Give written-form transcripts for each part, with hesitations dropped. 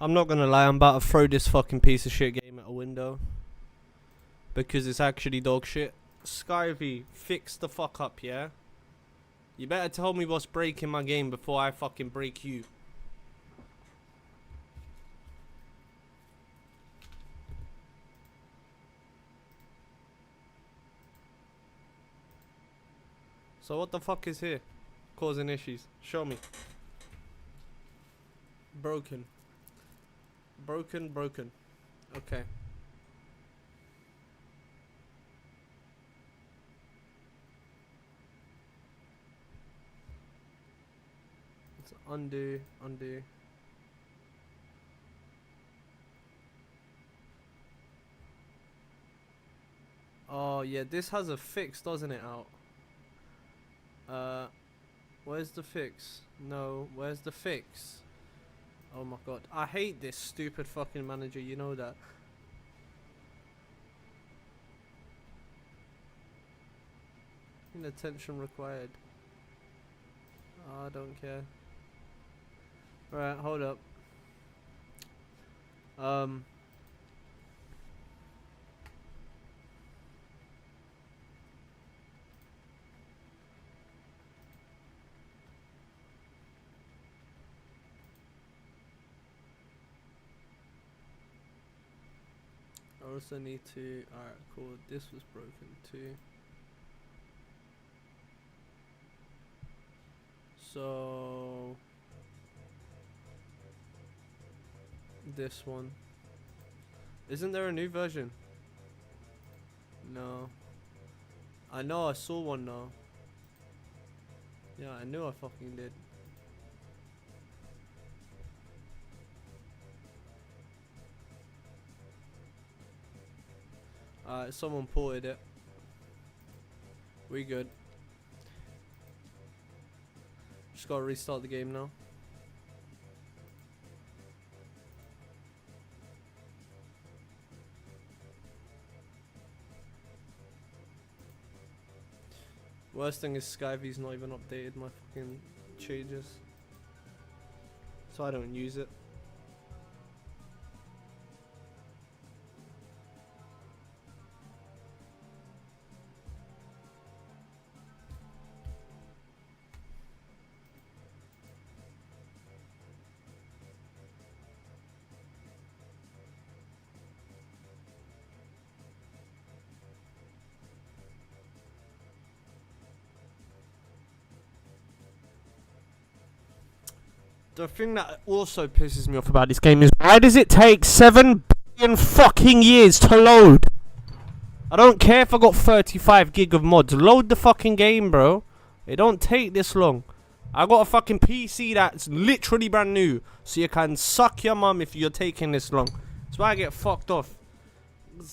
I'm not gonna lie, I'm about to throw this fucking piece of shit game at a window. Because it's actually dog shit. Skyvy, fix the fuck up, yeah? You better tell me what's breaking my game before I fucking break you. So what the fuck is here? Causing issues. Show me. Broken. Broken. Okay. Let's undo. Oh yeah, this has a fix, doesn't it, out? Where's the fix? No, where's the fix? Oh my god, I hate this stupid fucking manager, you know that. Attention required. Oh, I don't care. Right, hold up. I also need to. Alright, cool. This was broken too. So. This one. Isn't there a new version? No. I know I saw one now. Yeah, I knew I fucking did. Alright, someone ported it. We good. Just gotta restart the game now. Worst thing is Skyvy's not even updated my fucking changes. So I don't use it. The thing that also pisses me off about this game is why does it take 7 billion fucking years to load? I don't care if I got 35 gig of mods. Load the fucking game, bro. It don't take this long. I got a fucking PC that's literally brand new. So you can suck your mum if you're taking this long. That's why I get fucked off.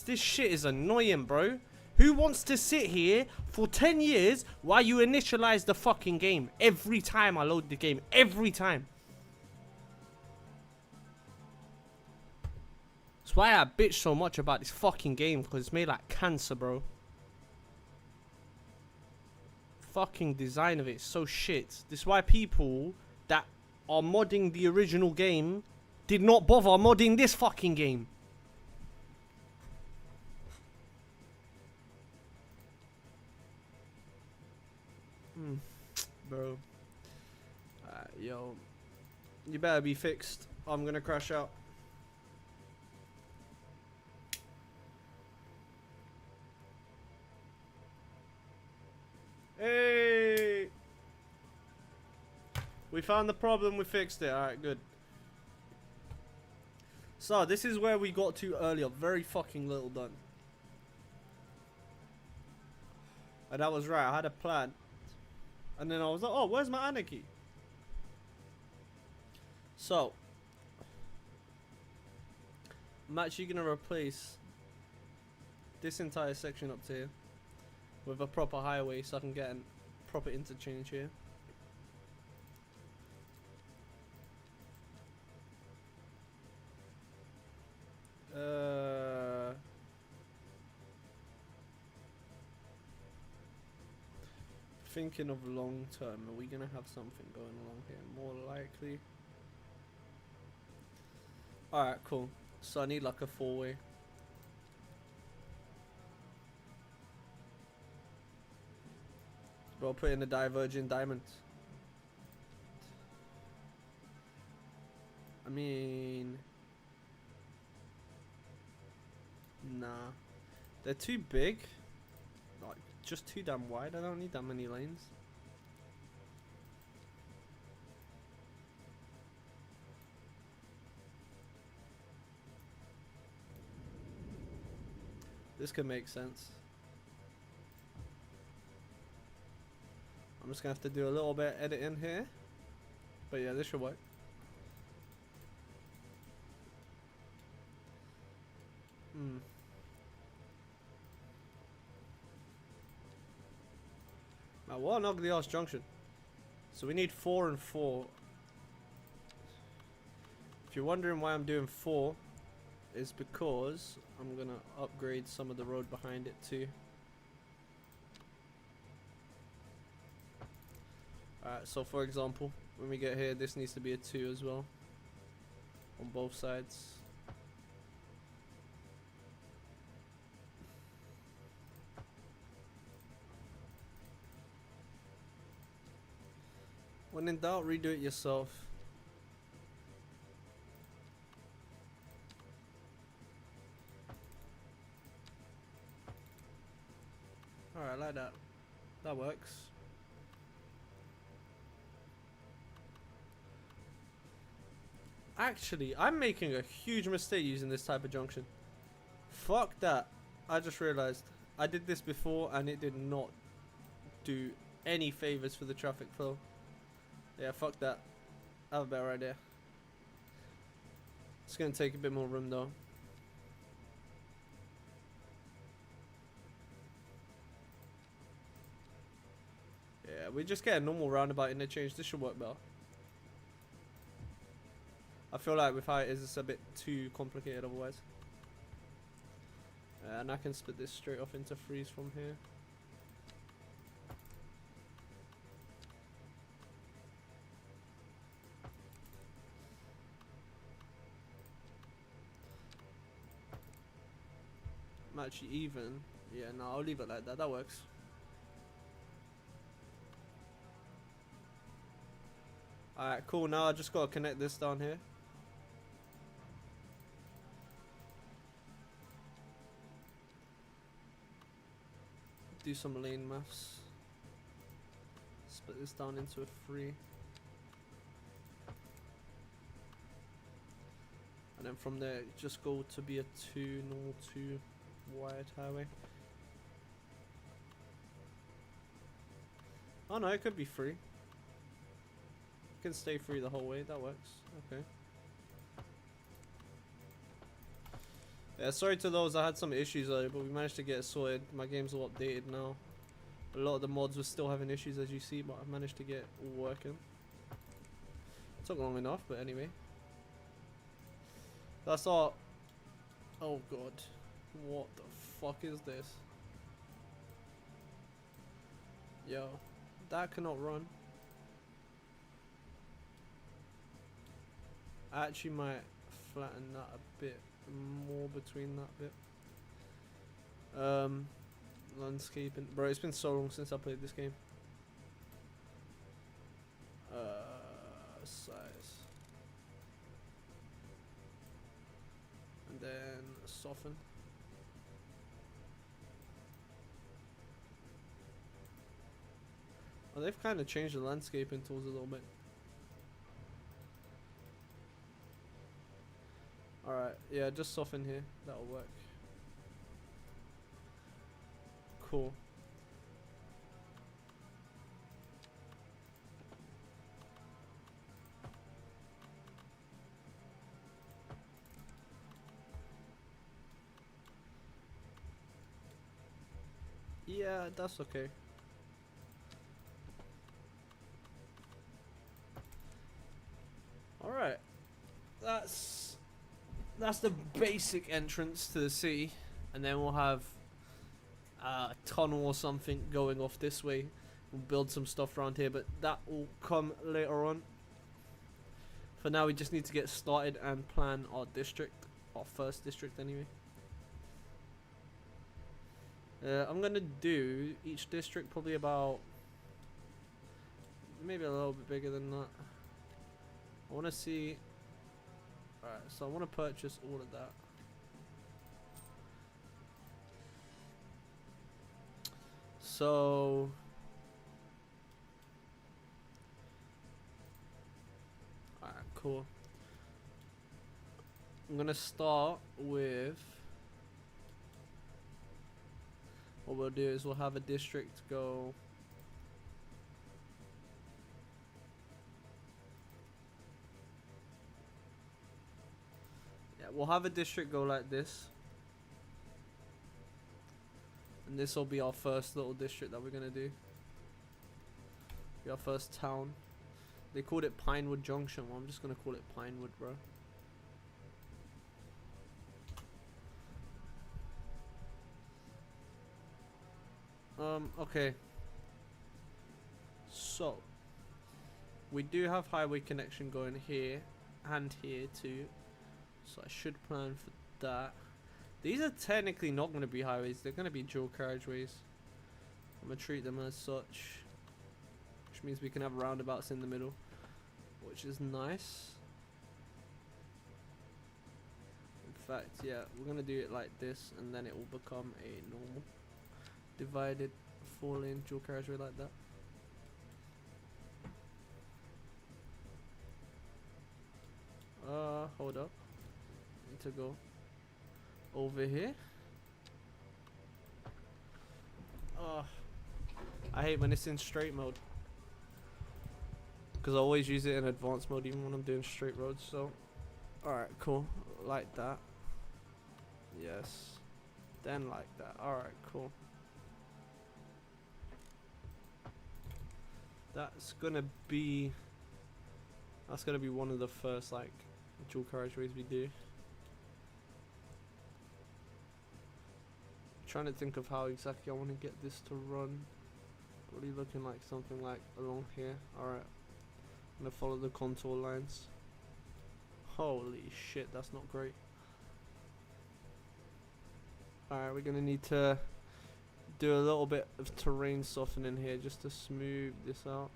This shit is annoying, bro. Who wants to sit here for 10 years while you initialize the fucking game? Every time I load the game. Every time. That's why I bitch so much about this fucking game, because it's made like cancer, bro. Fucking design of it is so shit. This is why people that are modding the original game did not bother modding this fucking game. Bro. Yo. You better be fixed. I'm gonna crash out. Hey! We found the problem, we fixed it. Alright, good. So, this is where we got to earlier. Very fucking little done. And that was right, I had a plan. And then I was like, oh, where's my anarchy? So, I'm actually going to replace this entire section up to here with a proper highway so I can get a proper interchange here. Thinking of long term, are we gonna have something going along here? More likely. Alright, cool. So I need like a 4-way. Bro, put in a divergent diamond. I mean... Nah. They're too big. Like, just too damn wide. I don't need that many lanes. This could make sense. I'm just gonna have to do a little bit of editing here. But yeah, this should work. Now what an ugly ass junction. So we need 4 and 4. If you're wondering why I'm doing 4, is because I'm gonna upgrade some of the road behind it too. Alright, so for example, when we get here, this needs to be a 2 as well. On both sides. When in doubt, redo it yourself. Alright, like that. That works. Actually, I'm making a huge mistake using this type of junction. Fuck that. I just realized. I did this before and it did not do any favors for the traffic flow. Yeah, fuck that. I have a better idea. It's gonna take a bit more room though. Yeah, we just get a normal roundabout interchange. This should work better. I feel like with how it is, it's a bit too complicated otherwise. And I can split this straight off into 3s from here. I'm actually even. Yeah, no, I'll leave it like that. That works. Alright, cool. Now I just gotta connect this down here. Do some lane maths. Split this down into a 3. And then from there, just go to be a 2, normal 2 wide highway. Oh no, it could be 3. It can stay 3 the whole way. That works. Okay. Yeah, sorry to those, I had some issues earlier, but we managed to get it sorted. My game's all updated now. A lot of the mods were still having issues, as you see, but I managed to get it all working. It took long enough, but anyway. That's all. Oh god. What the fuck is this? Yo, that cannot run. I actually might flatten that a bit more between that bit. Landscaping, bro. It's been so long since I played this game. Size, and then soften. Oh, they've kind of changed the landscaping tools a little bit. Alright, yeah, just soften here. That'll work. Cool. Yeah, that's okay. Alright. That's the basic entrance to the city. And then we'll have a tunnel or something going off this way. We'll build some stuff around here, but that will come later on. For now, we just need to get started and plan our district, our first district anyway. I'm gonna do each district probably about, maybe a little bit bigger than that. I want to see. Alright, so I want to purchase all of that. So alright, cool. I'm gonna start with, what we'll do is we'll have a district go we'll have a district go like this. And this will be our first little district that we're gonna do. Be our first town. They called it Pinewood Junction. Well, I'm just gonna call it Pinewood, bro. Okay. So we do have highway connection going here and here too. So I should plan for that. These are technically not going to be highways. They're going to be dual carriageways. I'm going to treat them as such. Which means we can have roundabouts in the middle. Which is nice. In fact, yeah, we're going to do it like this. And then it will become a normal divided 4-lane dual carriageway like that. Hold up. Need to go over here. I hate when it's in straight mode, because I always use it in advanced mode even when I'm doing straight roads. So alright, cool, like that. Yes, then like that. Alright, cool. That's gonna be one of the first like dual carriageways we do. Trying to think of how exactly I want to get this to run. Really looking like something like along here. Alright, I'm gonna follow the contour lines. Holy shit, that's not great. Alright, we're gonna need to do a little bit of terrain softening here just to smooth this out.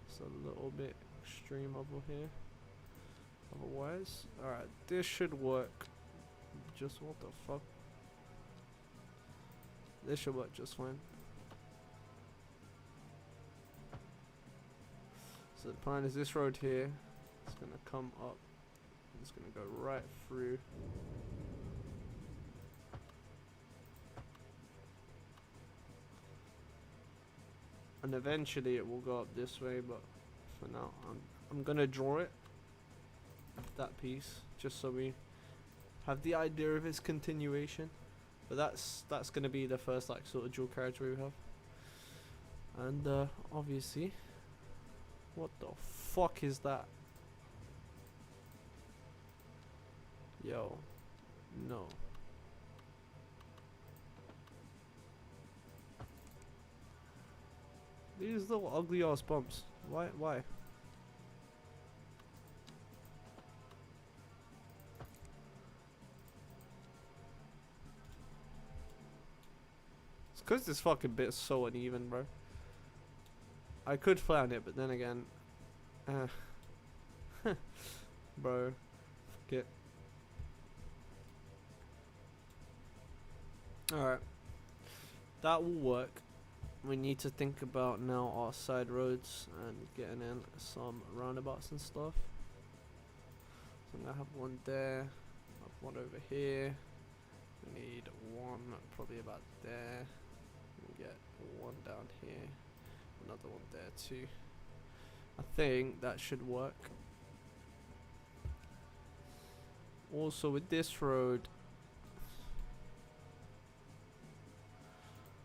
It's a little bit extreme over here. Otherwise, alright, this should work. Just what the fuck? This should work just fine. So the plan is this road here. It's gonna come up. It's gonna go right through. And eventually it will go up this way, but for now I'm gonna draw it, that piece, just so we have the idea of its continuation. But that's gonna be the first like sort of dual carriageway we have. And obviously, what the fuck is that? Yo, no. These little ugly ass bumps. Why? It's cause this fucking bit's so uneven, bro. I could plan it, but then again, bro, fuck it. Alright, that will work. We need to think about now our side roads and getting in some roundabouts and stuff. So I'm gonna have one there, have one over here. We need one probably about there. We get one down here, another one there too. I think that should work. Also with this road,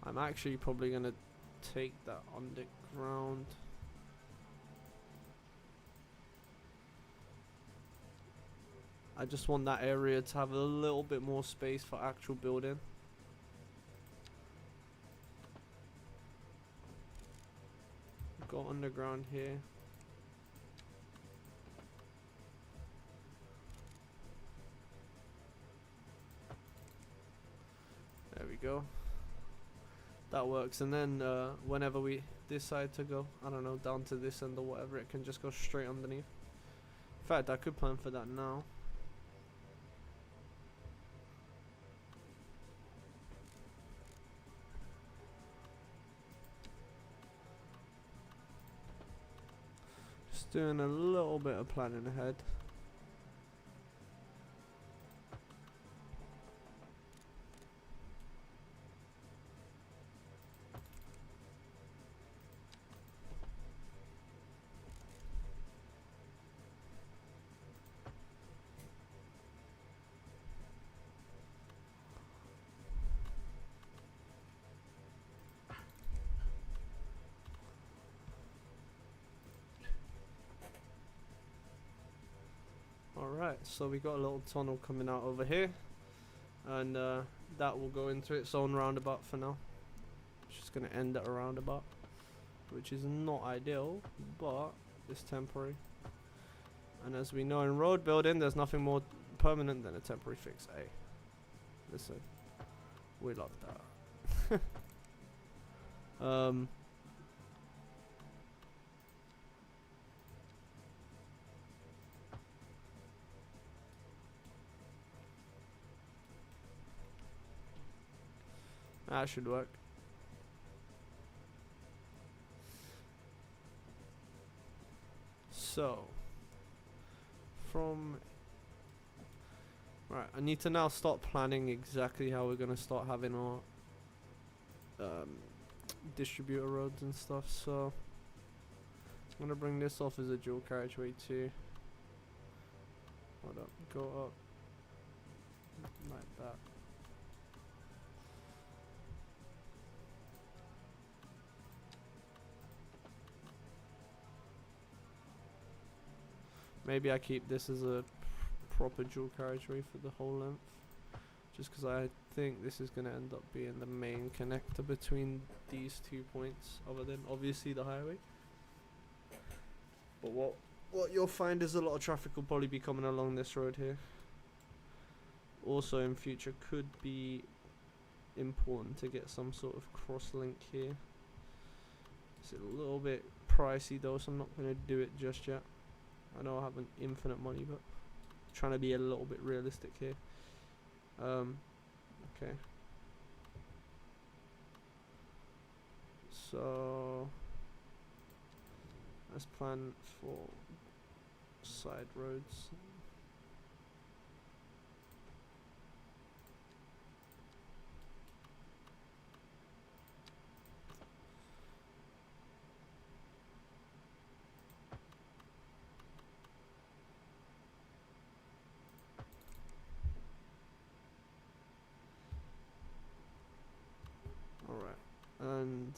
I'm actually probably gonna take that underground. I just want that area to have a little bit more space for actual building. Got underground here. go. That works. And then whenever we decide to go, I don't know, down to this end or whatever, it can just go straight underneath. In fact, I could plan for that now. Just doing a little bit of planning ahead. Alright, so we got a little tunnel coming out over here, and that will go into its own roundabout for now. It's just going to end at a roundabout, which is not ideal, but it's temporary. And as we know in road building, there's nothing more permanent than a temporary fix. Hey, listen, we love that. That should work. So, right, I need to now start planning exactly how we're gonna start having our distributor roads and stuff. So, I'm gonna bring this off as a dual carriageway too. Hold up, go up like that. Maybe I keep this as a proper dual carriageway for the whole length, just because I think this is going to end up being the main connector between these 2 points, other than obviously the highway. But what you'll find is a lot of traffic will probably be coming along this road here. Also in future could be important to get some sort of cross link here. It's a little bit pricey though, so I'm not going to do it just yet. I know I have an infinite money, but I'm trying to be a little bit realistic here. Okay. So let's plan for side roads. And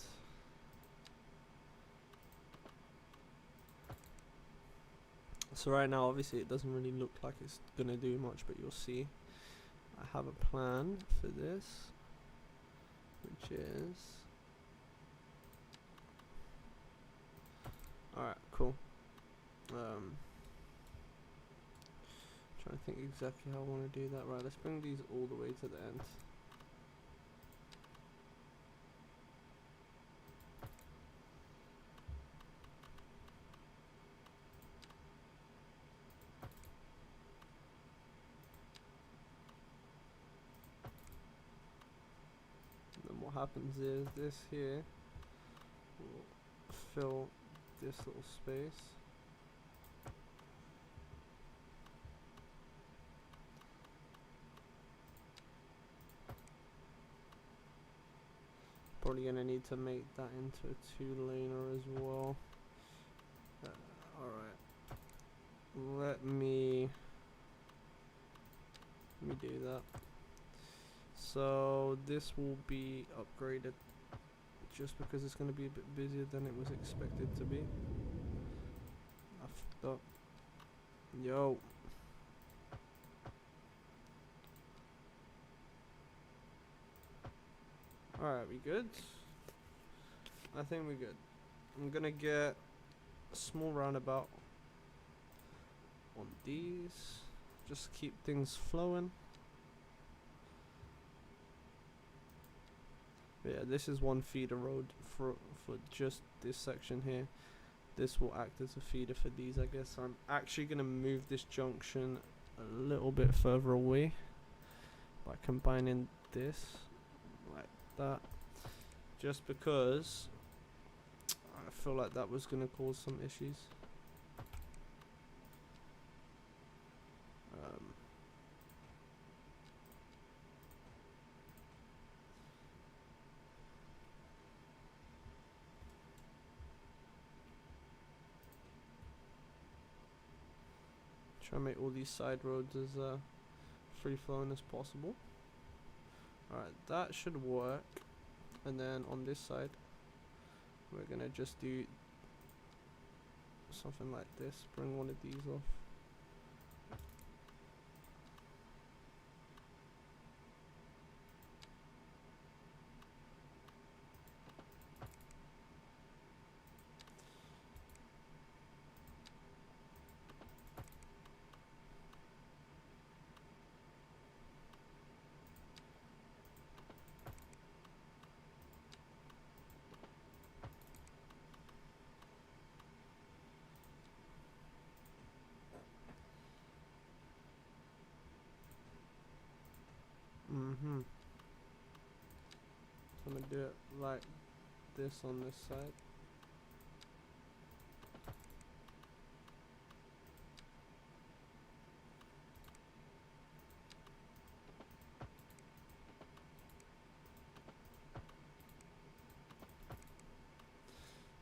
so right now obviously it doesn't really look like it's gonna do much, but you'll see I have a plan for this, which is alright, cool. Trying to think exactly how I want to do that. Right, let's bring these all the way to the end. What happens is this here will fill this little space. Probably gonna need to make that into a 2-laner as well. Alright, let me do that. So this will be upgraded just because it's going to be a bit busier than it was expected to be. I fucked up. Yo. Alright, we good? I think we're good. I'm going to get a small roundabout on these. Just keep things flowing. But yeah, this is one feeder road for just this section here. This will act as a feeder for these, I guess. I'm actually going to move this junction a little bit further away by combining this like that, just because I feel like that was going to cause some issues. Try and make all these side roads as free flowing as possible. Alright, that should work. And then on this side, we're gonna just do something like this. Bring one of these off. I'm gonna do it like this on this side.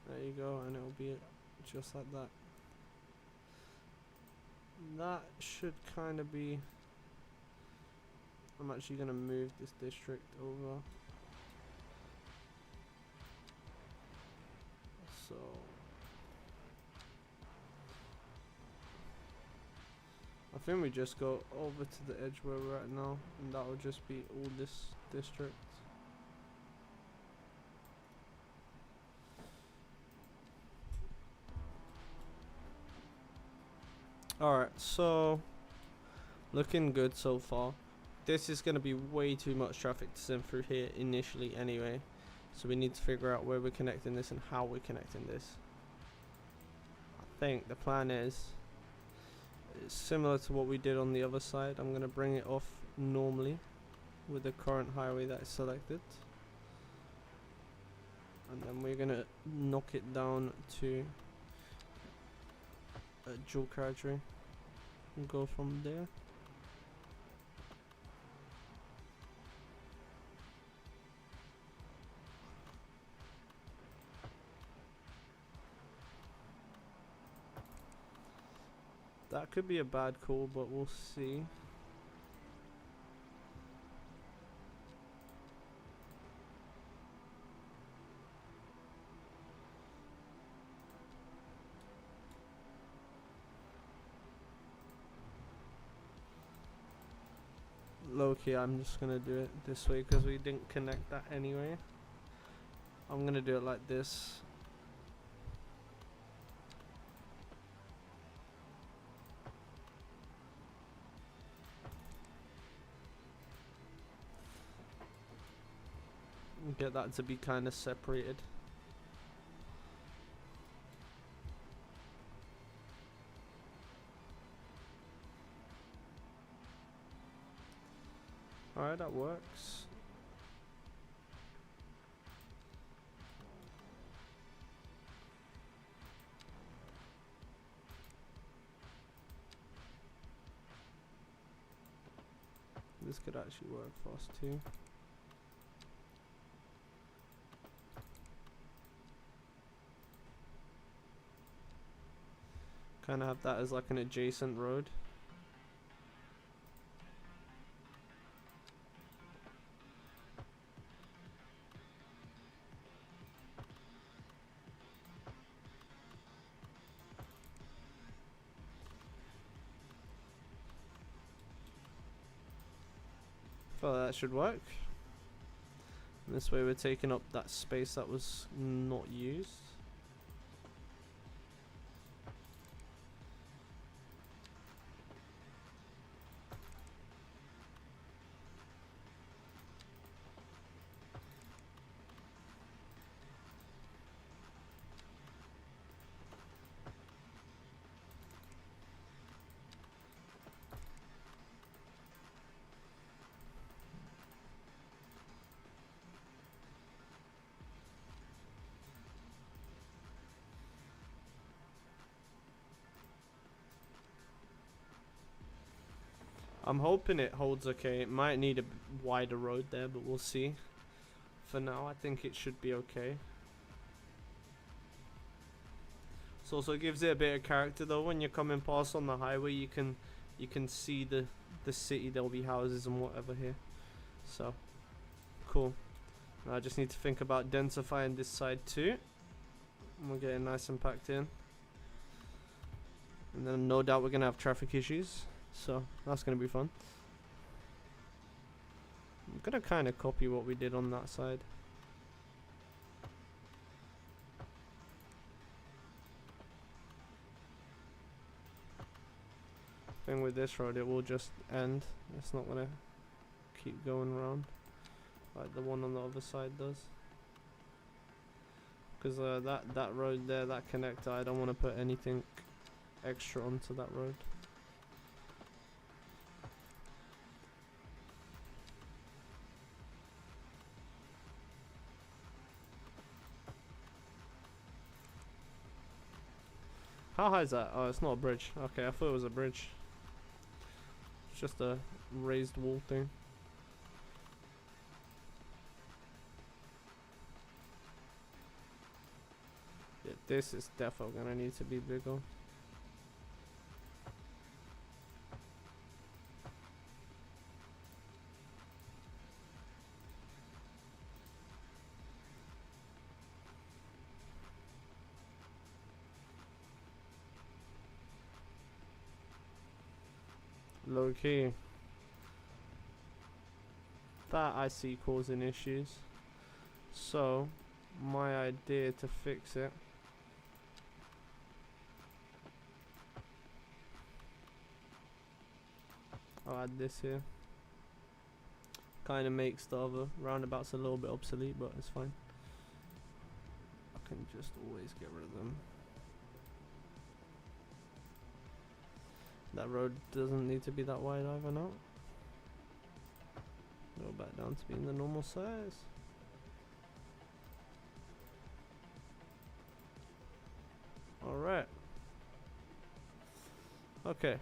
There you go, and it'll be just like that. That should kind of be... I'm actually gonna move this district over. So I think we just go over to the edge where we're at now, and that will just be all this district. Alright, so looking good so far. This is going to be way too much traffic to send through here initially anyway, so we need to figure out where we're connecting this and how we're connecting this. I think the plan is similar to what we did on the other side. I'm going to bring it off normally with the current highway that is selected, and then we're going to knock it down to a dual carriageway and go from there. That could be a bad call, but we'll see. Low-key, I'm just gonna do it this way because we didn't connect that anyway. I'm gonna do it like this. Get that to be kind of separated. Alright, that works. This could actually work for us too. Kind of have that as like an adjacent road. So that should work. And this way we're taking up that space that was not used. I'm hoping it holds okay. It might need a wider road there, but we'll see. For now, I think it should be okay. This also gives it a bit of character though. When you're coming past on the highway, you can see the city. There'll be houses and whatever here. So cool. Now I just need to think about densifying this side too. And we're getting nice and packed in. And then no doubt we're gonna have traffic issues. So that's gonna be fun. I'm gonna kind of copy what we did on that side. Thing with this road, it will just end. It's not gonna keep going around like the one on the other side does. Because that road there, that connector, I don't want to put anything extra onto that road. How high is that? Oh, it's not a bridge. Okay, I thought it was a bridge. It's just a raised wall thing. Yeah, this is definitely gonna need to be bigger. Low key. That I see causing issues. So, my idea to fix it. I'll add this here. Kind of makes the other roundabouts a little bit obsolete, but it's fine. I can just always get rid of them. That road doesn't need to be that wide either now. Go back down to being the normal size. Alright. Okay.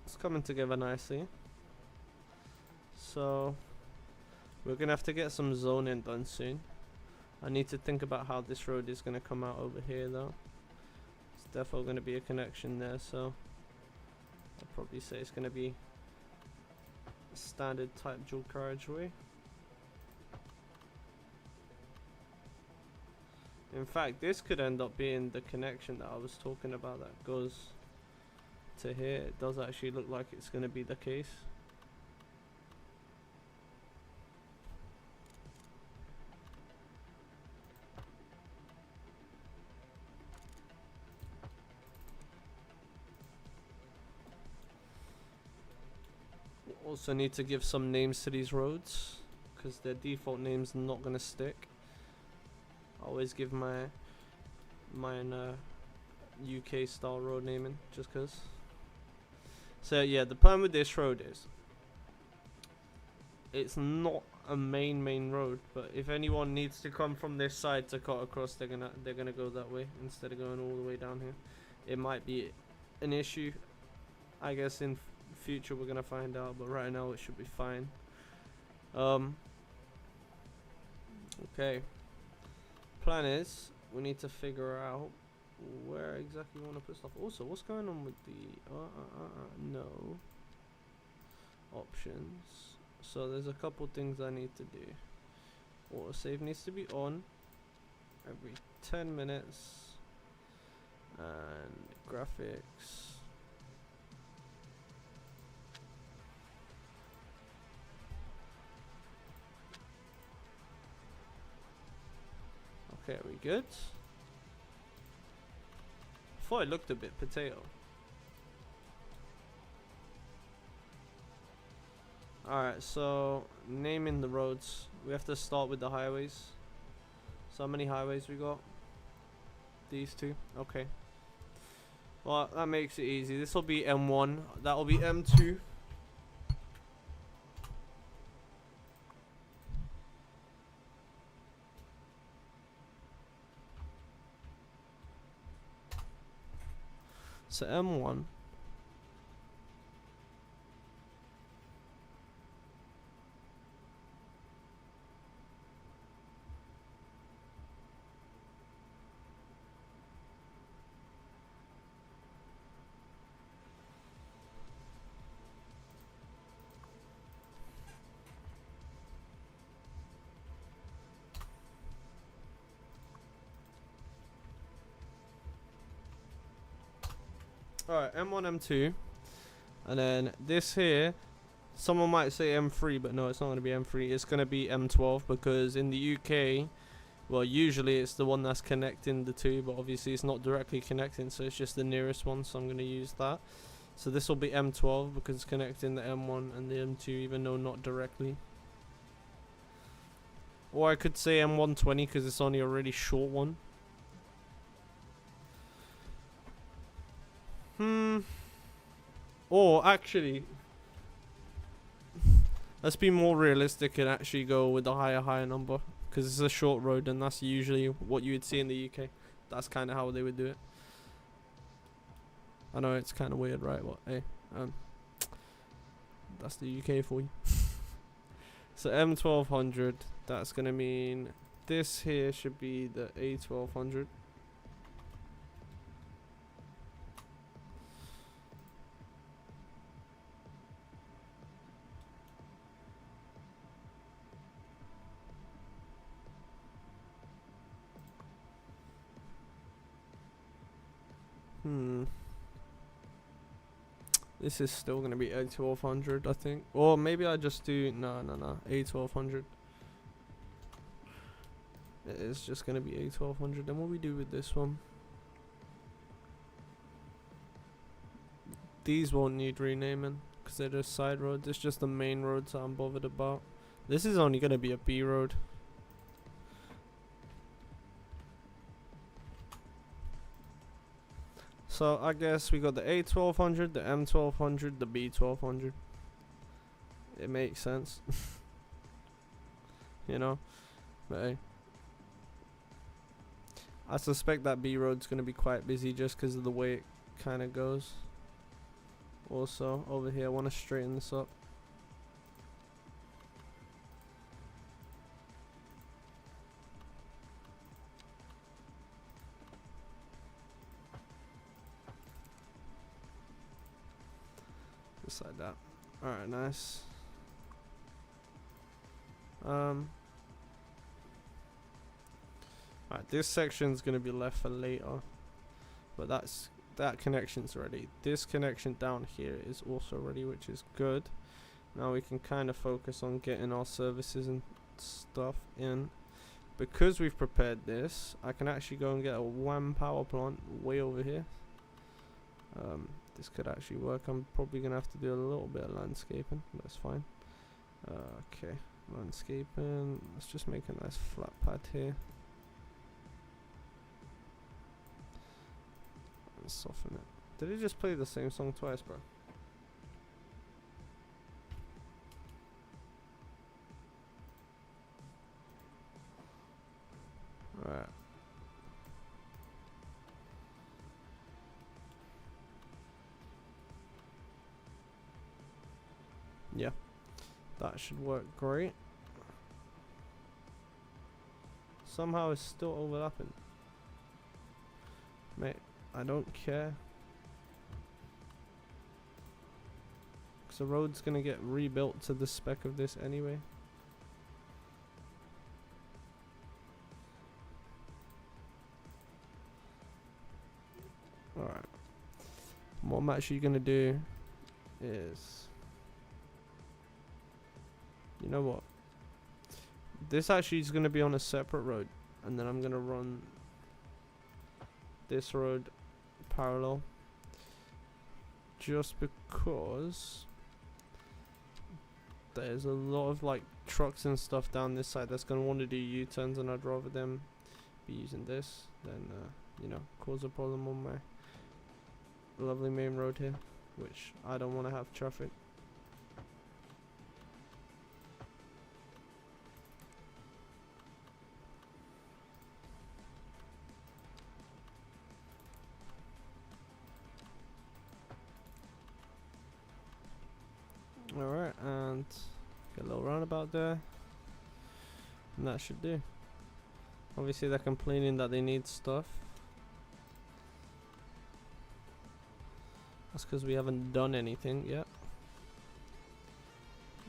It's coming together nicely. So we're gonna have to get some zoning done soon. I need to think about how this road is gonna come out over here though. It's definitely gonna be a connection there, so I'd probably say it's gonna be a standard type dual carriageway. In fact, this could end up being the connection that I was talking about that goes to here. It does actually look like it's going to be the case. Also need to give some names to these roads because their default name's not going to stick. I always give mine UK style road naming just cause. So yeah, the plan with this road is it's not a main road, but if anyone needs to come from this side to cut across, they're gonna go that way instead of going all the way down here. It might be an issue, I guess in future we're gonna find out, but right now it should be fine. Okay. Plan is we need to figure out where exactly we want to put stuff. Also, what's going on with the no options? So there's a couple things I need to do. Autosave needs to be on every 10 minutes, and graphics. Okay, are we good? I thought it looked a bit potato. Alright, so naming the roads. We have to start with the highways. So how many highways we got? These two. Okay. Well, that makes it easy. This will be M1. That will be M2. So M1. Alright, M1, M2. And then this here, someone might say M3, but no, it's not going to be M3. It's going to be M12 because in the UK, well, usually it's the one that's connecting the two, but obviously it's not directly connecting, so it's just the nearest one, so I'm going to use that. So this will be M12 because it's connecting the M1 and the M2, even though not directly. Or I could say M120 because it's only a really short one. Or actually, let's be more realistic and actually go with the higher number because it's a short road and that's usually what you would see in the UK. That's kind of how they would do it. I know it's kind of weird, right? But hey, that's the UK for you. So M1200, that's gonna mean this here should be the A1200. This is still gonna be A1200, I think. Or maybe I just do no A1200. It is just gonna be A1200. Then what we do with this one? These won't need renaming because they're just side roads. It's just the main roads I'm bothered about. This is only gonna be a B road. So I guess we got the A1200, the M1200, the B1200. It makes sense. You know? But hey. I suspect that B road's going to be quite busy just because of the way it kind of goes. Also, over here, I want to straighten this up. Just like that. Alright, nice. Alright, this section's gonna be left for later. But that connection's ready. This connection down here is also ready, which is good. Now we can kind of focus on getting our services and stuff in. Because we've prepared this, I can actually go and get a WAM power plant way over here. This could actually work. I'm probably gonna have to do a little bit of landscaping. That's fine. Okay, landscaping. Let's just make a nice flat pad here. And soften it. Did it just play the same song twice, bro? Alright. Yeah, that should work great. Somehow it's still overlapping. Mate, I don't care. Because the road's going to get rebuilt to the spec of this anyway. Alright. What I'm actually going to do is... You know what? This actually is going to be on a separate road. And then I'm going to run this road parallel. Just because there's a lot of like trucks and stuff down this side that's going to want to do U-turns, and I'd rather them be using this than, you know, cause a problem on my lovely main road here, which I don't want to have traffic. around. Get a little roundabout there. And that should do. Obviously they're complaining that they need stuff. That's because we haven't done anything yet.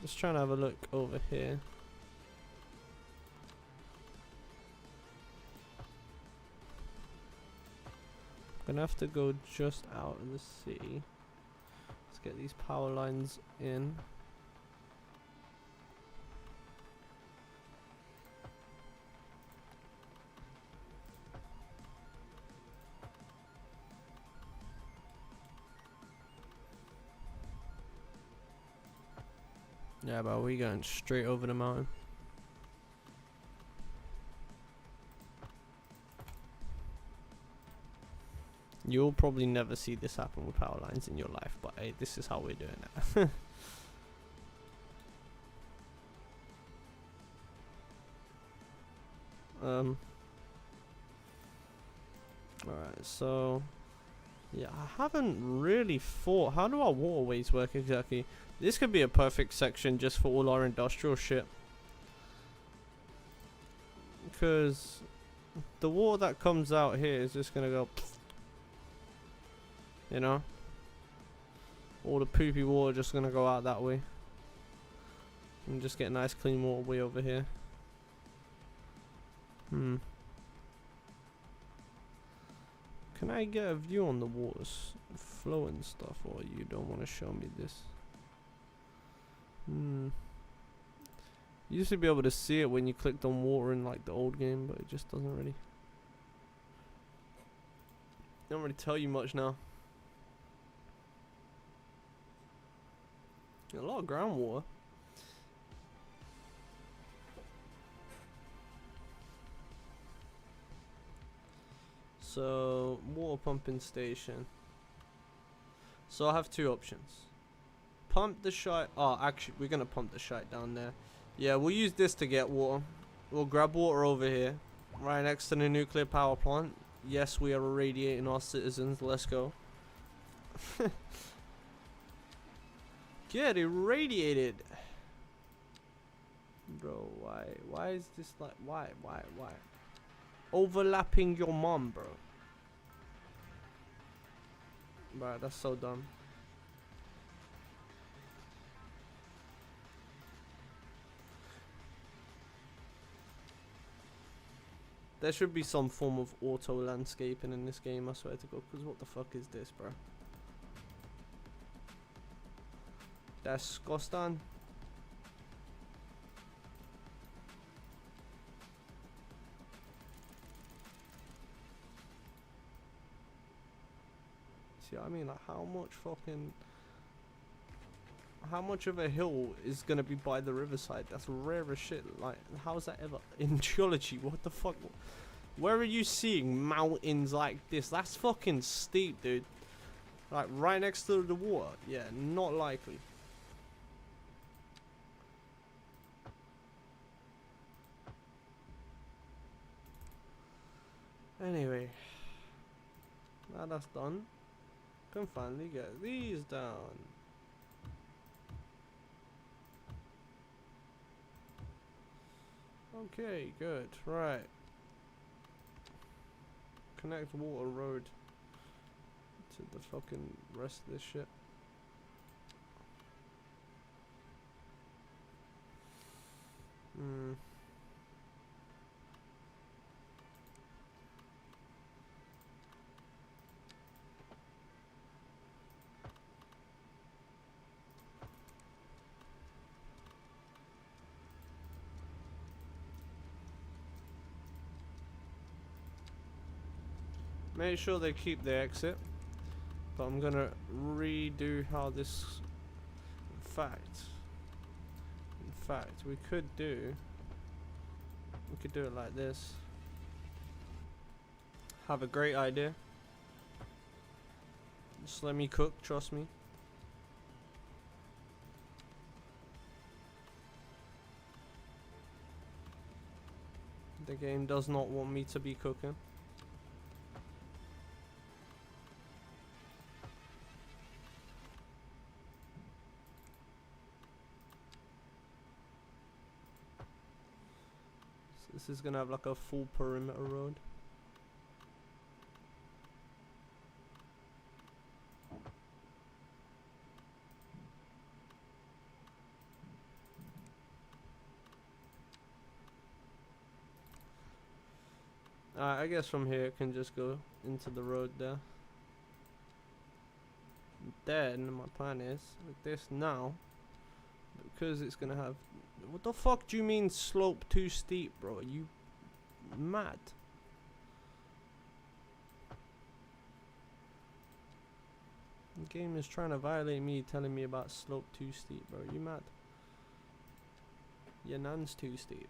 Just trying to have a look over here. Gonna have to go just out of the city. Let's get these power lines in. Yeah, but we going straight over the mountain. You'll probably never see this happen with power lines in your life, but hey, this is how we're doing it. Alright, so yeah, I haven't really thought, how do our waterways work exactly? This could be a perfect section just for all our industrial shit. Because the water that comes out here is just gonna go, you know? All the poopy water just gonna go out that way. And just get nice clean water way over here. Can I get a view on the water's flow and stuff, or you don't want to show me this? You used to be able to see it when you clicked on water in like the old game, but it just doesn't really tell you much now. A lot of groundwater. So, water pumping station. So I have two options. Pump the shite. Oh, actually, we're gonna pump the shite down there. Yeah, we'll use this to get water. We'll grab water over here, right next to the nuclear power plant. Yes, we are irradiating our citizens. Let's go. Get irradiated. Bro, why is this like, why? Overlapping your mom, bro. Right, that's so dumb. There should be some form of auto landscaping in this game, I swear to God, because what the fuck is this, bro? That's disgusting. See what I mean? Like, how much of a hill is gonna be by the riverside? That's rare as shit. Like, how's that ever in geology? What the fuck? Where are you seeing mountains like this? That's fucking steep, dude. Like, right next to the water. Yeah, not likely. Anyway, now that's done, can finally get these down. Okay, good. Right. Connect water road to the fucking rest of this shit. Make sure they keep the exit, but I'm gonna redo how this. In fact, we could do it like this. Have a great idea. Just let me cook, trust me. The game does not want me to be cooking. This is gonna have like a full perimeter road. I guess from here it can just go into the road there. Then my plan is like this now, because it's gonna have. What the fuck do you mean slope too steep, bro? Are you mad? The game is trying to violate me, telling me about slope too steep, bro. Are you mad? Your nan's too steep.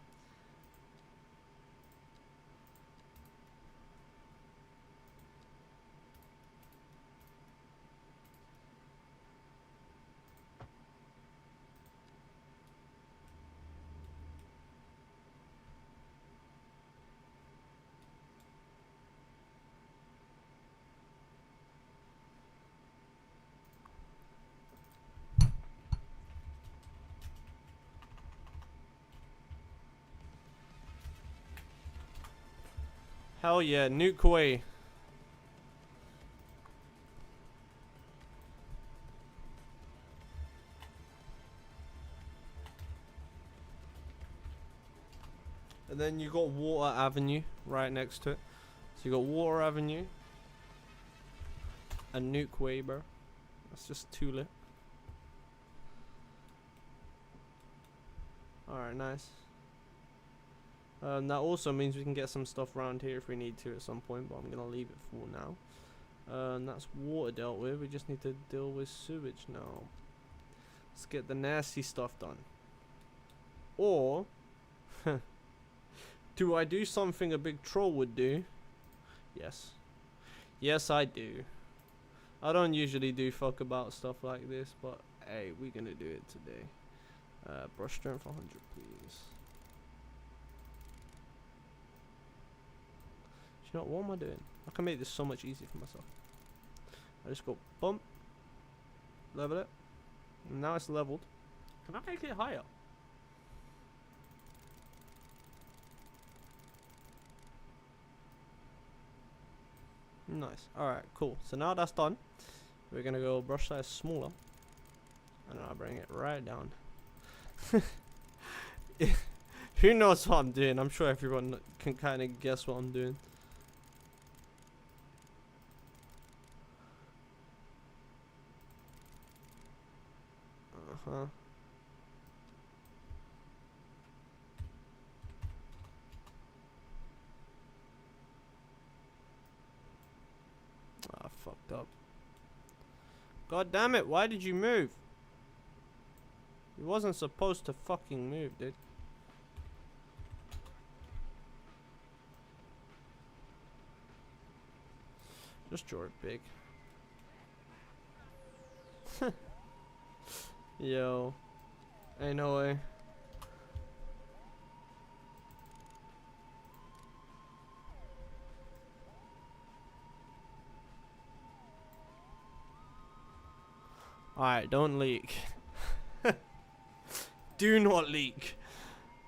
Hell yeah, nuke away. And then you got Water Avenue right next to it. So you got Water Avenue and Nuke Way, bro. That's just too lit. Alright, nice. That also means we can get some stuff around here if we need to at some point, but I'm gonna leave it for now. And that's water dealt with. We just need to deal with sewage now. Let's get the nasty stuff done. Or do I do something a big troll would do? Yes. Yes, I do. I don't usually do fuck about stuff like this, but hey, we're gonna do it today. Brush strength 100, please. You know what am I doing? I can make this so much easier for myself. I just go bump, level it, and now it's leveled. Can I make it higher? Nice. Alright, cool. So now that's done, we're gonna go brush size smaller, and I'll bring it right down. Who knows what I'm doing? I'm sure everyone can kind of guess what I'm doing. Ah, fucked up. God damn it, why did you move? You wasn't supposed to fucking move, dude. Just draw it big. Yo. Ain't no way. Alright, don't leak. Do not leak.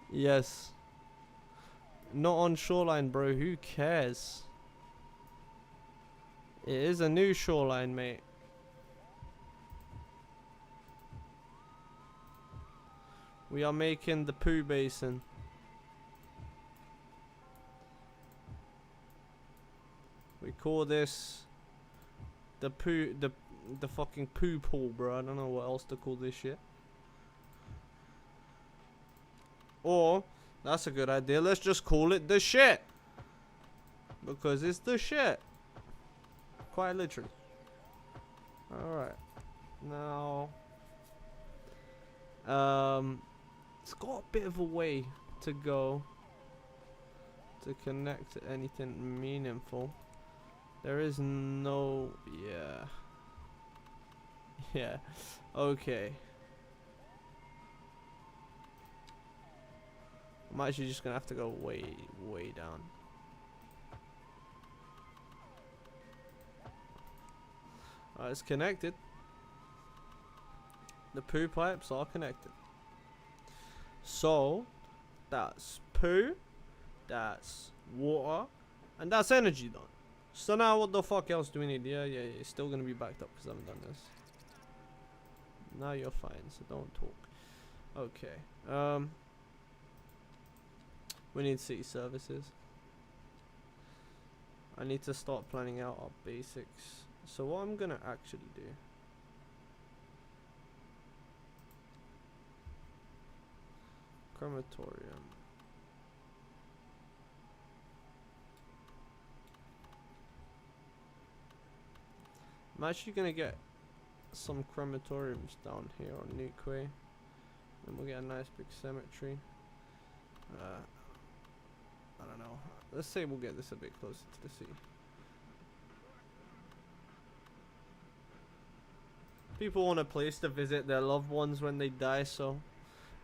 Yes. Not on shoreline, bro. Who cares? It is a new shoreline, mate. We are making the poo basin. We call this the poo, the fucking poo pool, bro. I don't know what else to call this shit. Or, that's a good idea, let's just call it the shit. Because it's the shit. Quite literally. Alright. Now, it's got a bit of a way to go to connect to anything meaningful. There is no, yeah. Yeah, okay. I'm actually just gonna have to go way down. Alright, it's connected. The poo pipes are connected. So, that's poo, That's water. And that's energy done. So now what the fuck else do we need? Yeah, it's still gonna be backed up because I haven't done this. Now you're fine, so don't talk. Okay. We need city services. I need to start planning out our basics. So what I'm gonna actually do. Crematorium. I'm actually gonna get some crematoriums down here on Newquay. And we'll get a nice big cemetery. I don't know. Let's say we'll get this a bit closer to the city. People want a place to visit their loved ones when they die, so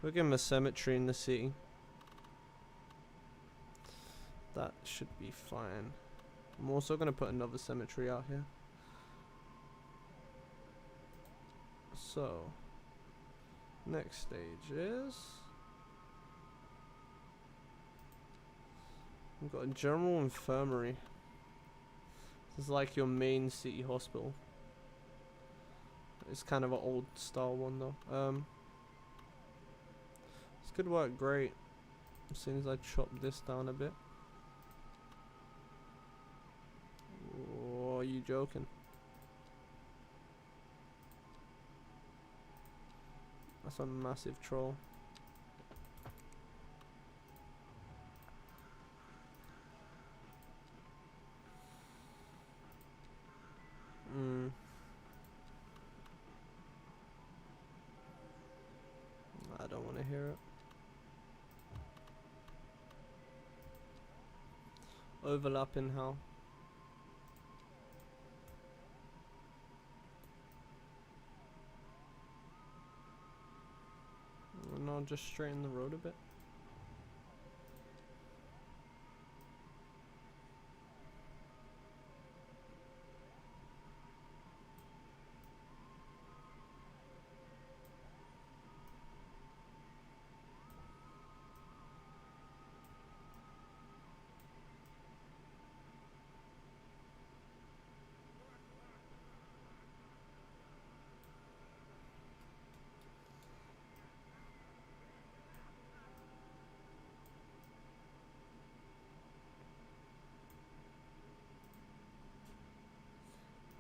we'll give them a cemetery in the city. That should be fine. I'm also going to put another cemetery out here. So, next stage is... we've got a general infirmary. This is like your main city hospital. It's kind of an old style one though. This could work great as soon as I chop this down a bit. Oh, are you joking? That's a massive troll. I don't want to hear it. Overlapping how? No, just straighten the road a bit.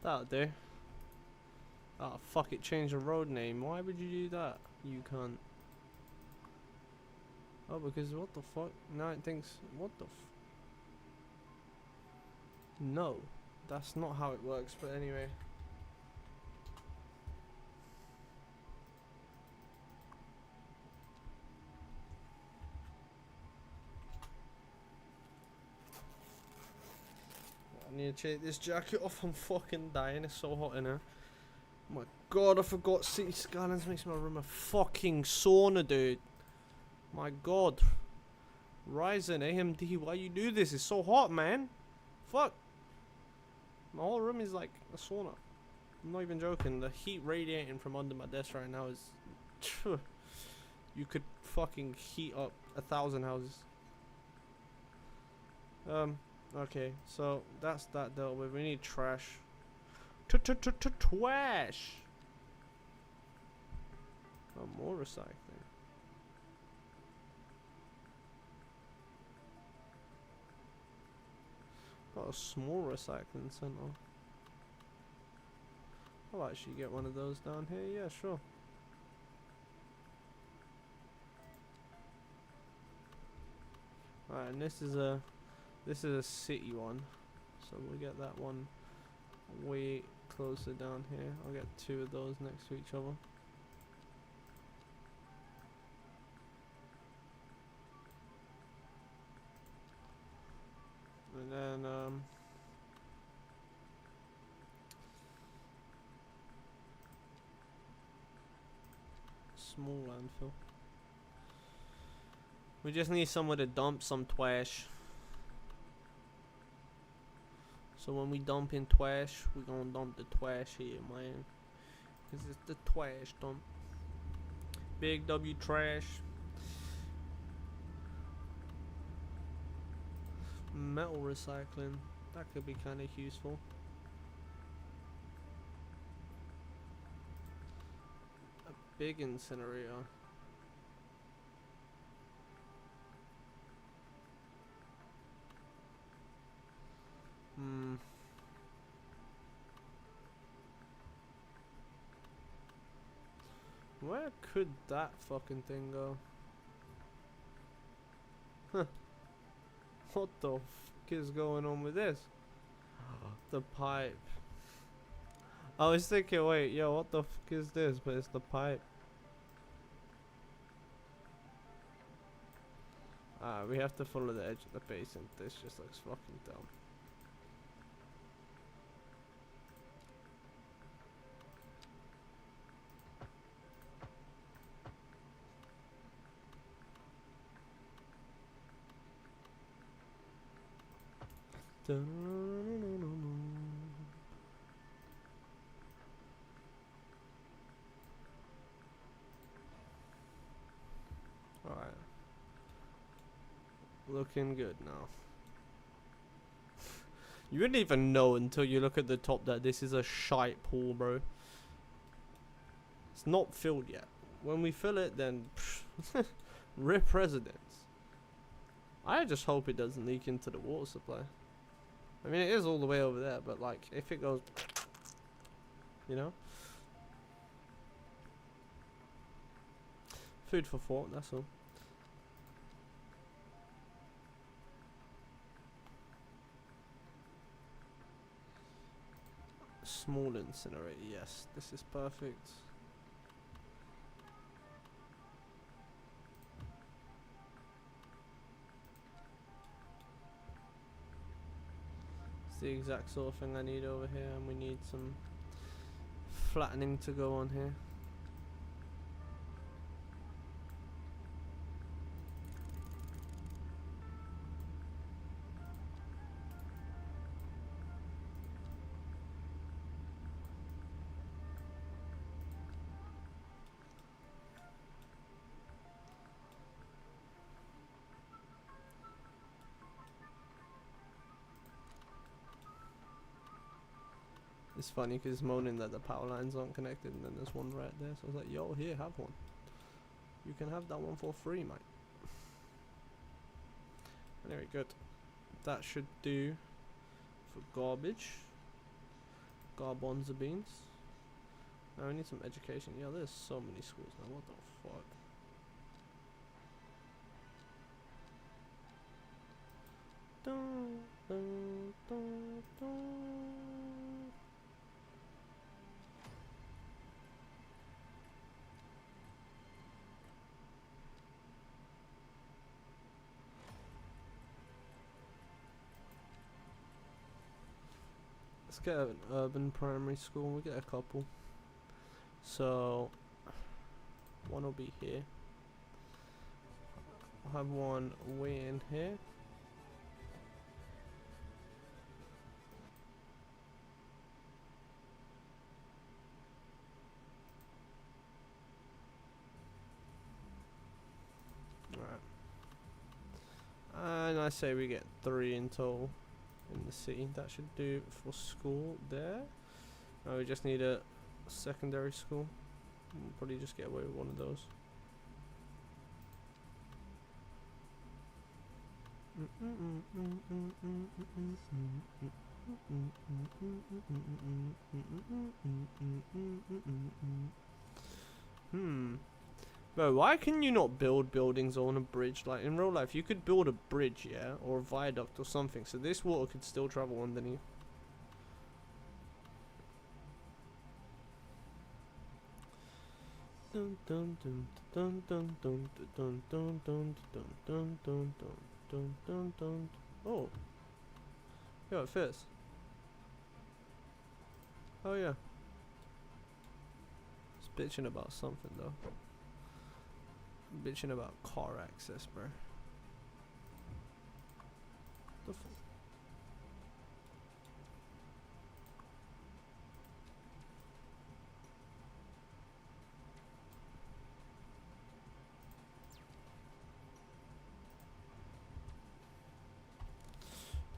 That'll do. Oh fuck it, change the road name. Why would you do that? You can't. Oh, because what the fuck? Now it thinks, what the no, that's not how it works, but anyway. I need to take this jacket off, I'm fucking dying, it's so hot in here. Oh my god, I forgot City Skylines makes my room a fucking sauna, dude. My god. Ryzen, AMD, why you do this? It's so hot, man. Fuck. My whole room is like a sauna. I'm not even joking. The heat radiating from under my desk right now is... you could fucking heat up 1,000 houses. Okay, so that's that dealt with. We need trash. Trash! Oh, more recycling. Got a small recycling center. I'll actually get one of those down here. Yeah, sure. Alright, and this is a city one, so we'll get that one way closer down here. I'll get 2 of those next to each other. And then small landfill. We just need somewhere to dump some trash. So when we dump in trash, we're gonna dump the trash here, man. Cause it's the trash dump. Big W trash. Metal recycling. That could be kind of useful. A big incinerator. Where could that fucking thing go? Huh. What the fuck is going on with this? The pipe. I was thinking, wait, yo, what the fuck is this? But it's the pipe. We have to follow the edge of the basin. This just looks fucking dumb. Alright. Looking good now. You wouldn't even know until you look at the top that this is a shite pool, bro. It's not filled yet. When we fill it, then rip residents. I just hope it doesn't leak into the water supply. I mean, it is all the way over there, but like, if it goes, you know? Food for thought, that's all. Small incinerator, yes, this is perfect. It's the exact sort of thing I need over here, and we need some flattening to go on here. It's funny because it's moaning that the power lines aren't connected, and then there's one right there. So I was like, yo, here, have one. You can have that one for free, mate. Anyway, good. That should do for garbage. Garbanzo beans. Now we need some education. Yeah, there's so many schools now. What the fuck? Dun, dun, dun, dun. Let's get an urban primary school. We'll get a couple. So one will be here. I'll have one way in here. Alright. And I say we get 3 in total in the city. That should do for school there. Now we just need a secondary school. We'll probably just get away with one of those. Bro, why can you not build buildings on a bridge? Like in real life, you could build a bridge, yeah, or a viaduct or something, so this water could still travel underneath. Dun dun dun dun dun dun dun dun dun dun dun dun dun dun dun. Oh, yo, it fits. Oh yeah. It's bitching about something though. Bitching about car access, bro. The f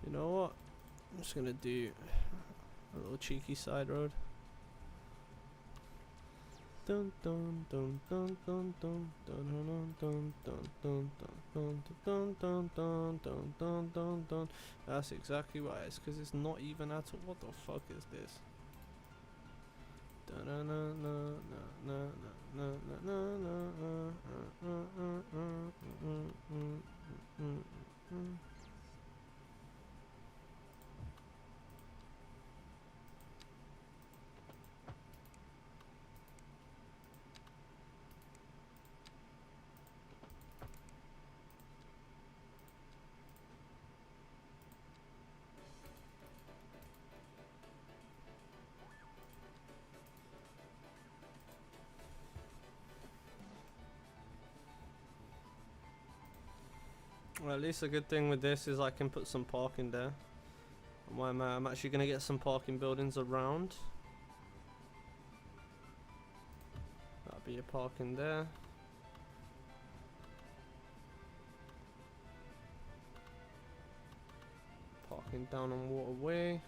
You know what? I'm just gonna do a little cheeky side road. Dun dun dun dun dun dun dun dun dun dun dun dun dun dun dun dun dun dun. That's exactly why. It's because it's not even at all. What the fuck is this? Well, at least a good thing with this is I can put some parking there. I'm actually going to get some parking buildings around. That'll be a parking there. Parking down on Waterway.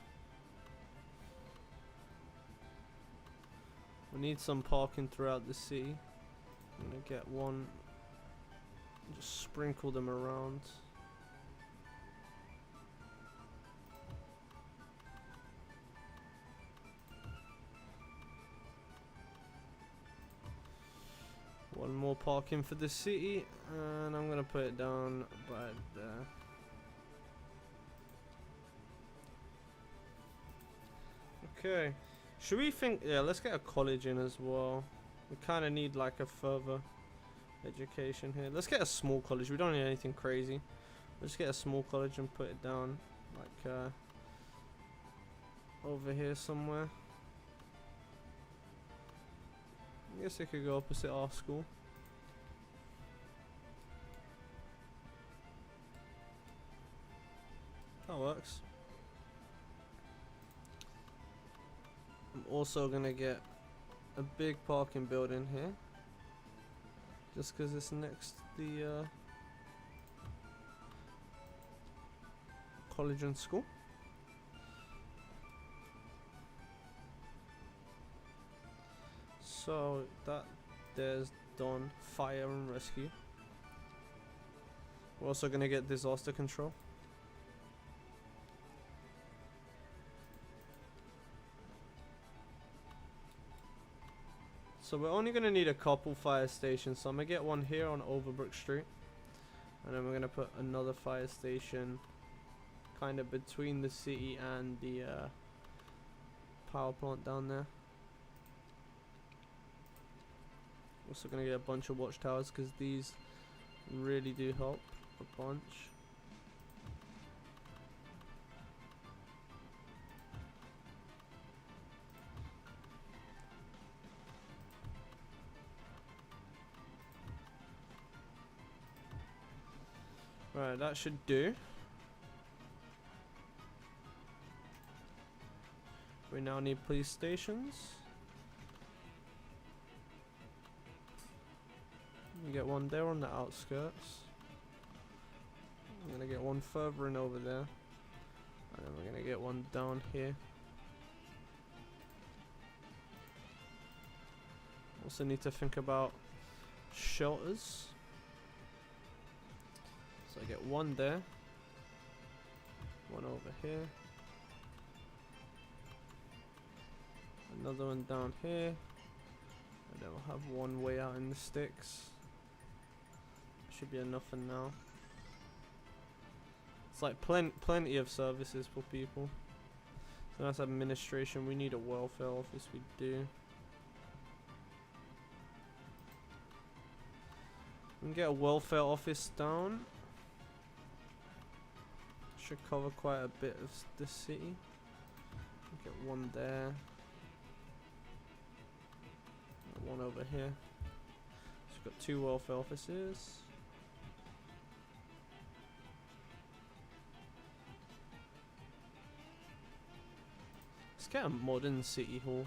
We need some parking throughout the city. I'm going to get one. Just sprinkle them around. One more parking for the city, and I'm gonna put it down right there. Okay, should we think? Yeah, let's get a college in as well. We kind of need like a further education here. Let's get a small college. We don't need anything crazy. Let's get a small college and put it down like over here somewhere. I guess it could go opposite our school. That works. I'm also gonna get a big parking building here. Just because it's next to the college and school. So that there's done. Fire and rescue. We're also gonna get disaster control. So we're only gonna need a couple fire stations. So I'm gonna get one here on Overbrook Street, and then we're gonna put another fire station kind of between the city and the power plant down there. Also gonna get a bunch of watchtowers because these really do help a bunch. Right, that should do. We now need police stations. We get one there on the outskirts. I'm gonna get one further in over there. And then we're gonna get one down here. Also need to think about shelters. So I get one there. One over here. Another one down here. And then we'll have one way out in the sticks. Should be enough for now. It's like plenty of services for people. So that's administration. We need a welfare office. We do. We can get a welfare office down. Should cover quite a bit of the city. Get one there. One over here. So we've got two welfare offices. Let's get a modern city hall.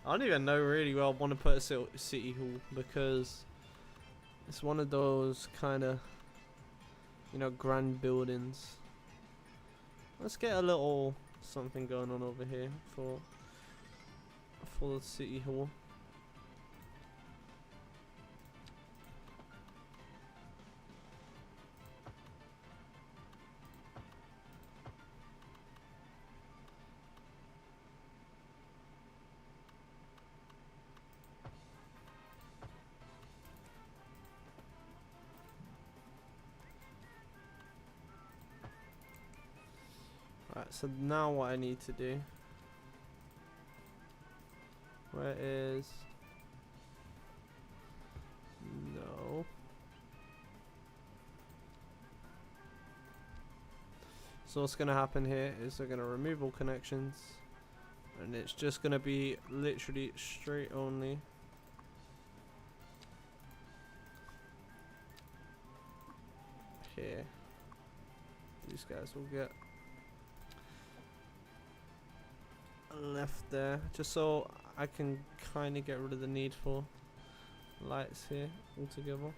I don't even know really where I want to put a city hall because It's one of those kind of, you know, grand buildings. Let's get a little something going on over here for the city hall. Right, so now what I need to do, where is, no, so what's gonna happen here is they're gonna remove all connections, and it's just gonna be literally straight only. Here, these guys will get left there, just so I can kind of get rid of the need for lights here altogether.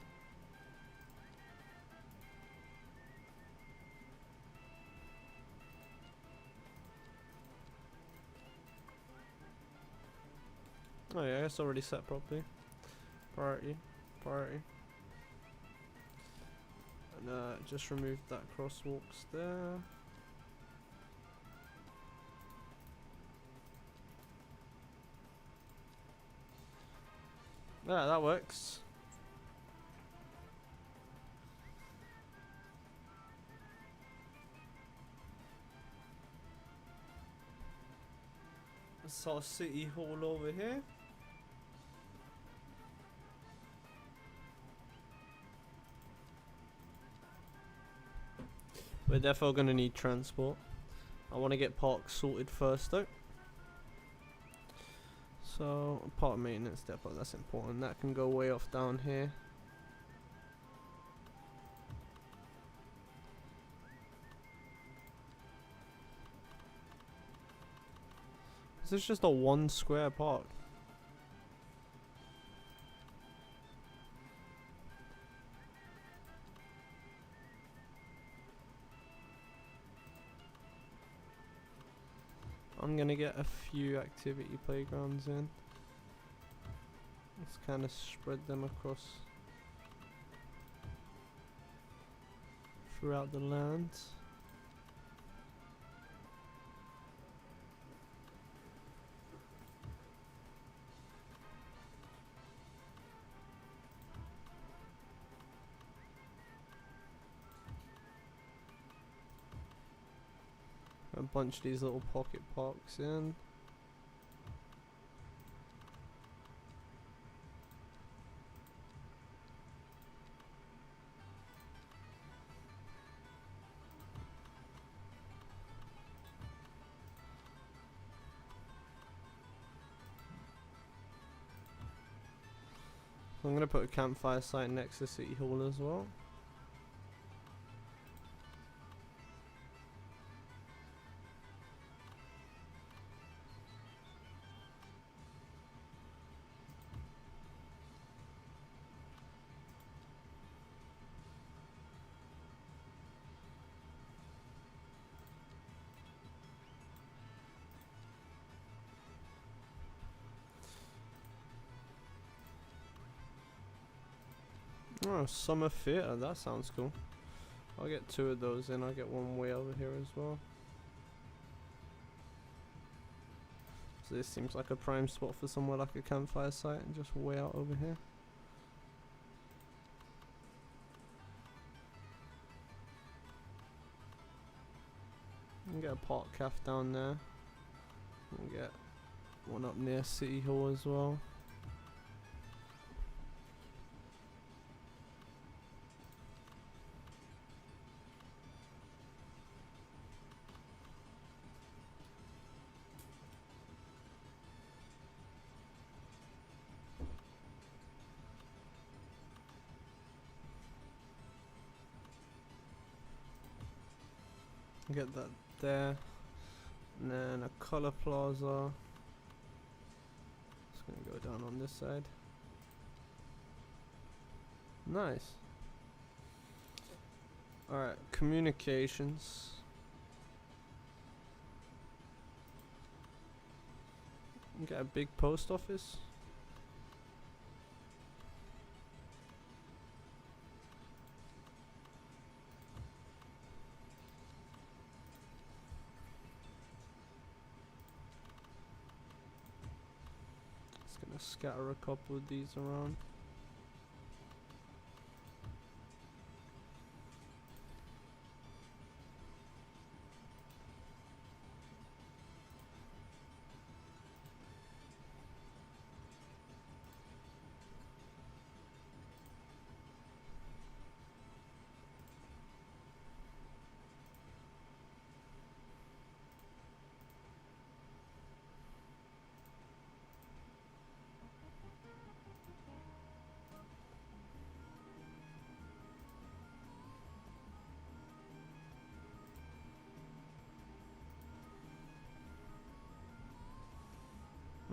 Oh yeah, it's already set properly. Priority, priority. And just remove that crosswalks there. Yeah, that works. That's our city hall over here. We're definitely going to need transport. I want to get parks sorted first though. So, park maintenance depot, that's important. That can go way off down here. This is just a 1 square park. I'm gonna get a few activity playgrounds in. Let's kind of spread them across throughout the land. A bunch of these little pocket parks in. I'm gonna put a campfire site next to City Hall as well. Oh, summer theatre, that sounds cool. I'll get 2 of those in, I'll get one way over here as well. So this seems like a prime spot for somewhere like a campfire site, and just way out over here. And get a park calf down there. And get one up near City Hall as well. Get that there, and then a colour plaza. It's gonna go down on this side. Nice. Alright, communications. Get a big post office. Just gonna scatter a couple of these around.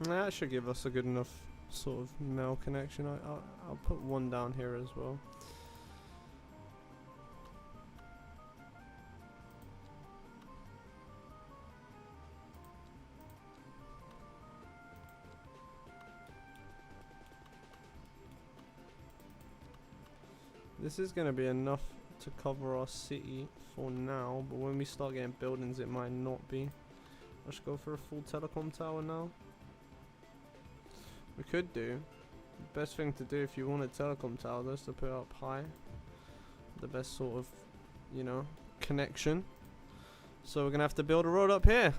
That should give us a good enough sort of mail connection. I'll put one down here as well. This is going to be enough to cover our city for now, but when we start getting buildings it might not be. Let's go for a full telecom tower now. We could do, the best thing to do if you want a telecom tower is to put it up high. The best sort of, you know, connection. So we're going to have to build a road up here.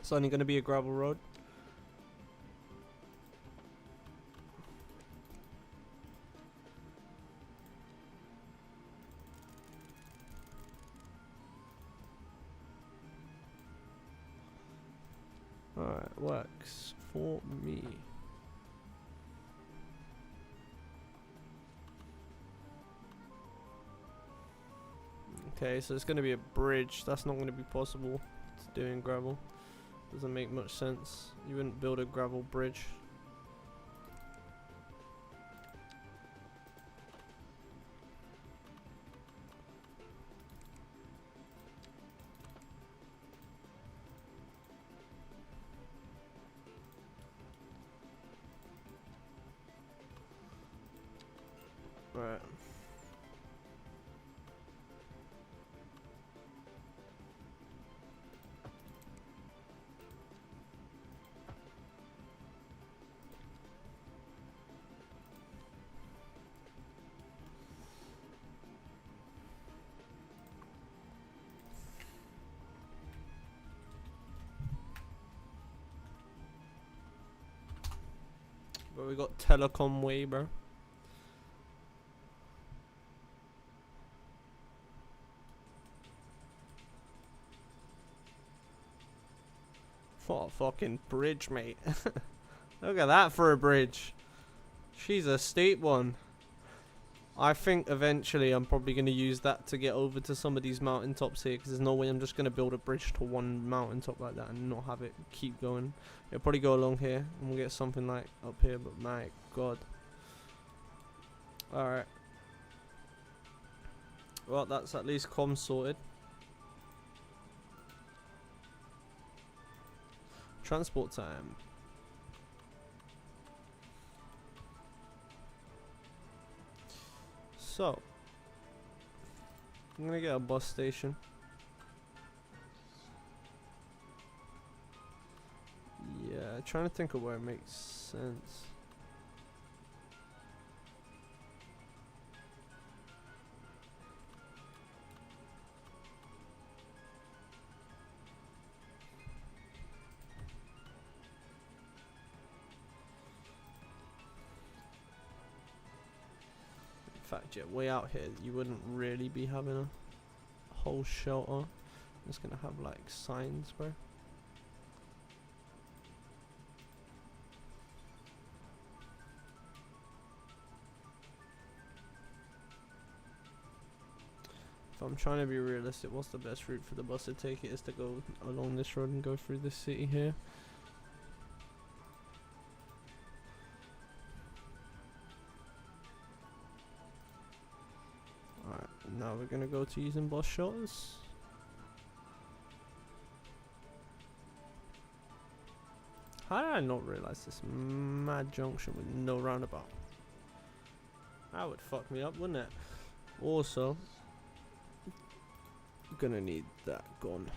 It's only going to be a gravel road. Alright, works for me. Okay, so it's going to be a bridge. That's not going to be possible to do in gravel. Doesn't make much sense. You wouldn't build a gravel bridge. Right. But we got telecom way, bro. What a fucking bridge, mate. Look at that for a bridge. She's a steep one. I think eventually I'm probably going to use that to get over to some of these mountaintops here, because there's no way I'm just going to build a bridge to one mountaintop like that and not have it keep going. It'll probably go along here and we'll get something like up here, but my god. Alright. Well, that's at least comms sorted. Transport time. So, I'm gonna get a bus station. Yeah, trying to think of where it makes sense. In fact, yeah, way out here, you wouldn't really be having a whole shelter. I'm just gonna have like signs, bro. If I'm trying to be realistic, what's the best route for the bus to take? It is to go along this road and go through this city here. Now we're gonna go to using boss shoulders. How did I not realize this mad junction with no roundabout? That would fuck me up, wouldn't it? Also, gonna need that gun.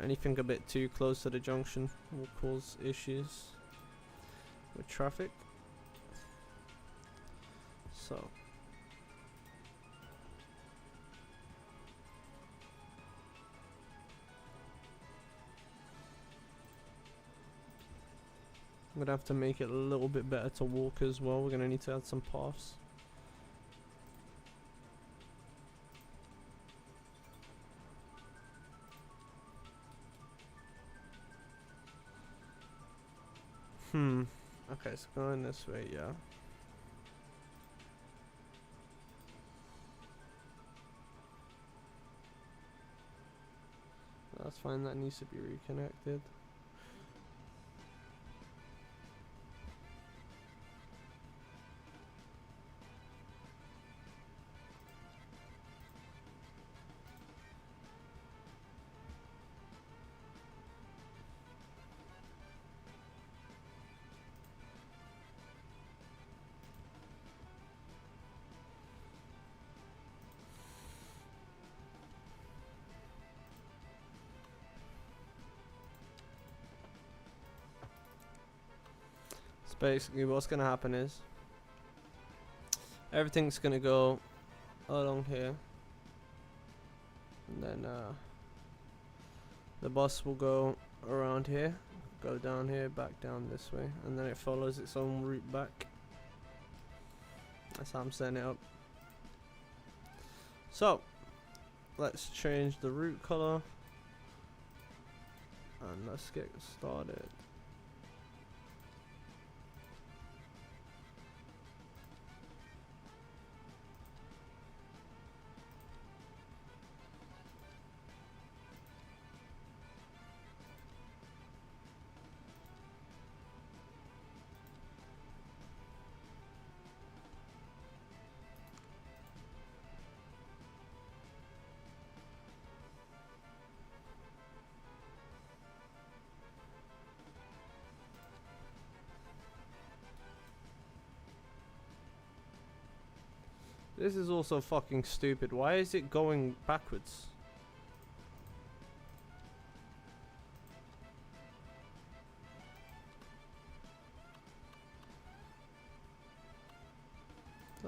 Anything a bit too close to the junction will cause issues with traffic. So I'm gonna have to make it a little bit better to walk as well. We're gonna need to add some paths. Okay, so going this way, yeah. That's fine, that needs to be reconnected. Basically what's gonna happen is everything's gonna go along here, and then the bus will go around here, go down here, back down this way, and then it follows its own route back. That's how I'm setting it up. So let's change the route color and let's get started. This is also fucking stupid. Why is it going backwards?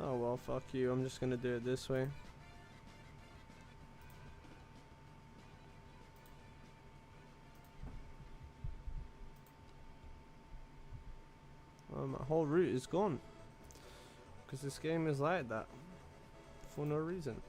Oh well, fuck you. I'm just gonna do it this way. My whole route is gone. Because this game is like that. For no reason.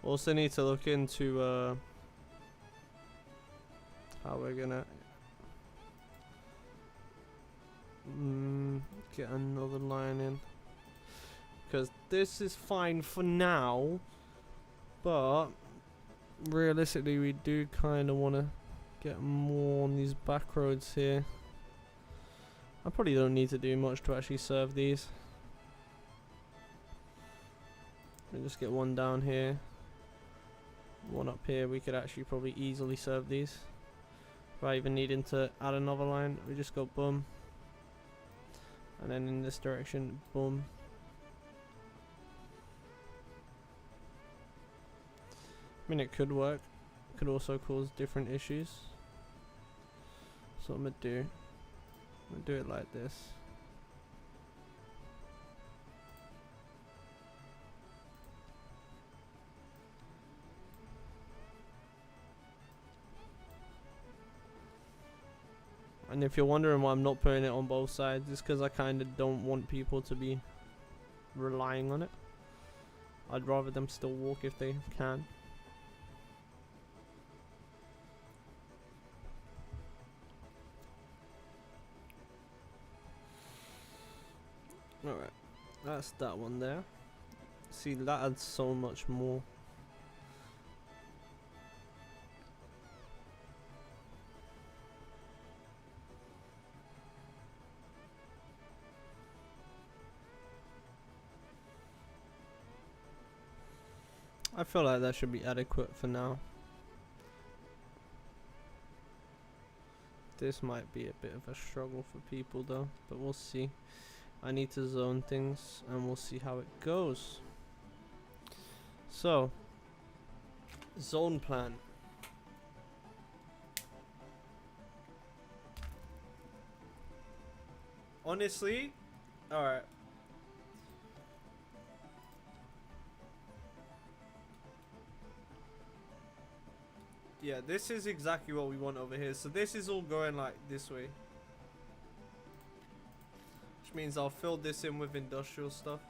Also need to look into how we're gonna get another line in, because this is fine for now, but realistically we do kind of want to get more on these back roads here. I probably don't need to do much to actually serve these. I'll just get one down here, one up here. We could actually probably easily serve these without even needing to add another line. We just go boom, and then in this direction, boom. I mean, it could work. It could also cause different issues. So I'm gonna do it like this. I And if you're wondering why I'm not putting it on both sides, it's because I kind of don't want people to be relying on it. I'd rather them still walk if they can. Alright, that's that one there. See, that adds so much more. I feel like that should be adequate for now. This might be a bit of a struggle for people though, but we'll see. I need to zone things and we'll see how it goes. So, zone plan. Honestly, alright. Yeah, this is exactly what we want over here. So this is all going like this way. Which means I'll fill this in with industrial stuff.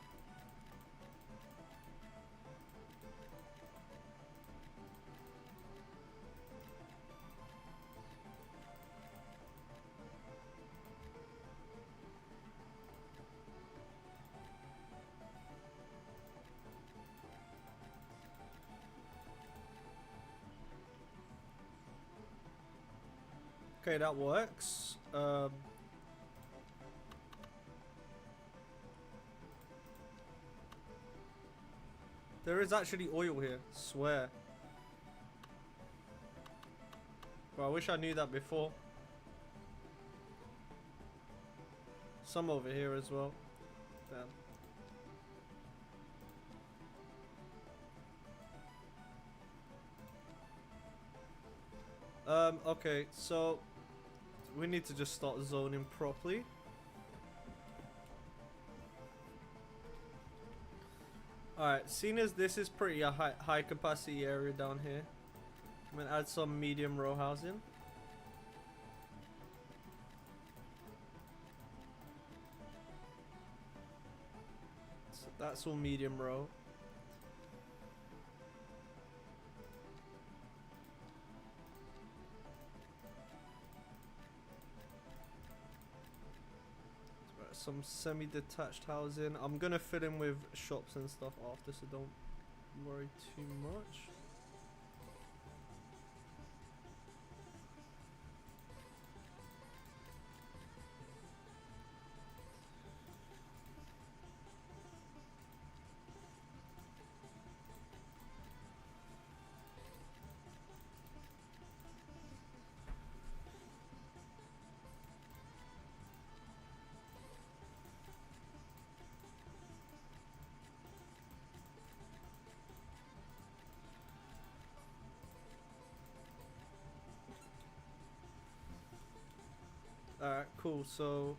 Okay, that works. There is actually oil here, swear. Bro, I wish I knew that before. Some over here as well. Damn. Okay, so we need to just start zoning properly. Alright, seeing as this is pretty a high capacity area down here, I'm gonna add some medium row housing. So that's all medium row. Some semi-detached housing. I'm gonna fill in with shops and stuff after, so don't worry too much. Alright, cool, so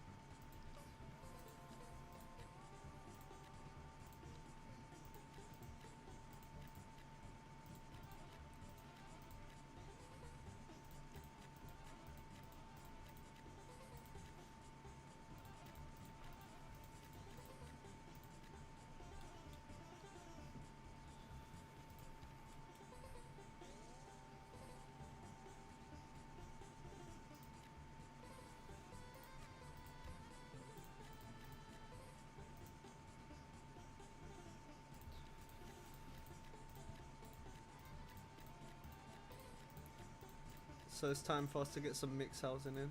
it's time for us to get some mixed housing in.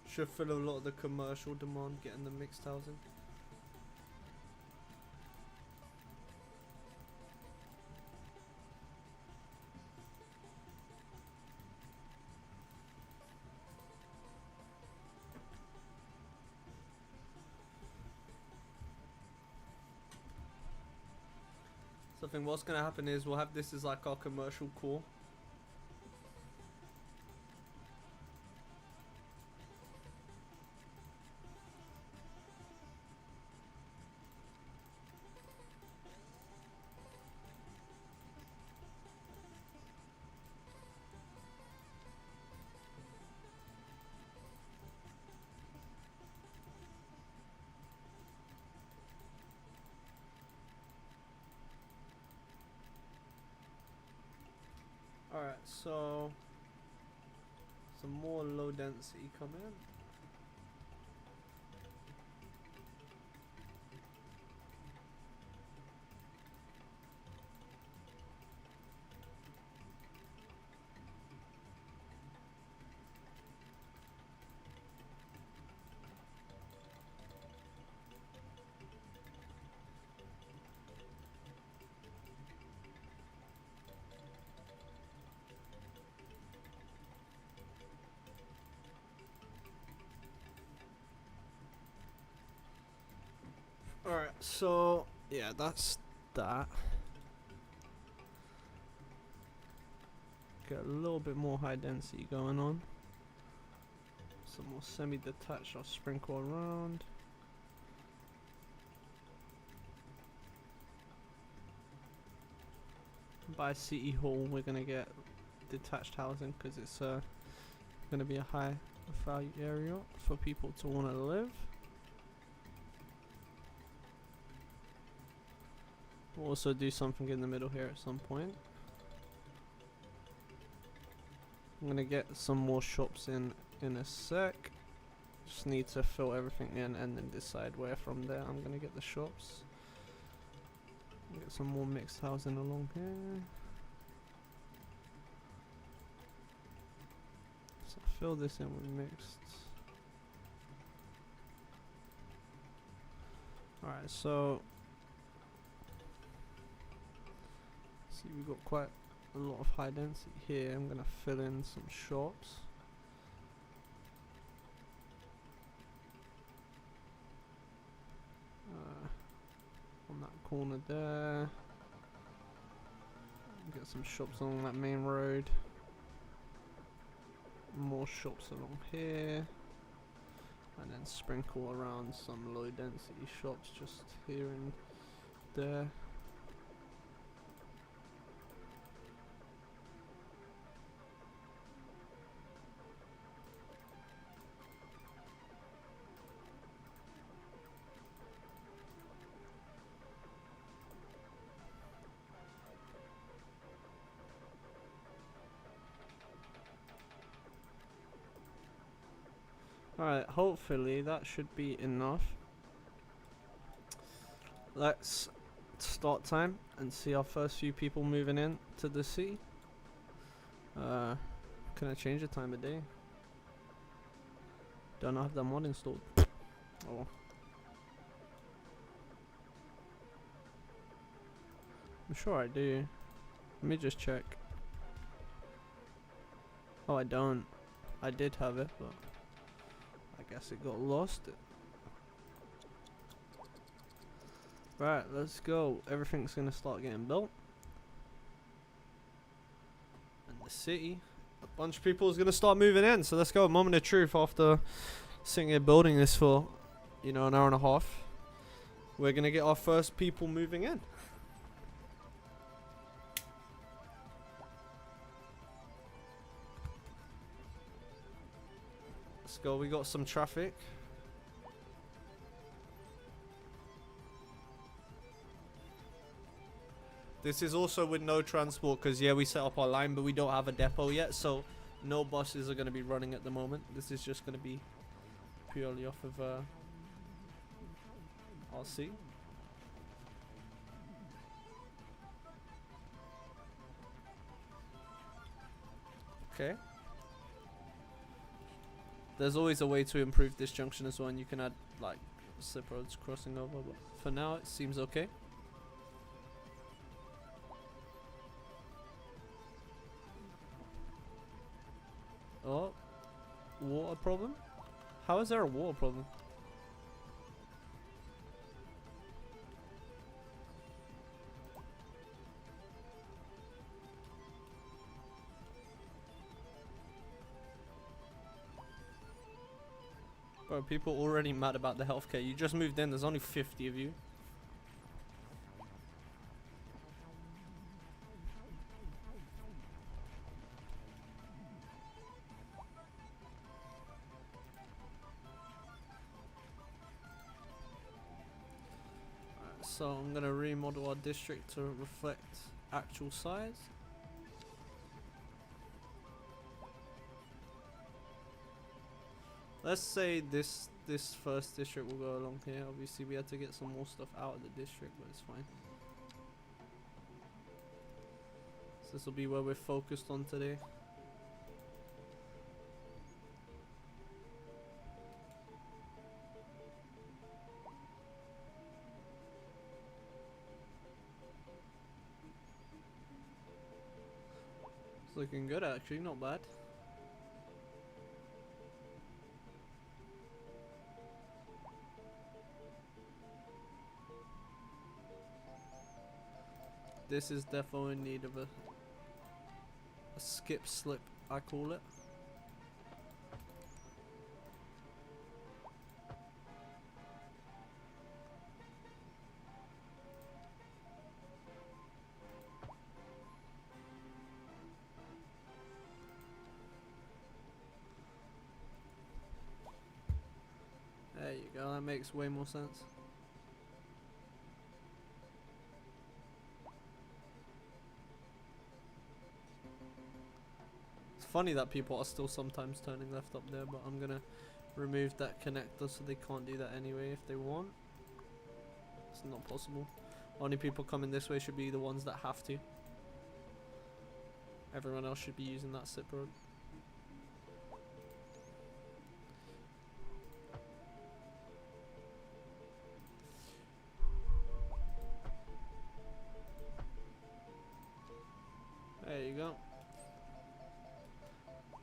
Should fill a lot of the commercial demand getting the mixed housing. So I think what's gonna happen is we'll have this as like our commercial core. so some more low density coming. Alright, so yeah, that's that. Get a little bit more high density going on. Some more semi-detached I'll sprinkle around. By City Hall we're gonna get detached housing because it's gonna be a high value area for people to want to live. We'll also do something in the middle here at some point. I'm gonna get some more shops in a sec. Just need to fill everything in and then decide where from there I'm gonna get the shops. Get some more mixed housing along here. So fill this in with mixed. Alright, so see we've got quite a lot of high density here. I'm gonna fill in some shops. On that corner there. Get some shops along that main road. More shops along here. And then sprinkle around some low density shops just here and there. Alright, hopefully that should be enough. Let's start time and see our first few people moving in to the city. Can I change the time of day? Don't have the mod installed. Oh. I'm sure I do. Let me just check. Oh, I don't. I did have it, but I guess it got lost. Right, let's go. Everything's gonna start getting built. And the city, a bunch of people is gonna start moving in. So let's go. Moment of truth. After sitting here building this for, you know, an hour and a half, we're gonna get our first people moving in. Let's go. We got some traffic. This is also with no transport because, yeah, we set up our line, but we don't have a depot yet. So no buses are going to be running at the moment. This is just going to be purely off of RC. Okay. There's always a way to improve this junction as well, and you can add like slip roads crossing over, but for now it seems okay. Oh, water problem? How is there a water problem? Bro, people already mad about the healthcare. You just moved in, there's only 50 of you. So I'm gonna remodel our district to reflect actual size. Let's say this first district will go along here. Obviously, we had to get some more stuff out of the district, but it's fine. So this will be where we're focused on today. It's looking good actually, not bad. This is definitely in need of a skip slip, I call it. There you go, that makes way more sense. It's funny that people are still sometimes turning left up there, but I'm gonna remove that connector so they can't do that anyway if they want. It's not possible. Only people coming this way should be the ones that have to. Everyone else should be using that slip road. There you go.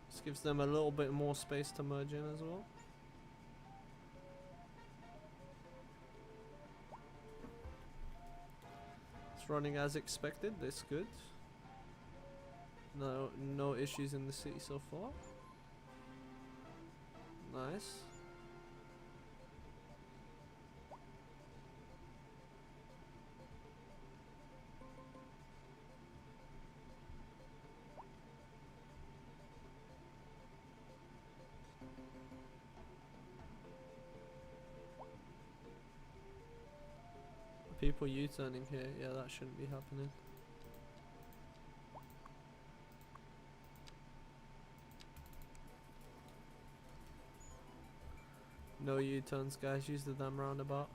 This gives them a little bit more space to merge in as well. It's running as expected, that's good. No issues in the city so far. Nice. People U-turning here, yeah, that shouldn't be happening. No U-turns, guys, use the damn roundabout.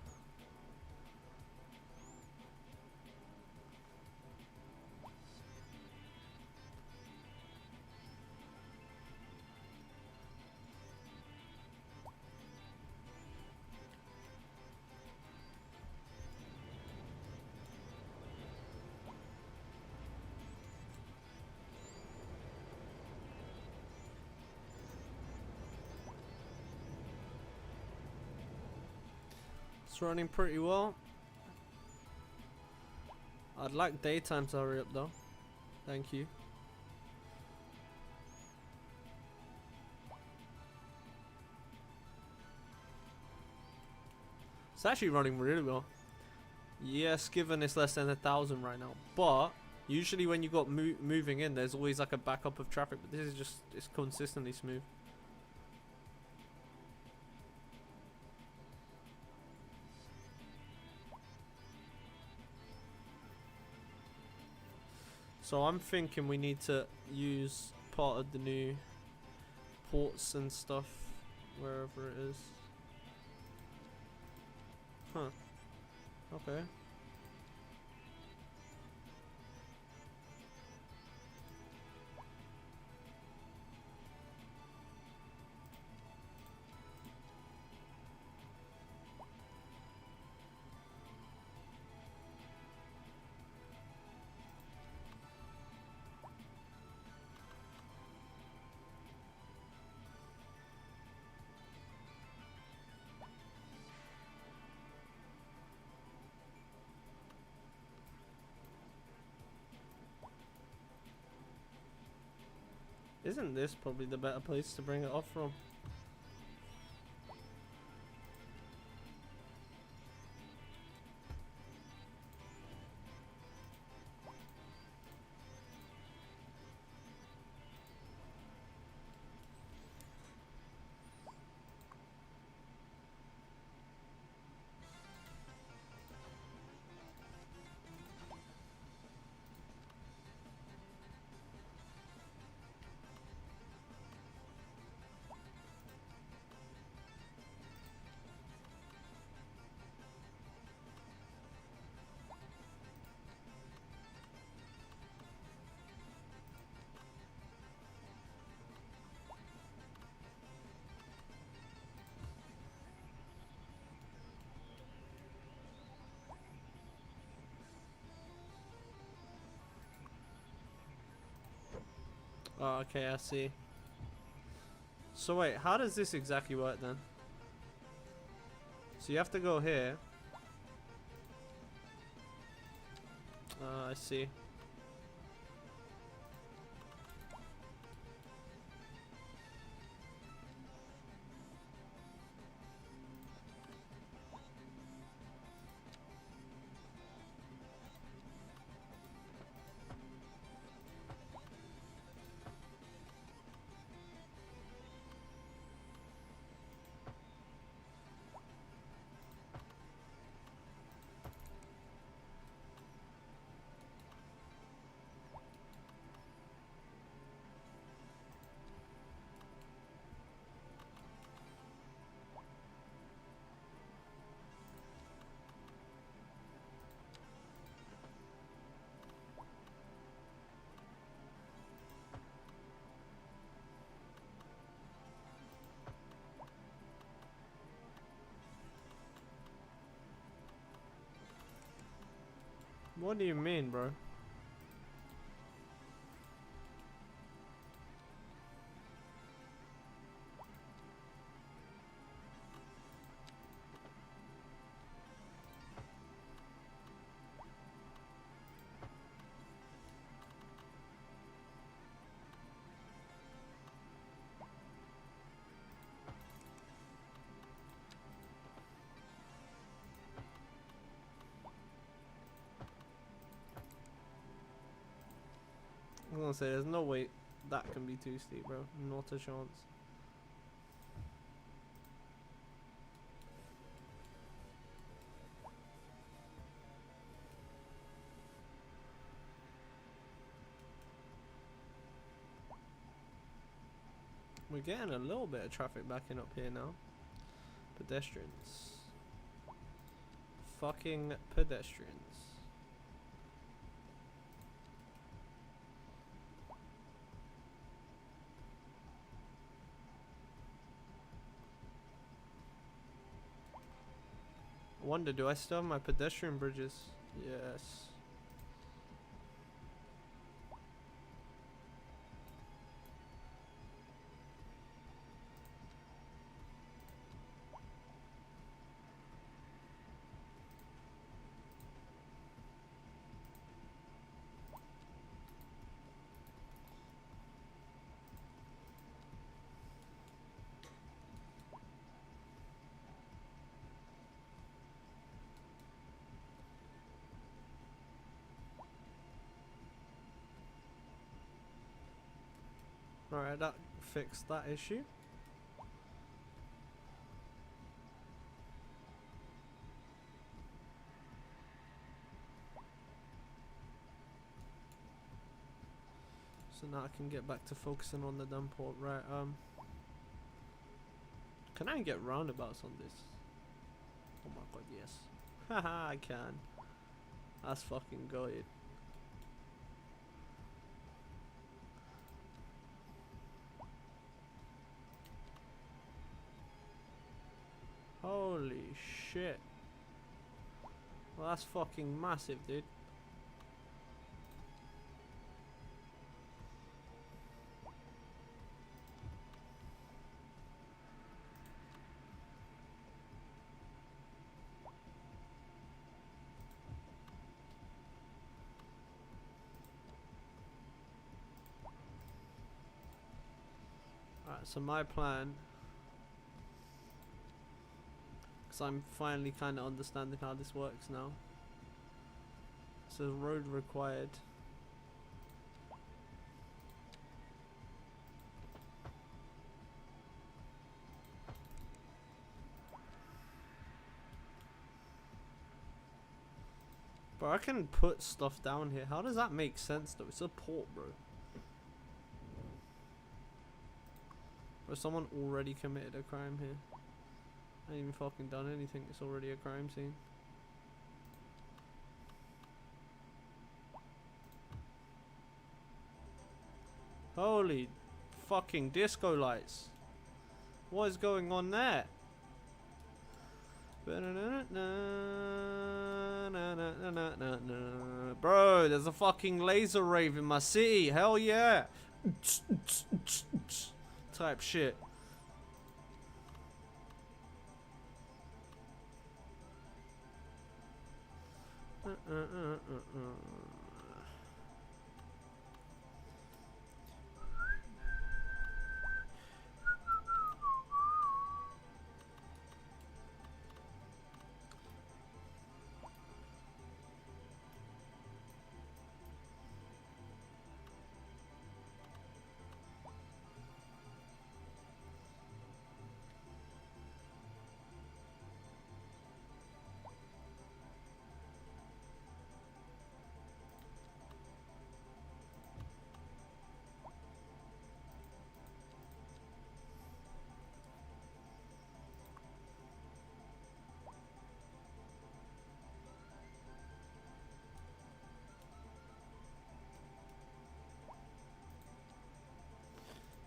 It's running pretty well. I'd like daytime to hurry up though. Thank you. It's actually running really well. Yes, given it's less than 1,000 right now, but usually when you got moving in, there's always like a backup of traffic. But this is just, it's consistently smooth. So I'm thinking we need to use part of the new ports and stuff wherever it is. Huh. Okay. Isn't this probably the better place to bring it off from? Oh, okay, I see. So wait, how does this exactly work then? So you have to go here. I see. What do you mean, bro? I'm gonna say there's no way that can be too steep, bro. Not a chance. We're getting a little bit of traffic backing up here now. Pedestrians. Fucking pedestrians. I wonder, do I still have my pedestrian bridges? Yes. Alright, that fixed that issue. So now I can get back to focusing on the dumb port. Right, can I get roundabouts on this? Oh my god, yes. Haha, I can. That's fucking good. Holy shit. Well, that's fucking massive, dude. Alright, so my plan, because I'm finally kind of understanding how this works now. So road required. Bro, I can put stuff down here. How does that make sense though? It's a port, bro. Or someone already committed a crime here. I ain't even fucking done anything. It's already a crime scene. Holy fucking disco lights. What is going on there? Bro, there's a fucking laser rave in my city. Hell yeah. type shit.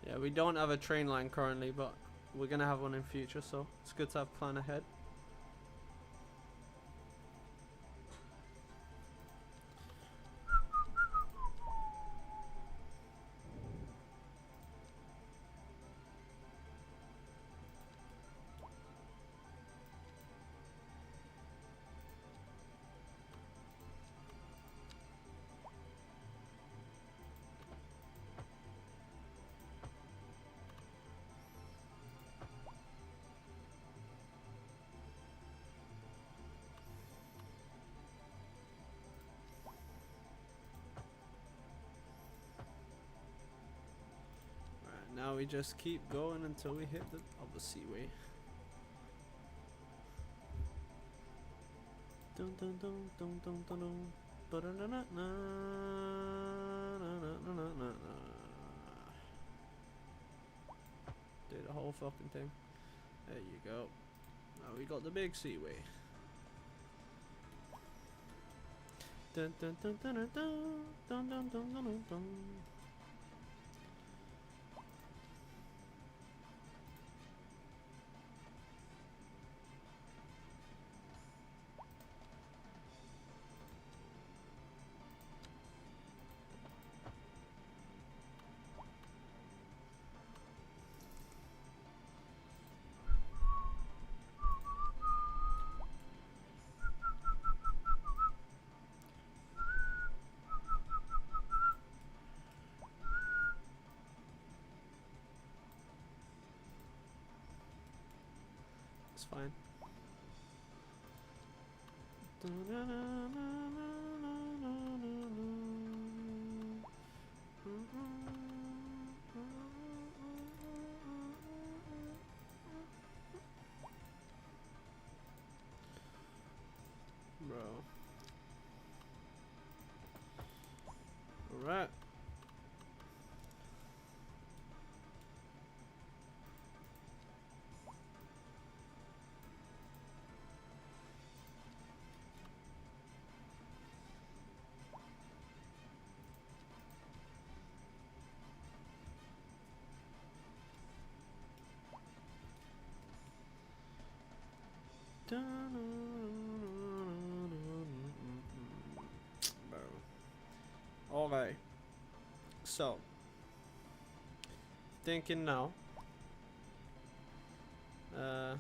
Yeah, we don't have a train line currently, but we're gonna have one in future, so it's good to have a plan ahead. Now we just keep going until we hit the other seaway. Dun dun dun dun dun dun dun. Ba-da-na-na-na. Na-na-na-na-na. Do the whole fucking thing. There you go. Now we got the big seaway. Dun dun dun dun dun dun dun dun dun dun. It's fine. Bro. Alright. Alright. So, thinking now. Yeah,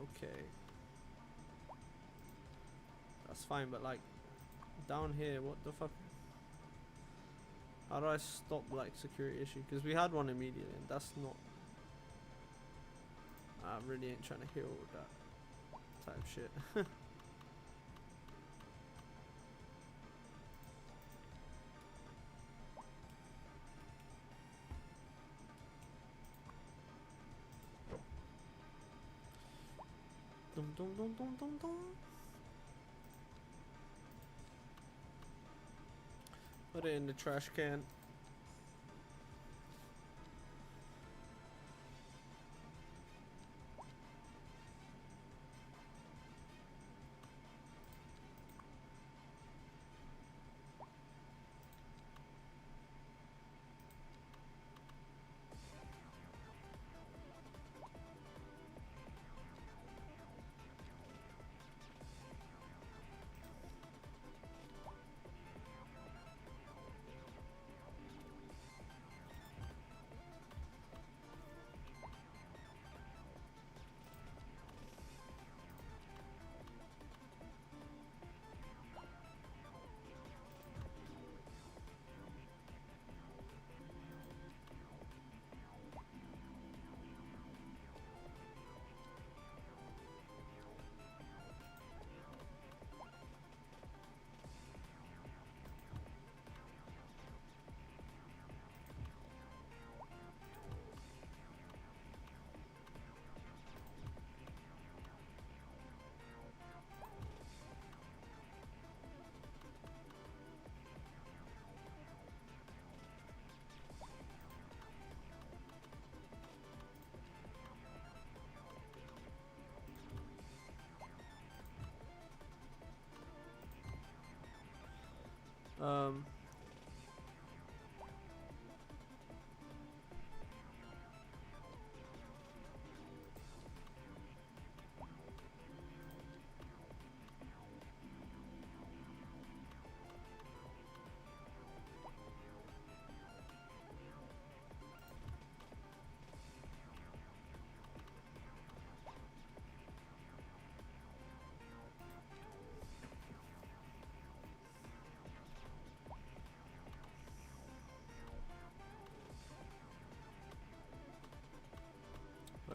okay. That's fine, but like down here, what the fuck? How do I stop like security issue? Because we had one immediately, and that's not. I really ain't trying to hear all that type shit. Dum dum dum dum dum dum. Put it in the trash can.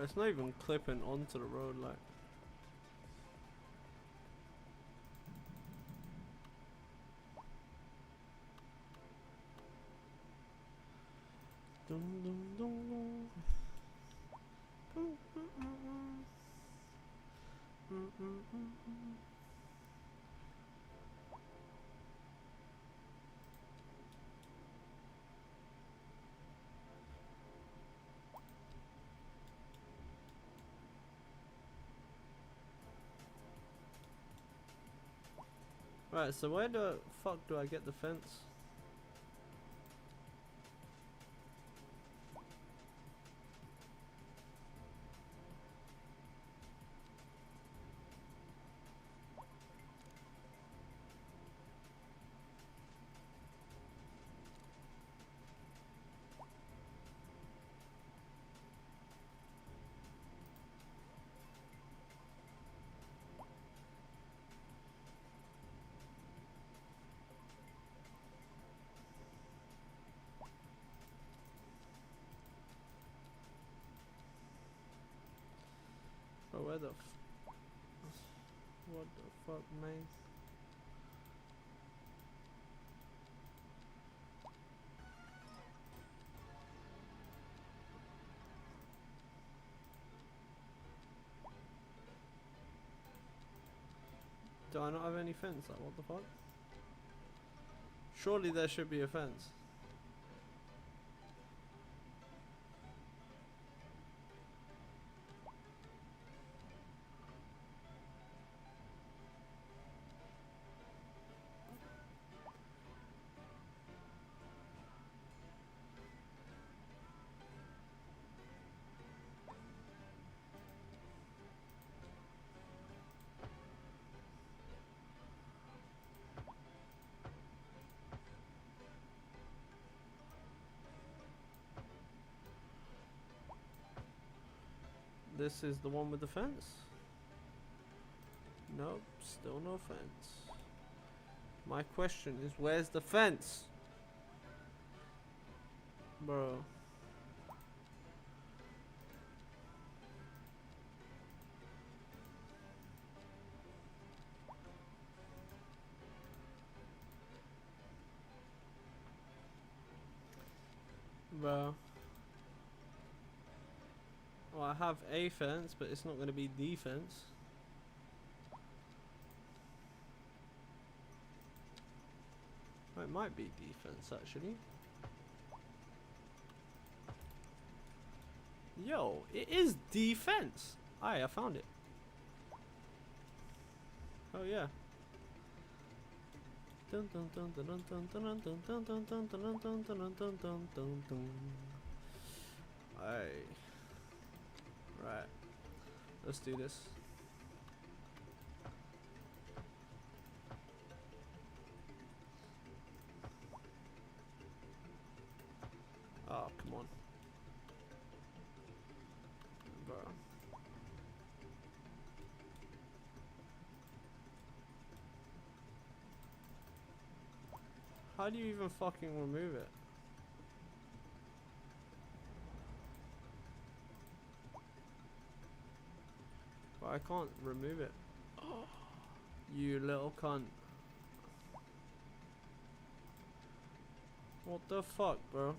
It's not even clipping onto the road, like. Dun, dun, dun, dun. Right, so where the fuck do I get the fence? Bro, where the what the fuck, man? Do I not have any fence? Like, what the fuck? Surely there should be a fence. This is the one with the fence? Nope, still no fence. My question is, where's the fence? Bro. Bro. Well, I have a fence, but it's not going to be the fence. Well, it might be defense, actually. Yo, it is defense. Aye, I found it. Oh yeah. Dun dun dun dun dun dun dun dun dun dun dun dun dun dun dun dun dun dun. Aye. Right. Let's do this. Oh, come on. Bro. How do you even fucking remove it? But I can't remove it. Oh, you little cunt. What the fuck, bro?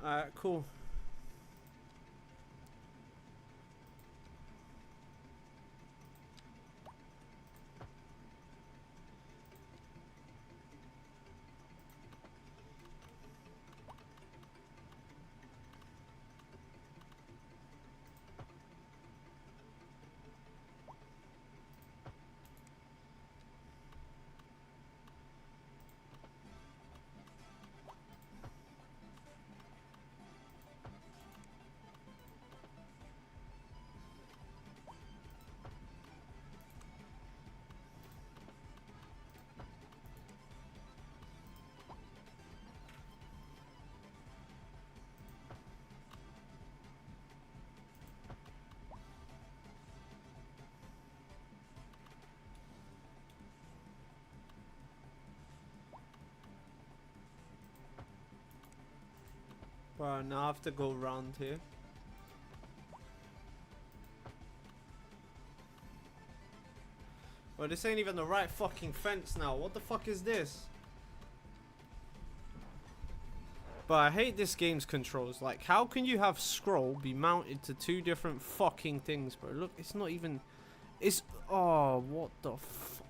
Alright, cool. Right, now I have to go around here. Well, this ain't even the right fucking fence now. What the fuck is this? But I hate this game's controls. Like, how can you have scroll be mounted to two different fucking things, bro? Look, it's not even... It's... Oh, what the f...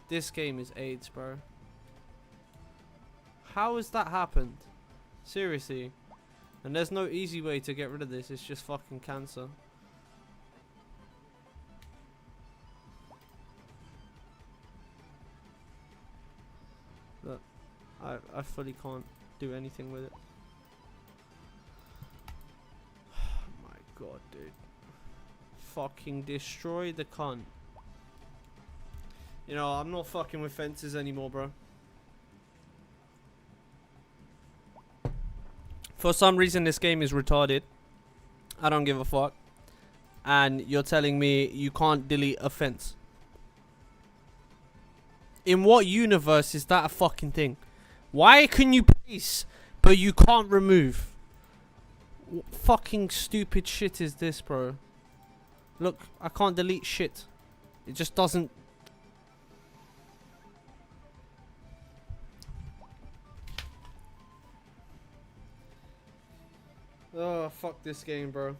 This game is AIDS, bro. How has that happened? Seriously. And there's no easy way to get rid of this. It's just fucking cancer. Look. I fully can't do anything with it. Oh my god, dude. Fucking destroy the cunt. You know, I'm not fucking with fences anymore, bro. For some reason, this game is retarded. I don't give a fuck. And you're telling me you can't delete a fence. In what universe is that a fucking thing? Why can you place, but you can't remove? What fucking stupid shit is this, bro? Look, I can't delete shit. It just doesn't... Oh, fuck this game, bro.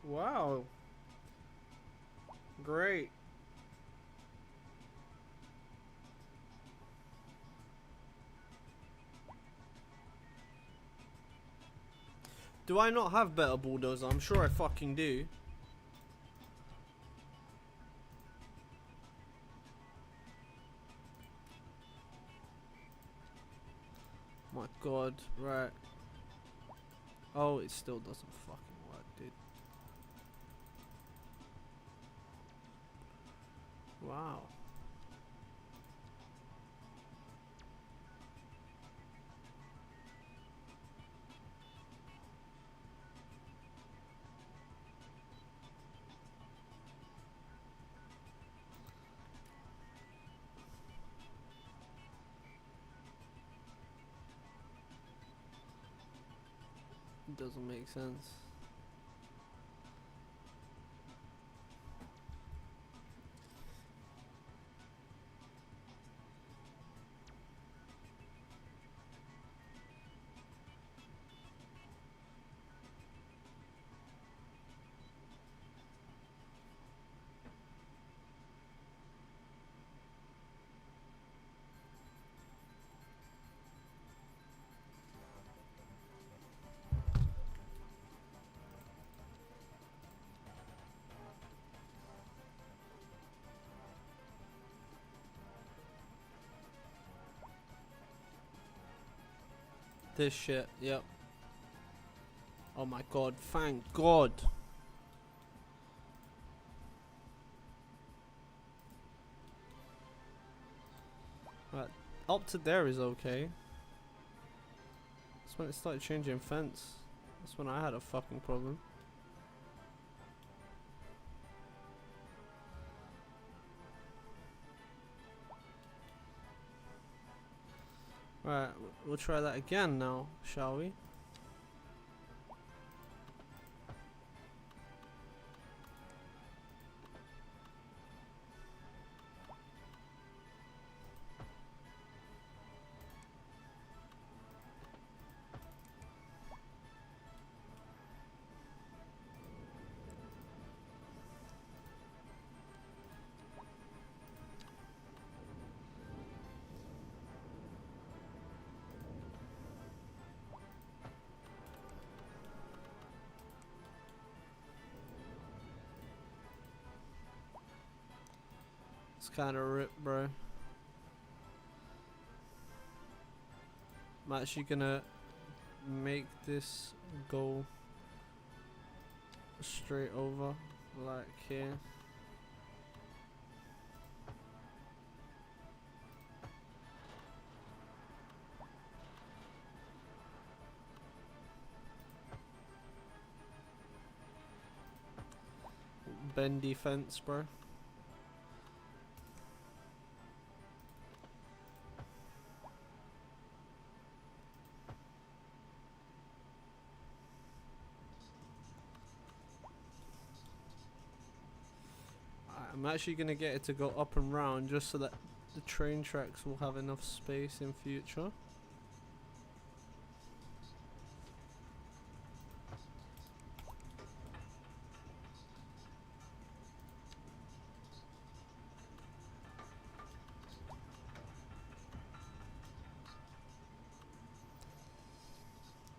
Wow. Great. Do I not have better bulldozer? I'm sure I fucking do. My god, right. Oh, it still doesn't fucking work, dude. Wow. It doesn't make sense. This shit, yep. Oh my god, thank god. Right, up to there is okay. That's when it started changing fence. That's when I had a fucking problem. Alright, we'll try that again now, shall we? It's kind of ripped, bro. I'm actually gonna make this go straight over, like here. Bendy fence, bro. I'm actually gonna get it to go up and round just so that the train tracks will have enough space in future.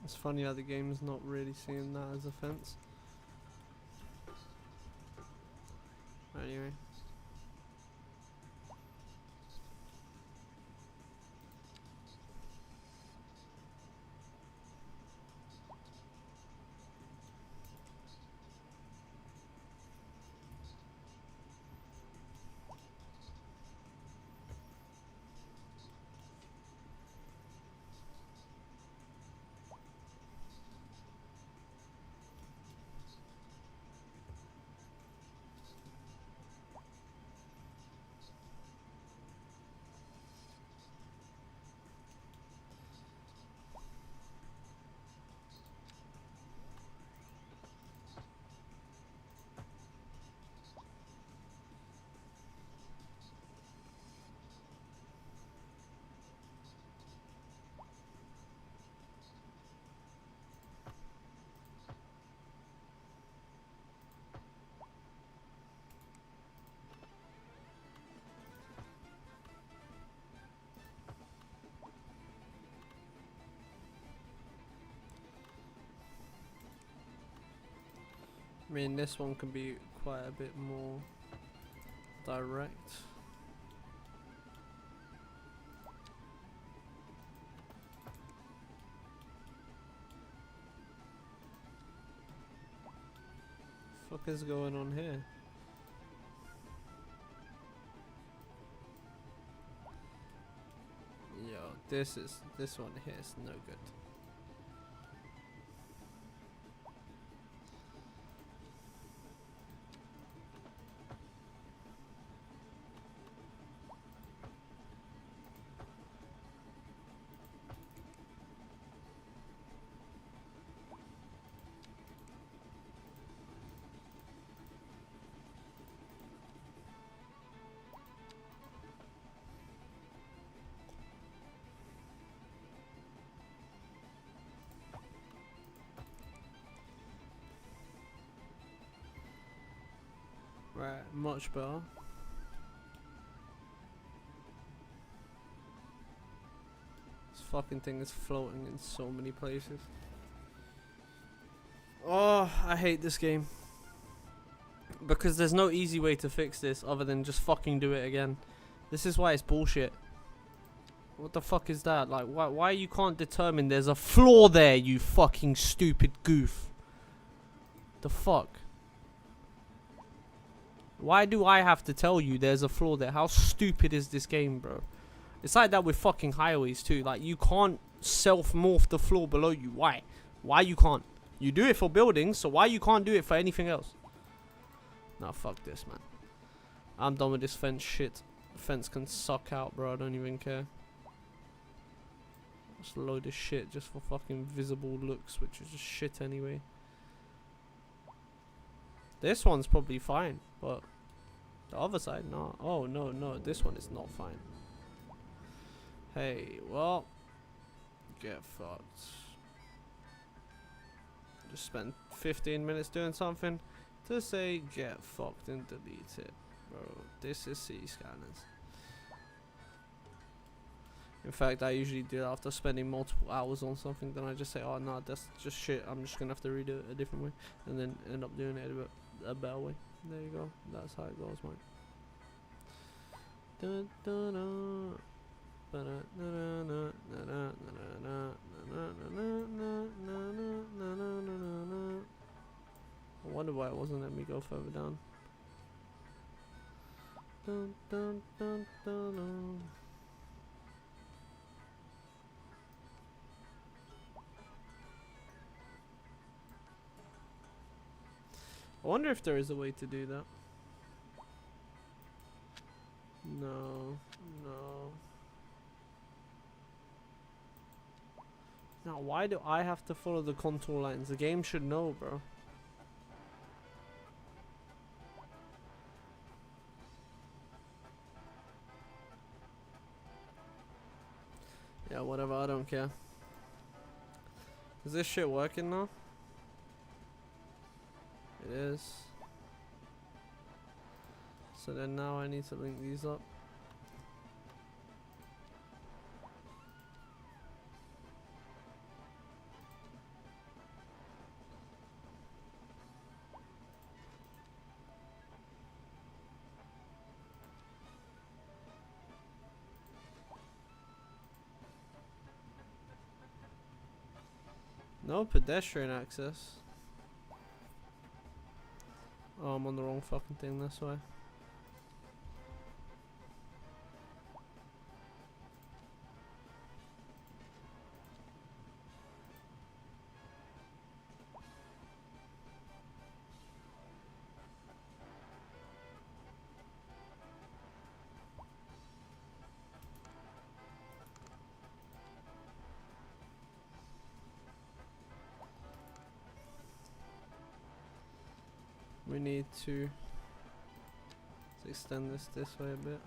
It's funny how the game's not really seeing that as a fence. Anyway. I mean, this one can be quite a bit more direct. Fuck is going on here? Yo, this one here is no good. Right, much better. This fucking thing is floating in so many places. Oh, I hate this game. Because there's no easy way to fix this other than just fucking do it again. This is why it's bullshit. What the fuck is that? Like, why you can't determine there's a flaw there, you fucking stupid goof? The fuck? Why do I have to tell you there's a flaw there? How stupid is this game, bro? It's like that with fucking highways too. Like, you can't self-morph the floor below you. Why? Why you can't? You do it for buildings, so why you can't do it for anything else? Nah, fuck this, man. I'm done with this fence shit. Fence can suck out, bro. I don't even care. Just a load of shit just for fucking visible looks, which is just shit anyway. This one's probably fine, but the other side, no. Oh, no, no, this one is not fine. Hey, well, get fucked. Just spend 15 minutes doing something to say get fucked and delete it. Bro, this is C scanners. In fact, I usually do it after spending multiple hours on something. Then I just say, oh no, that's just shit. I'm just gonna have to redo it a different way, and then end up doing it a better way. There you go. That's how it goes, man. I wonder why it wasn't letting me go further down. I wonder if there is a way to do that. No, no. Now, why do I have to follow the contour lines? The game should know, bro. Yeah, whatever, I don't care. Is this shit working now? It is. So then now I need to link these up. No pedestrian access. Oh, I'm on the wrong fucking thing, that's why. We need to extend this way a bit.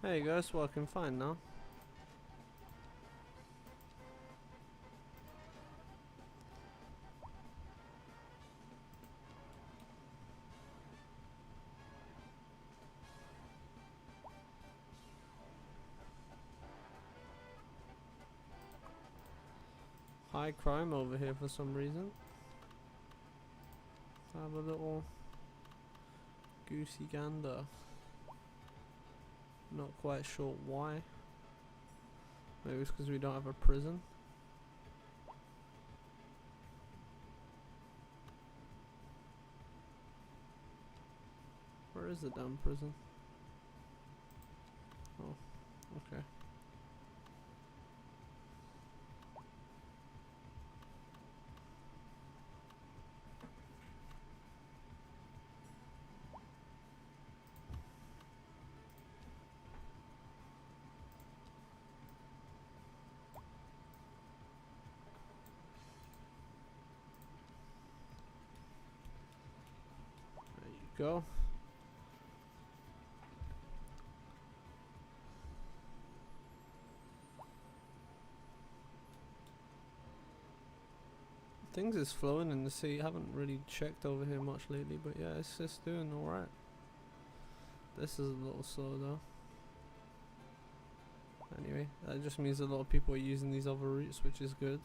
There you go, it's working fine now. High crime over here for some reason. Have a little goosey gander. Not quite sure why. Maybe it's because we don't have a prison. Where is the damn prison? Oh, okay. Go. Things is flowing in the sea. I haven't really checked over here much lately, but yeah, it's just doing alright. This is a little slow though. Anyway, that just means a lot of people are using these other routes, which is good.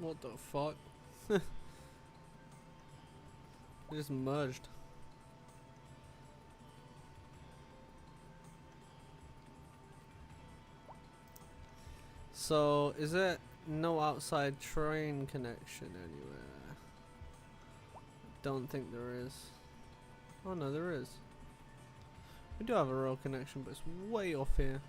What the fuck? They just merged. So, is there no outside train connection anywhere? Don't think there is. Oh no, there is. We do have a rail connection, but it's way off here.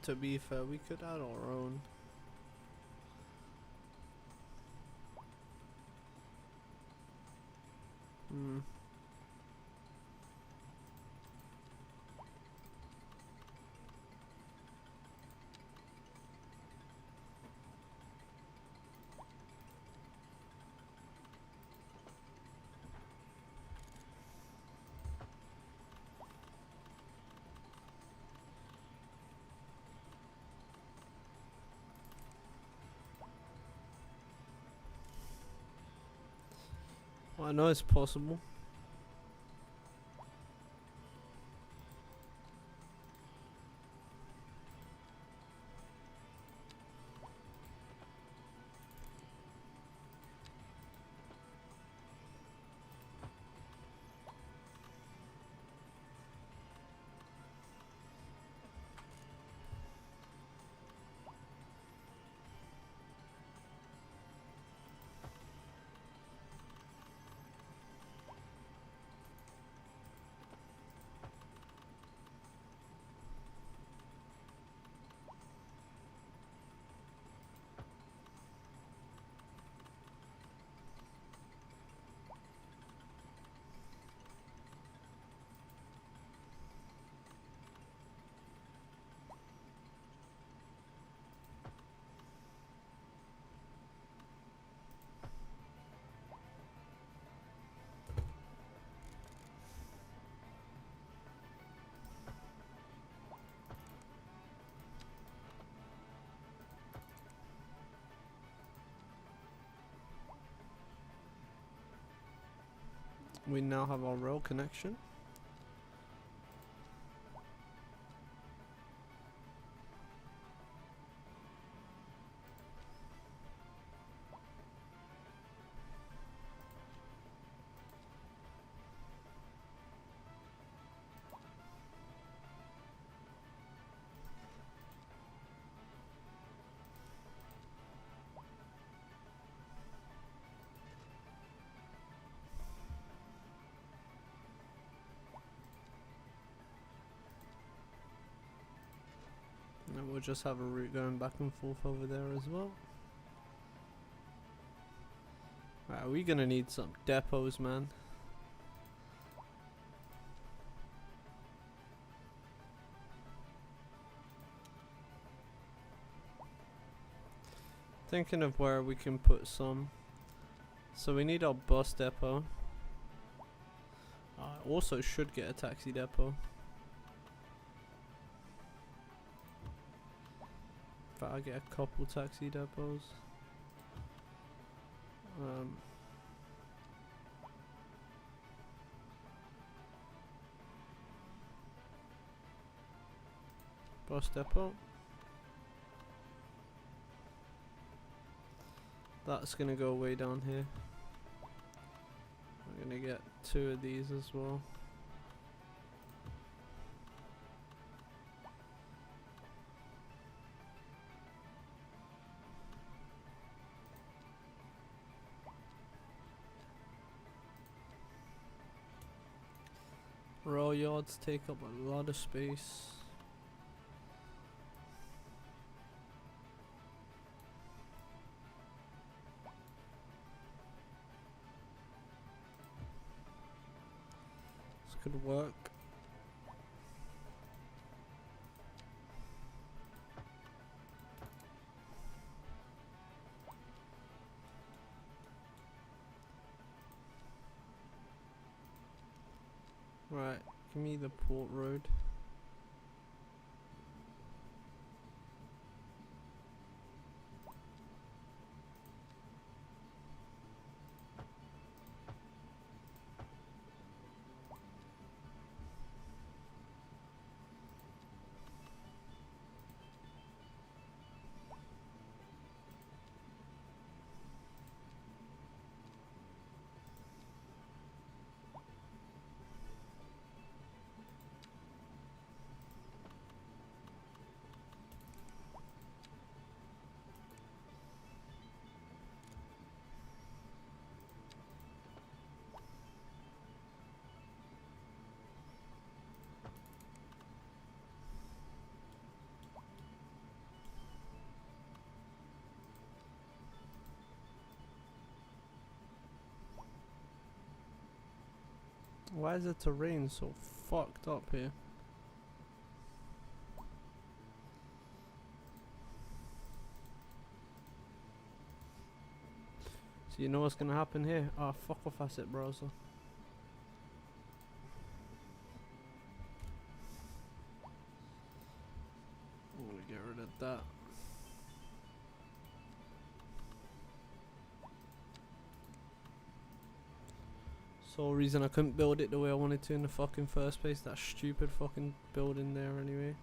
To be fair, we could add our own. Well, I know it's possible. We now have our rail connection. And we'll just have a route going back and forth over there as well. Right, we're gonna need some depots, man. Thinking of where we can put some. So we need our bus depot. Also should get a taxi depot. But I get a couple taxi depots. Bus depot. That's gonna go way down here. I'm gonna get 2 of these as well. Rail yards take up a lot of space. This could work. Right, give me the port road. Why is the terrain so fucked up here? So you know what's gonna happen here? Ah, fuck off asset browser. I'm gonna get rid of that. Sole reason I couldn't build it the way I wanted to in the fucking first place. That stupid fucking building there anyway.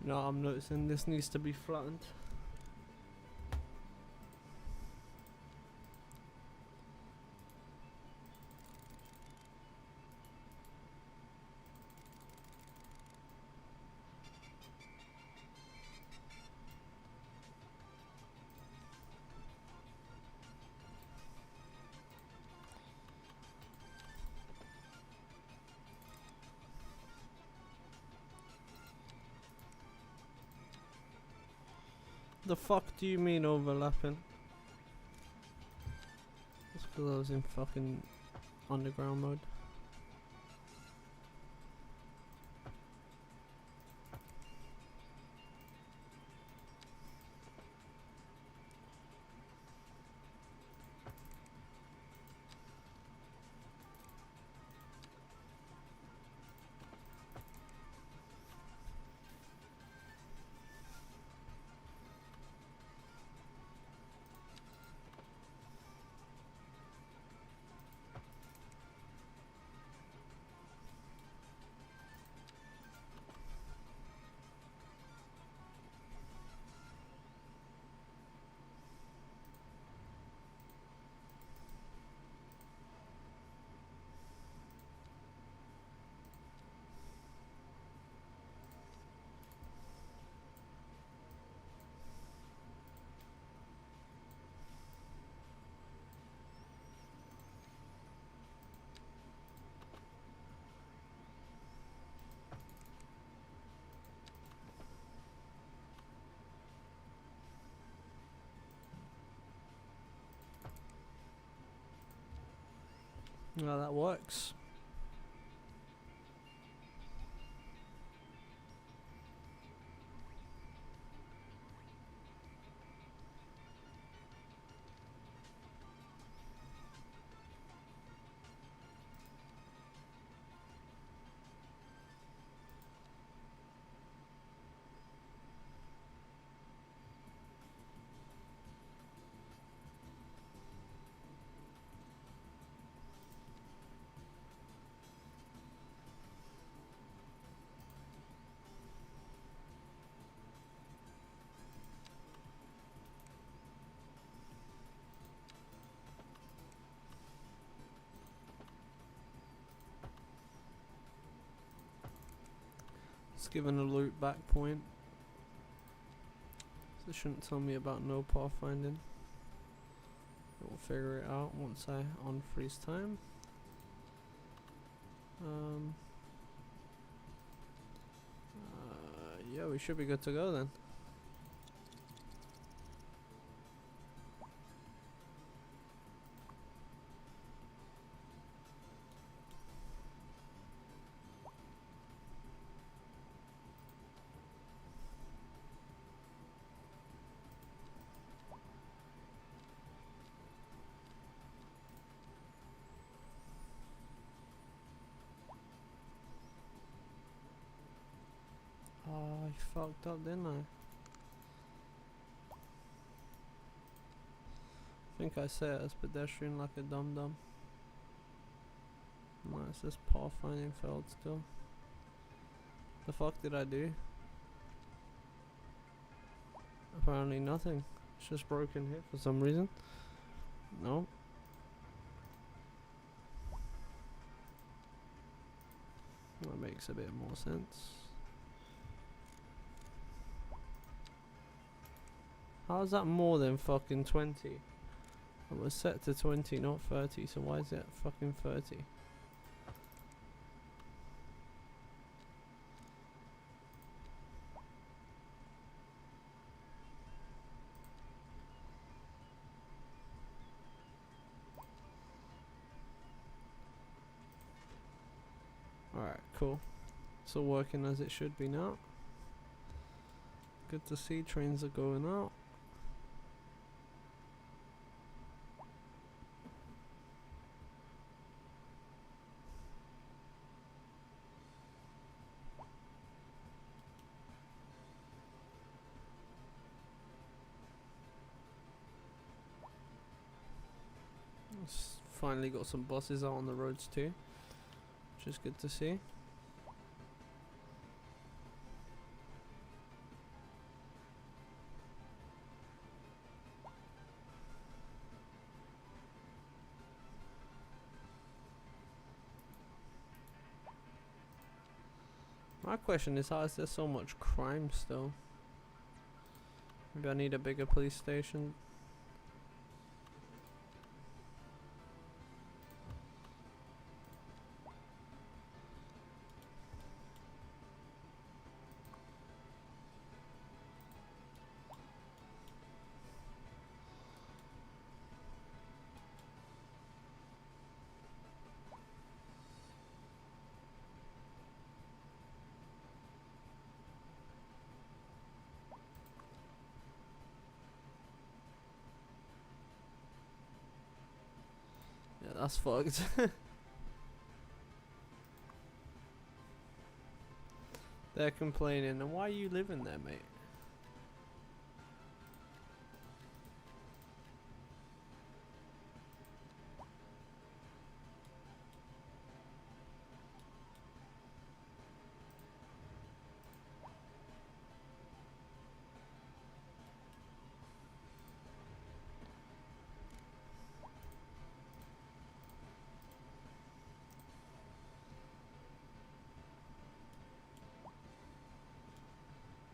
No, I'm noticing this needs to be flattened. The fuck do you mean overlapping? That's because I was in fucking underground mode. Well, that works. It's given a loot back point. So it shouldn't tell me about no pathfinding. We'll figure it out once I unfreeze time. Yeah, we should be good to go then. Oh, I fucked up, didn't I? I think I said it as pedestrian like a dum-dum. No, it says pathfinding failed still. The fuck did I do? Apparently nothing. It's just broken here for some reason. No. That makes a bit more sense. How is that more than fucking 20? It was set to 20, not 30, so why is it fucking 30? Alright, cool. It's all working as it should be now. Good to see trains are going out. Finally got some buses out on the roads too, which is good to see. My question is, how is there so much crime still? Maybe I need a bigger police station. Yeah, that's fucked. They're complaining, and why are you living there, mate?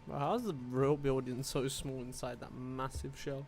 Well, how's the real building so small inside that massive shell?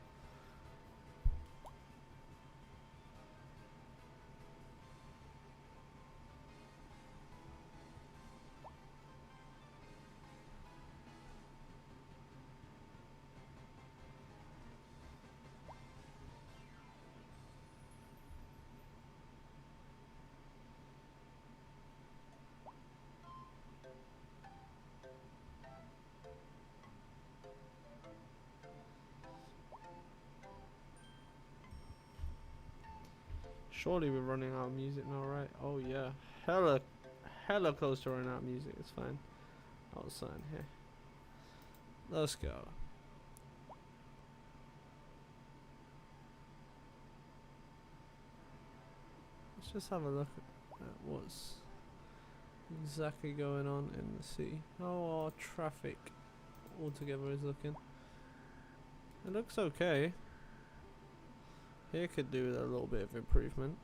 Surely we're running out of music now, right? Oh yeah, hella close to running out of music. It's fine. I'll sign here. Let's go. Let's just have a look at what's exactly going on in the city. How our traffic altogether is looking. It looks okay. Here could do with a little bit of improvement.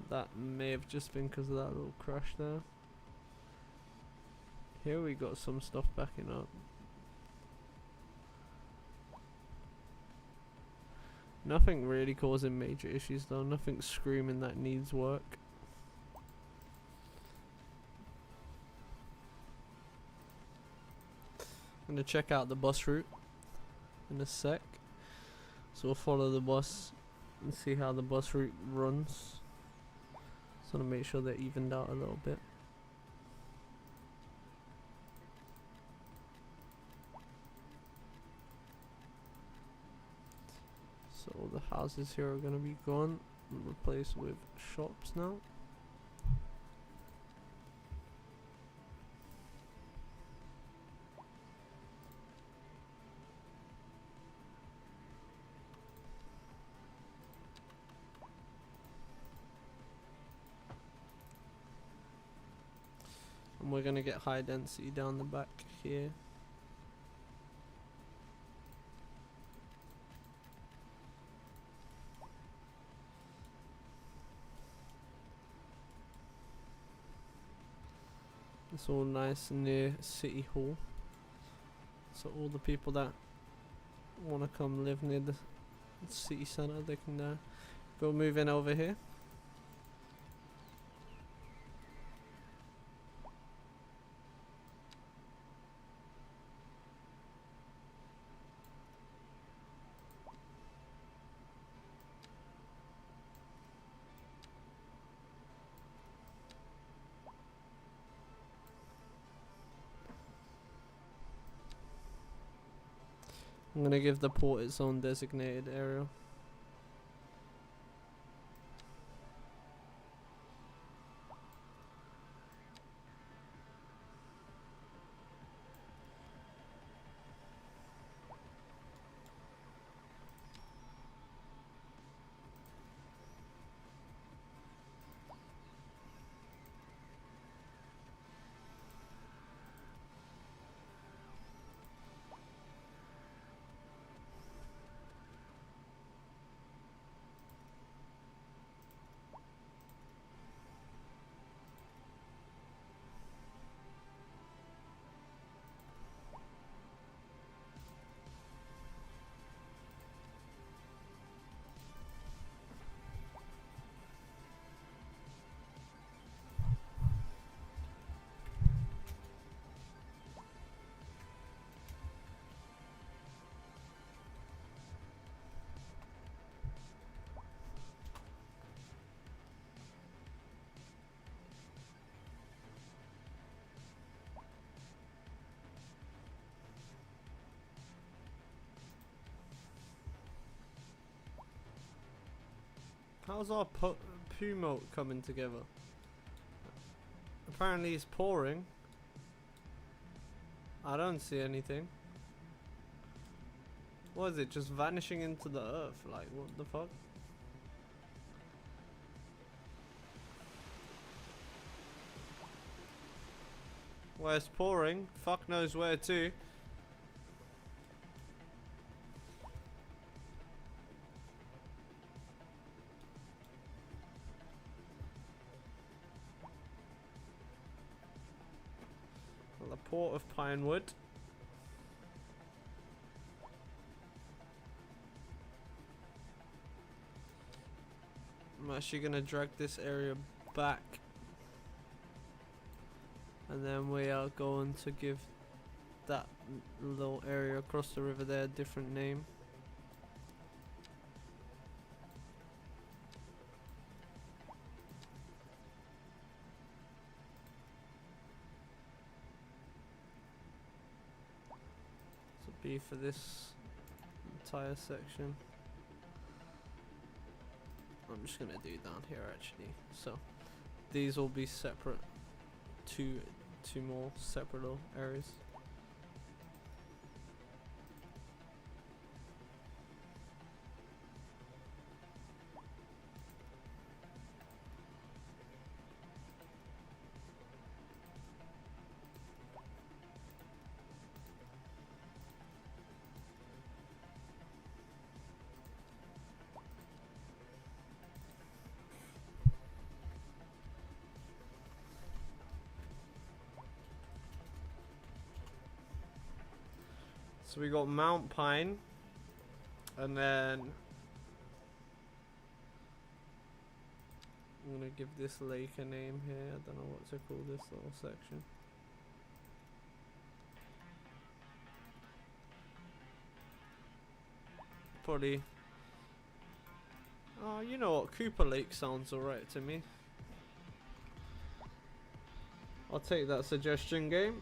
That may have just been because of that little crash there. Here we got some stuff backing up. Nothing really causing major issues though, nothing screaming that needs work. I'm gonna check out the bus route in a sec. So we'll follow the bus and see how the bus route runs. Just wanna make sure they're evened out a little bit. So all the houses here are gonna be gone and replaced with shops now. And we're gonna get high density down the back here. It's all nice and near City Hall, so all the people that want to come live near the city centre, they can go move in over here. I'm gonna give the port its own designated area. How's our Pumote coming together? Apparently it's pouring. I don't see anything. What is it, just vanishing into the earth? Like, what the fuck? Where it's pouring, fuck knows where to. The port of Pinewood. I'm actually gonna drag this area back, and then we are going to give that little area across the river there a different name. B for this entire section. I'm just gonna do down here actually. So these will be separate, two more separate little areas. So we got Mount Pine, and then I'm gonna give this lake a name here. I don't know what to call this little section. Probably. Oh, you know what? Cooper Lake sounds alright to me. I'll take that suggestion, game.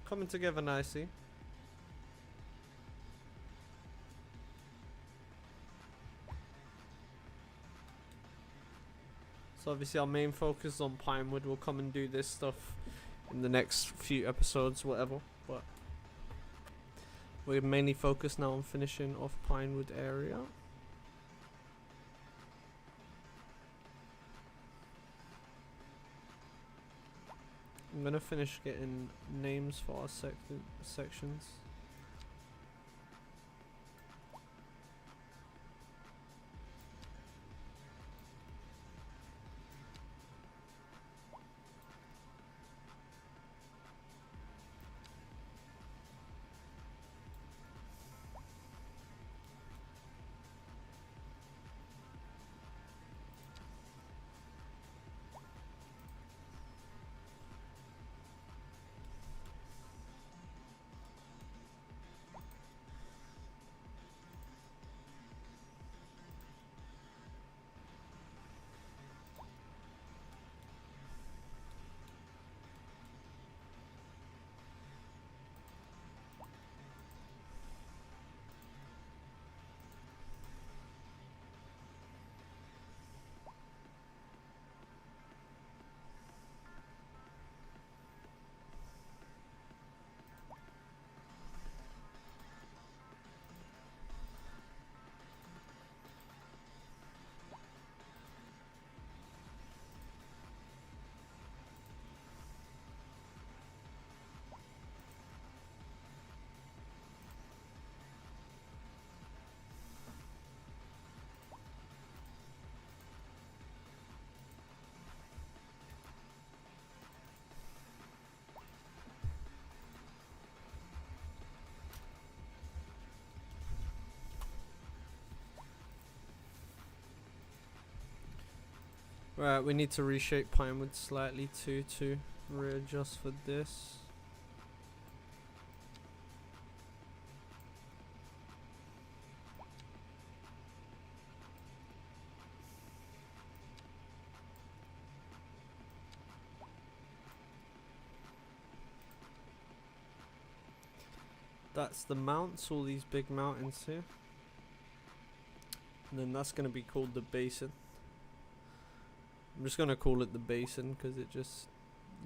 Coming together nicely. So obviously our main focus is on Pinewood. We'll come and do this stuff in the next few episodes, whatever. But We're mainly focused now on finishing off Pinewood area. I'm gonna finish getting names for our sections. Right, we need to reshape Pinewood slightly too to readjust for this. That's the mounts, all these big mountains here. And then that's going to be called the basin. I'm just going to call it the basin because it just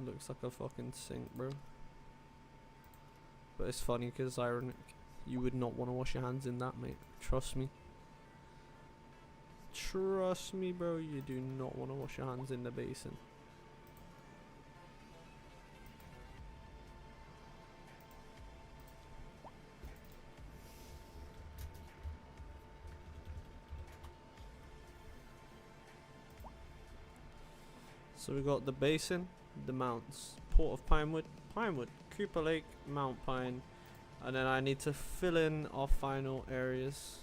looks like a fucking sink, bro. But it's funny because ironic. You would not want to wash your hands in that, mate. Trust me. Trust me, bro. You do not want to wash your hands in the basin. So we got the basin, the mounts, Port of Pinewood, Pinewood, Cooper Lake, Mount Pine, and then I need to fill in our final areas.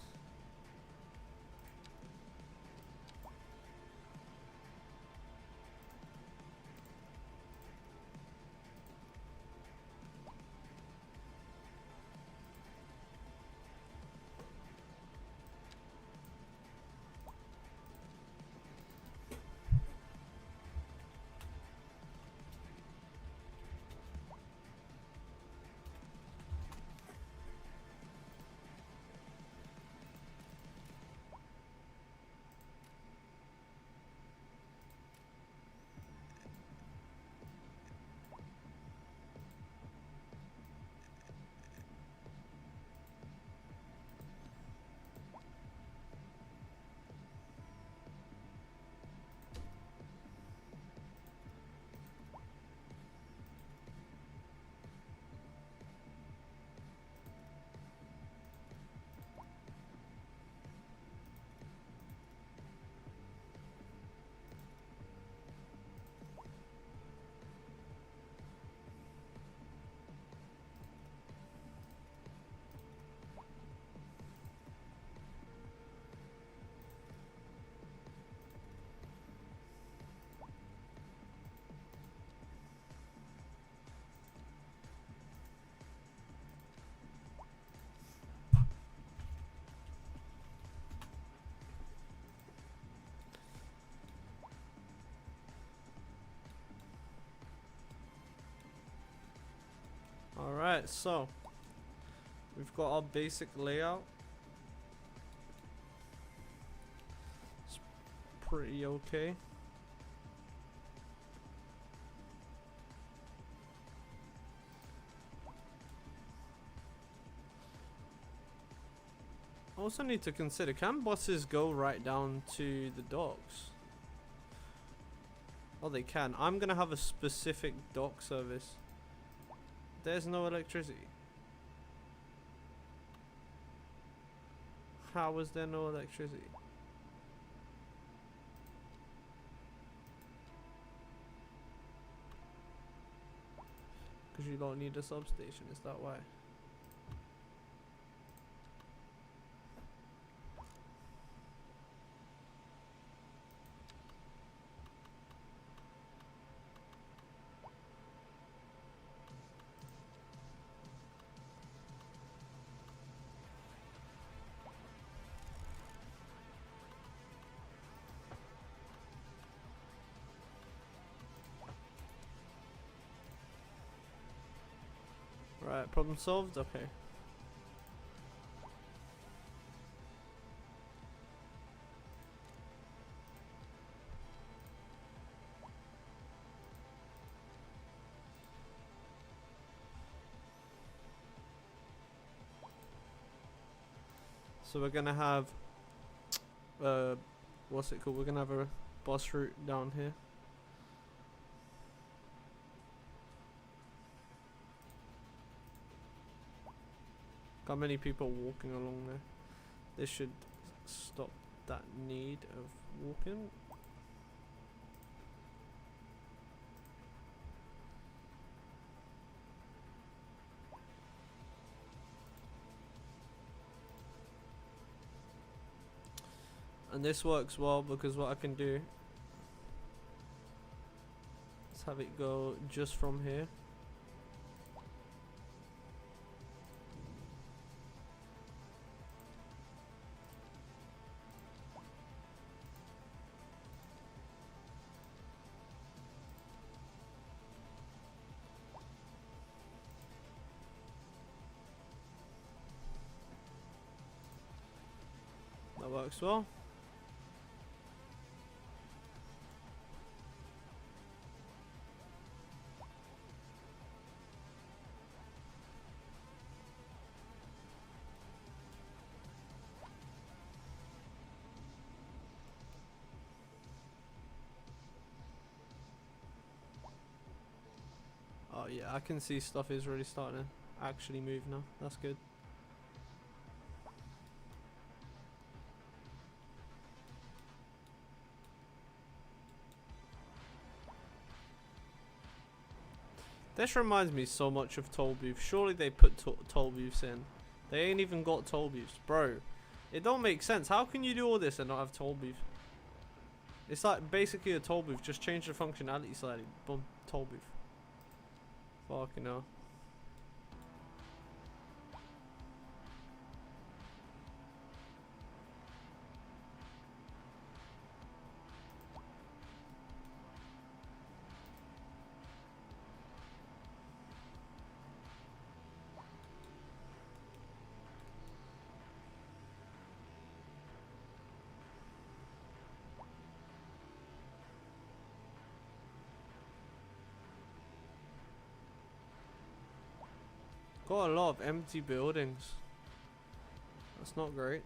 Alright, so we've got our basic layout. It's pretty okay. Also need to consider, can buses go right down to the docks? Oh, they can. I'm gonna have a specific dock service. There's no electricity. How is there no electricity? Because you don't need a substation, is that why? Right, problem solved? Okay. So we're gonna have what's it called? We're gonna have a bus route down here. Got many people walking along there. This should stop that need of walking. And this works well because what I can do is have it go just from here. That works well. Oh yeah, I can see stuff is really starting to actually move now. That's good. This reminds me so much of toll booths. Surely they put toll booths in. They ain't even got toll booths, bro. It don't make sense. How can you do all this and not have toll booth? It's like basically a toll booth. Just change the functionality slightly. Boom, toll booth. Fucking hell. Got a lot of empty buildings. That's not great.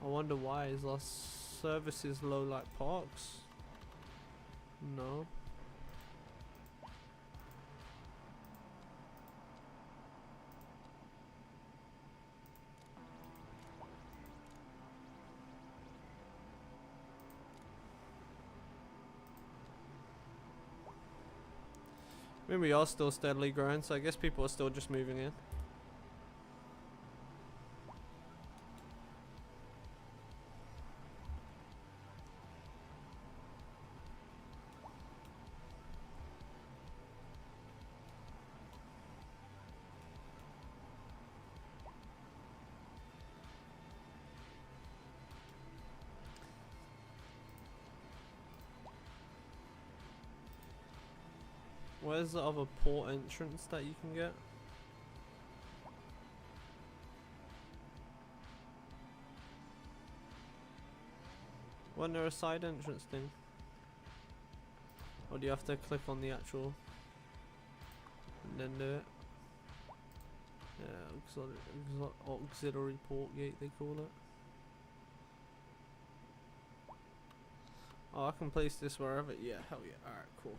I wonder why. Is our services low like parks? No. I mean, we are still steadily growing, so I guess people are still just moving in. Where's the other port entrance that you can get? Wasn't there a side entrance thing? Or do you have to click on the actual and then do it? Yeah, auxiliary port gate they call it. Oh, I can place this wherever. Yeah, hell yeah. Alright, cool.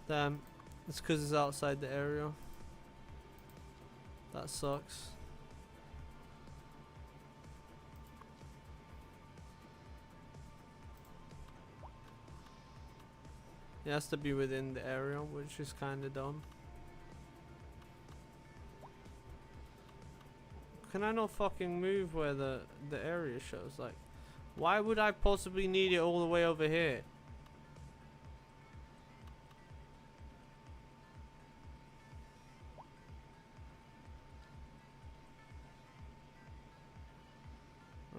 Damn, it's because it's outside the area. That sucks. It has to be within the area, which is kinda dumb. Can I not fucking move where the area shows? Like, why would I possibly need it all the way over here?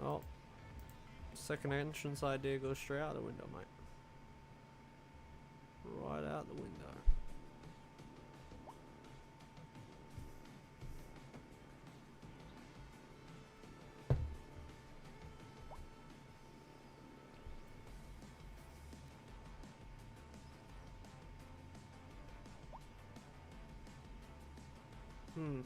Well, second entrance idea goes straight out the window, mate. Right out the window. Hmm.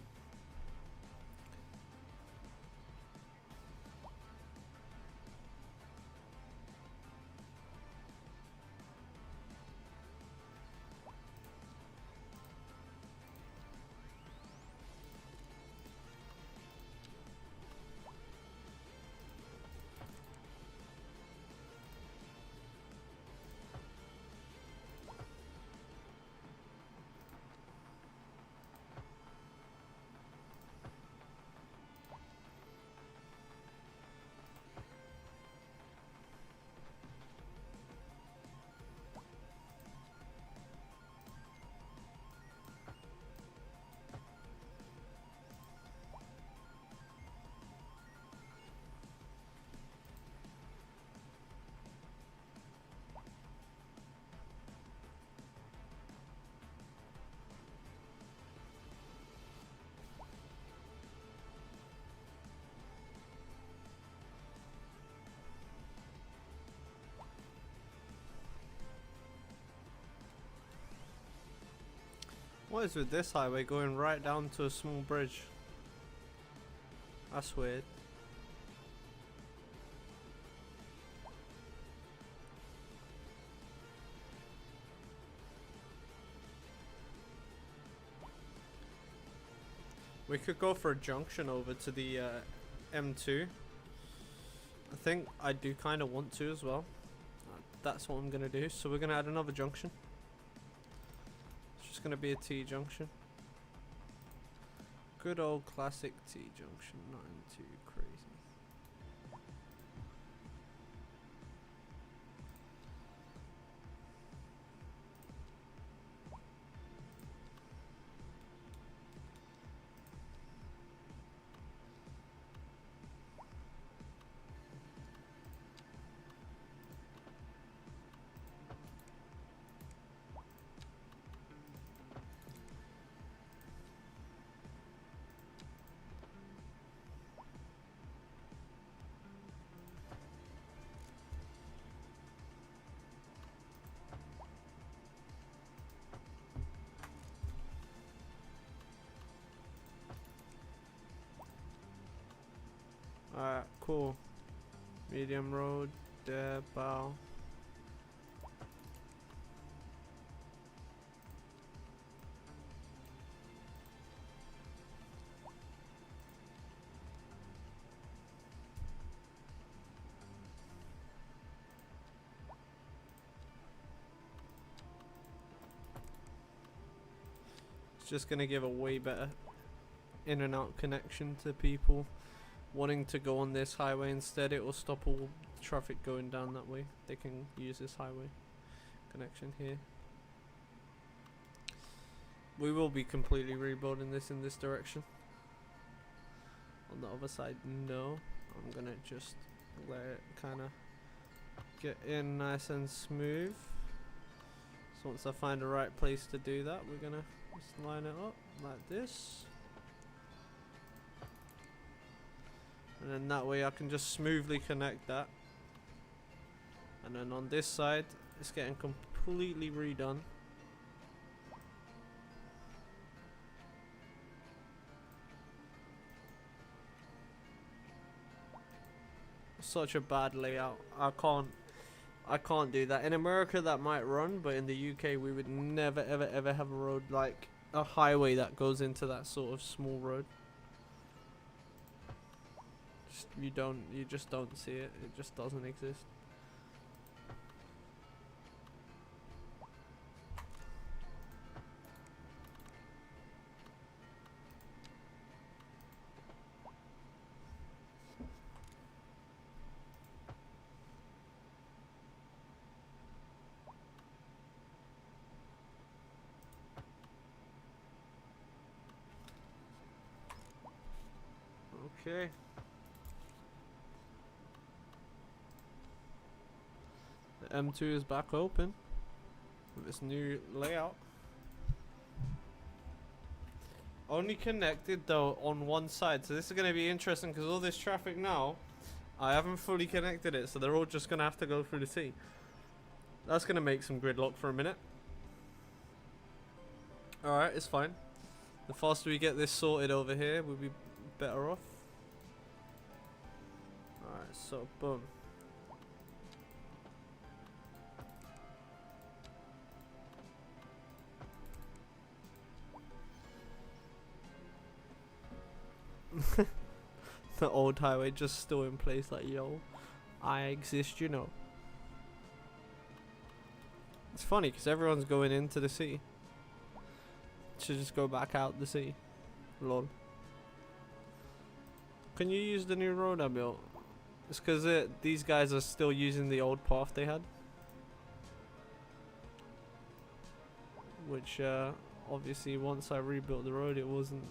What is with this highway going right down to a small bridge? That's weird. We could go for a junction over to the M2. I think I do kind of want to as well. That's what I'm going to do. So we're going to add another junction. It's just going to be a T junction. Good old classic T junction, nothing too crazy. Alright, cool. Medium road, there, bow. It's just gonna give a way better in and out connection to people wanting to go on this highway instead. It will stop all traffic going down that way. They can use this highway connection here. We will be completely rebuilding this in this direction. On the other side, no. I'm gonna just let it kind of get in nice and smooth. So once I find the right place to do that, we're gonna just line it up like this. And then that way I can just smoothly connect that. And then on this side, it's getting completely redone. Such a bad layout. I can't do that. In America that might run, but in the UK we would never ever have a road like a highway that goes into that sort of small road. You just don't see it. It just doesn't exist. Okay. The M2 is back open with its new layout. Only connected though on one side, so this is going to be interesting because all this traffic now, I haven't fully connected it, so they're all just going to have to go through the sea. That's going to make some gridlock for a minute. Alright, it's fine. The faster we get this sorted over here, we'll be better off. Alright, so boom. The old highway just still in place, like, yo, I exist, you know. It's funny because everyone's going into the sea. Should just go back out the sea. Lol. Can you use the new road I built? It's because these guys are still using the old path they had. Which, obviously, once I rebuilt the road, it wasn't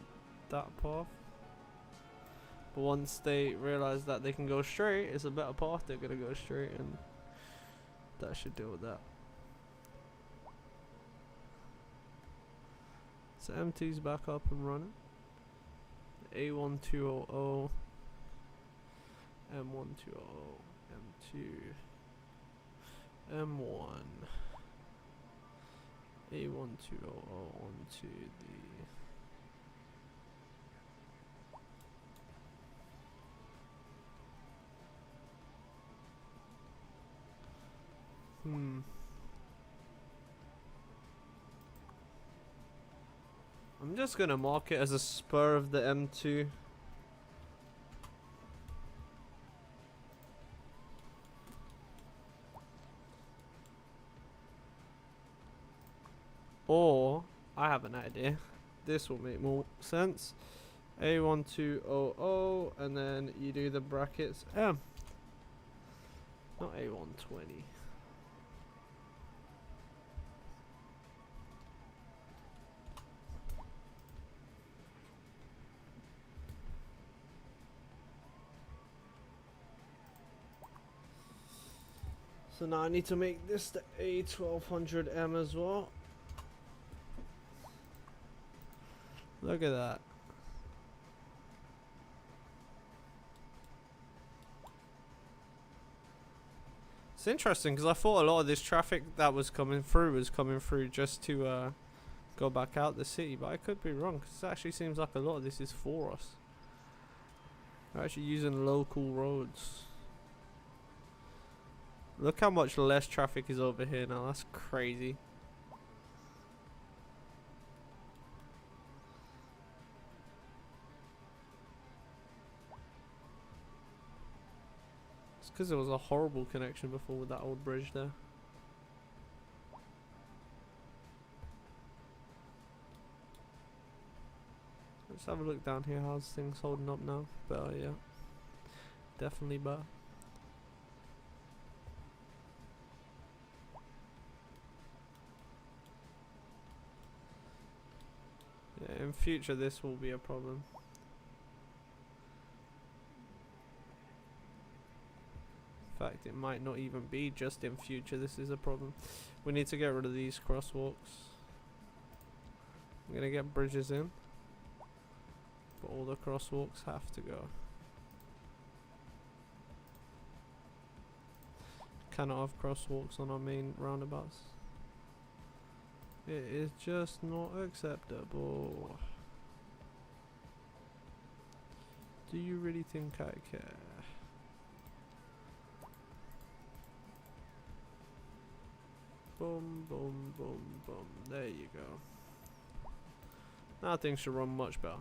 that path. But once they realize that they can go straight, it's a better path, they're gonna go straight, and that should deal with that. So M2's back up and running. A1200, M1200, M2, M1, A1200 onto the I'm just gonna mark it as a spur of the M2. Or, I have an idea. This will make more sense. A1200, and then you do the brackets M. Not A120. So now I need to make this the A1200M as well. Look at that. It's interesting because I thought a lot of this traffic that was coming through just to go back out the city, but I could be wrong because it actually seems like a lot of this is for us. We're actually using local roads. Look how much less traffic is over here now. That's crazy. It's because there was a horrible connection before with that old bridge there. Let's have a look down here. How's things holding up now? Better, yeah. Definitely better. in future this will be a problem. In fact, it might not even be just in future this is a problem. We need to get rid of these crosswalks. I'm gonna get bridges in, but all the crosswalks have to go. Cannot have crosswalks on our main roundabouts. It is just not acceptable. Do you really think I care? Boom, boom, boom, boom. There you go. Now things should run much better.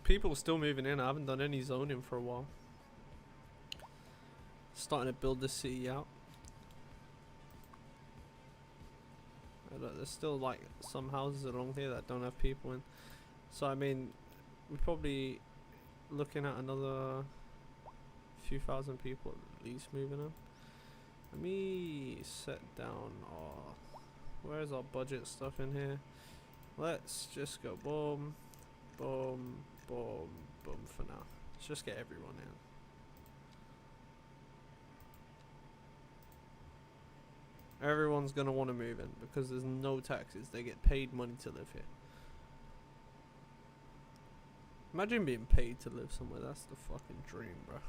People are still moving in. I haven't done any zoning for a while. Starting to build the city out. There's still like some houses along here that don't have people in. So I mean, we're probably looking at another few thousand people at least moving in. Let me set down our... Where's our budget stuff in here? Let's just go boom, boom, boom, boom for now. Let's just get everyone in. Everyone's gonna want to move in because there's no taxes. They get paid money to live here. Imagine being paid to live somewhere. That's the fucking dream, bro.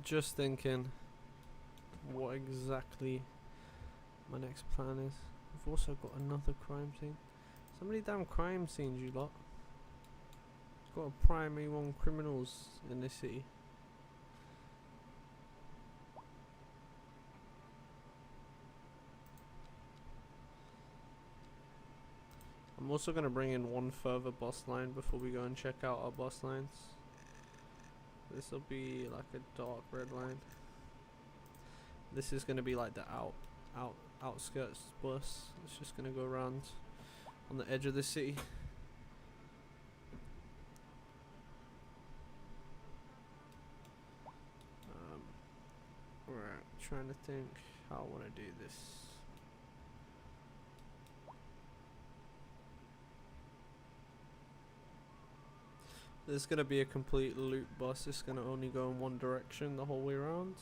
Just thinking what exactly my next plan is. I've also got another crime scene. So many damn crime scenes, you lot. Got a primary one criminals in this city. I'm also going to bring in one further bus line before we go and check out our bus lines. This will be like a dark red line. This is going to be like the outskirts bus. It's just going to go around on the edge of the city. Right, trying to think how I want to do this. There's going to be a complete loop bus. It's going to only go in one direction the whole way around.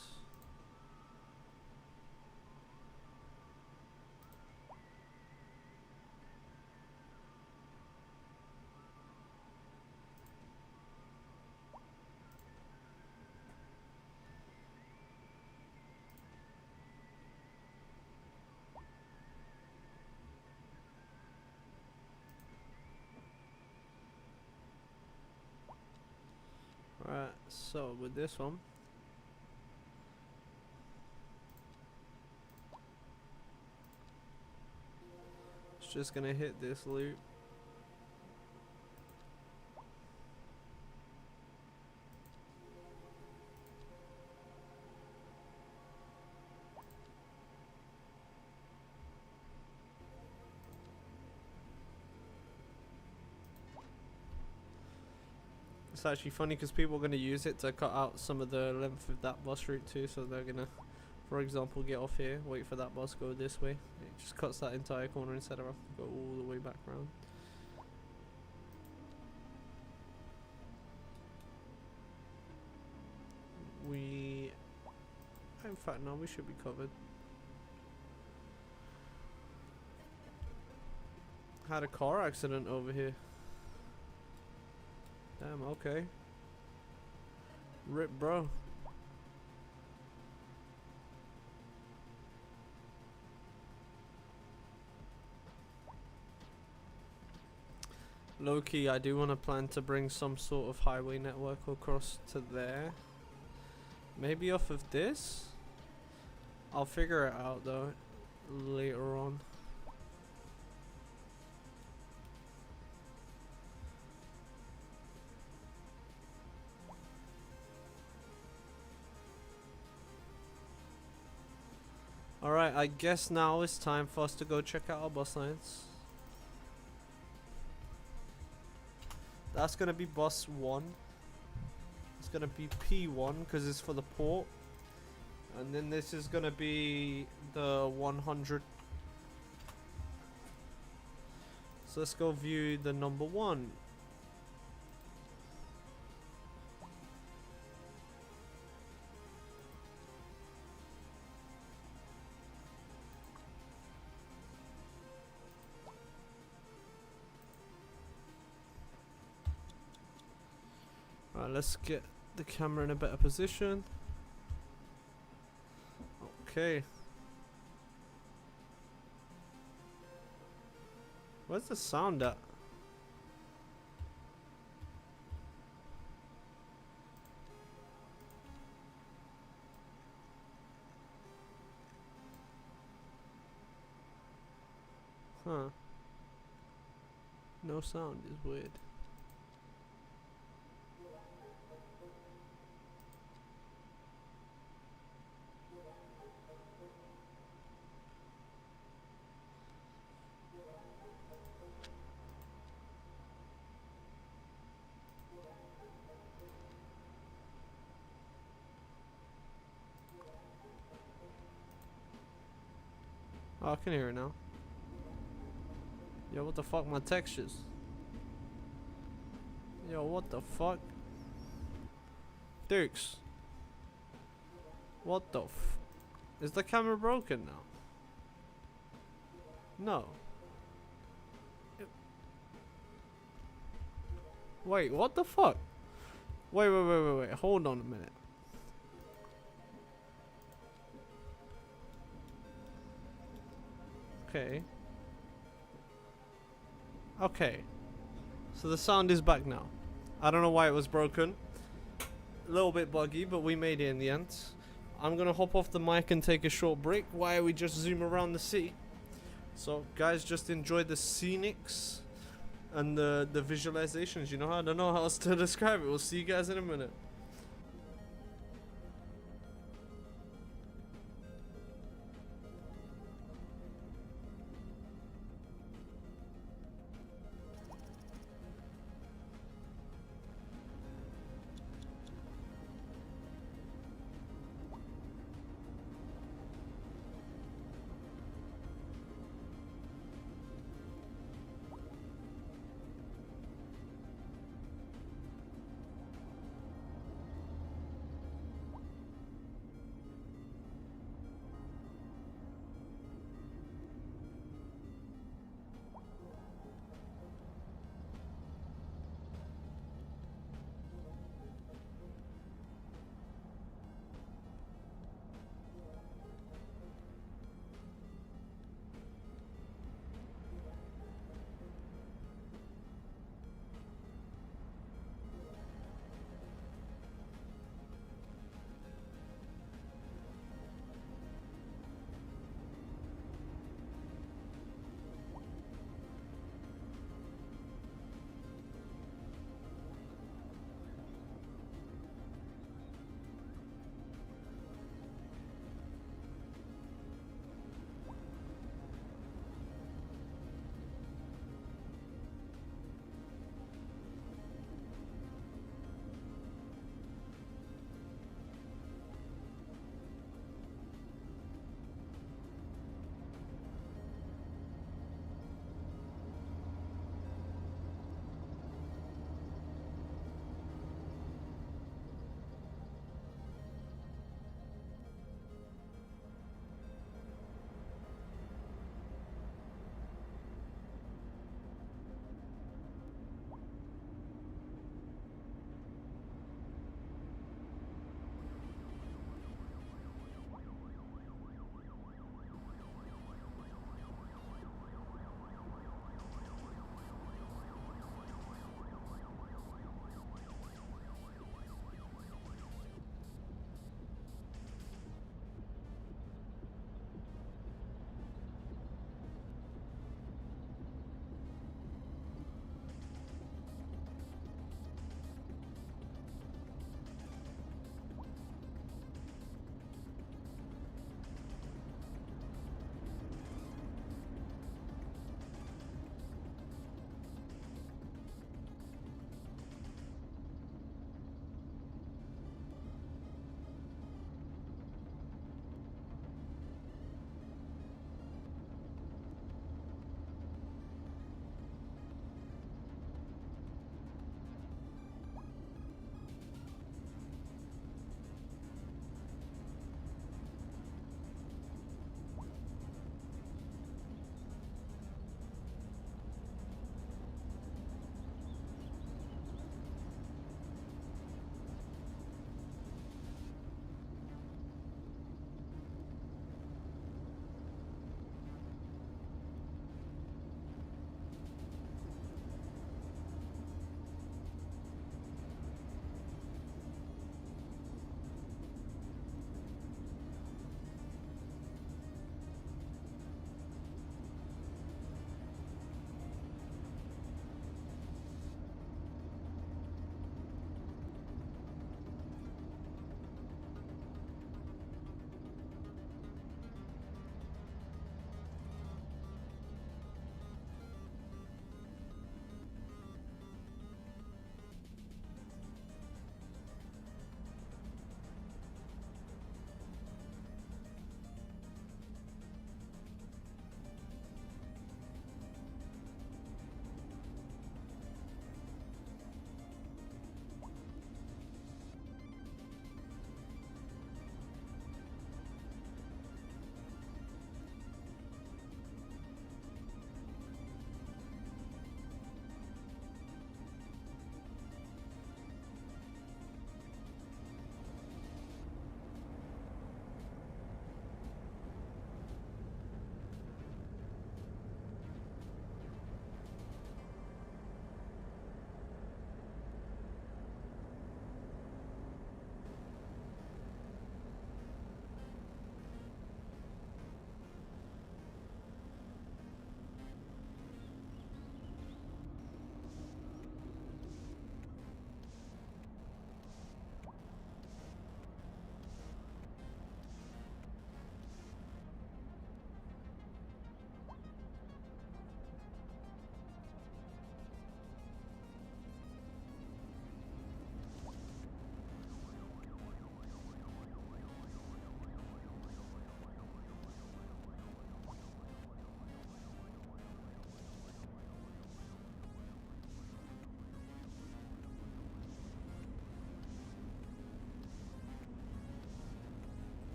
Right, so with this one, it's just gonna hit this loop. It's actually funny because people are going to use it to cut out some of the length of that bus route too, so they're going to, for example, get off here, wait for that bus, go this way. It just cuts that entire corner instead of having to go all the way back around. fact, no, we should be covered. Had a car accident over here. Damn, okay. Rip, bro. Low-key, I do want to plan to bring some sort of highway network across to there. Maybe off of this? I'll figure it out though later on. Alright, I guess now it's time for us to go check out our bus lines. That's gonna be bus 1. It's gonna be P1 because it's for the port. And then this is gonna be the 100. So let's go view the number 1. Alright, let's get the camera in a better position. Okay. Where's the sound at? Huh. No sound is weird. Oh, I can hear it now. Yo, what the fuck, my textures? Yo, what the fuck? Dukes. What the f... Is the camera broken now? No. Wait, what the fuck? Wait, hold on a minute. Okay. Okay. So the sound is back now. I don't know why it was broken. A little bit buggy, but we made it in the end. I'm gonna hop off the mic and take a short break while we just zoom around the city. So guys, just enjoy the scenics and the visualizations, you know? I don't know how else to describe it. We'll see you guys in a minute.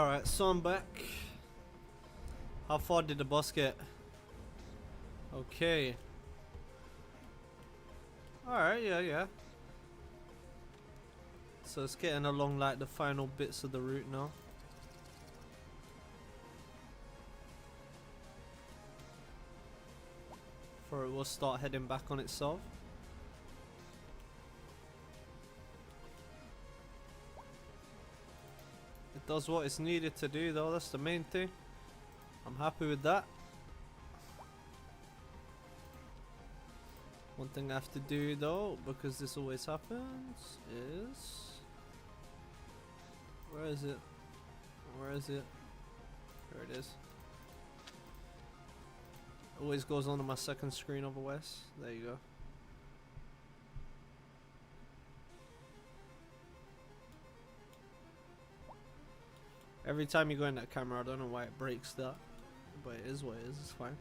Alright, so I'm back. How far did the boss get? Okay. Alright, yeah. So it's getting along like the final bits of the route now. Before it will start heading back on itself. It does what it's needed to do though, that's the main thing. I'm happy with that. One thing I have to do though, because this always happens, is... Where is it? Where is it? There it is. Always goes on my second screen otherwise. There you go. Every time you go in that camera, I don't know why it breaks that. But it is what it is, it's fine.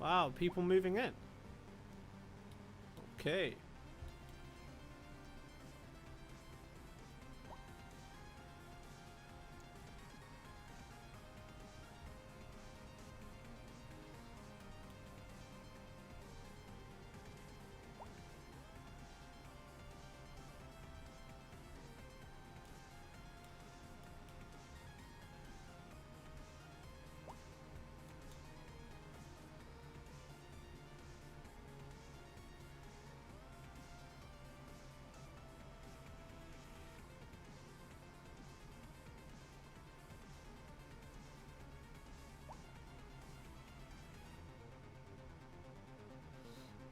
Wow, people moving in. Okay.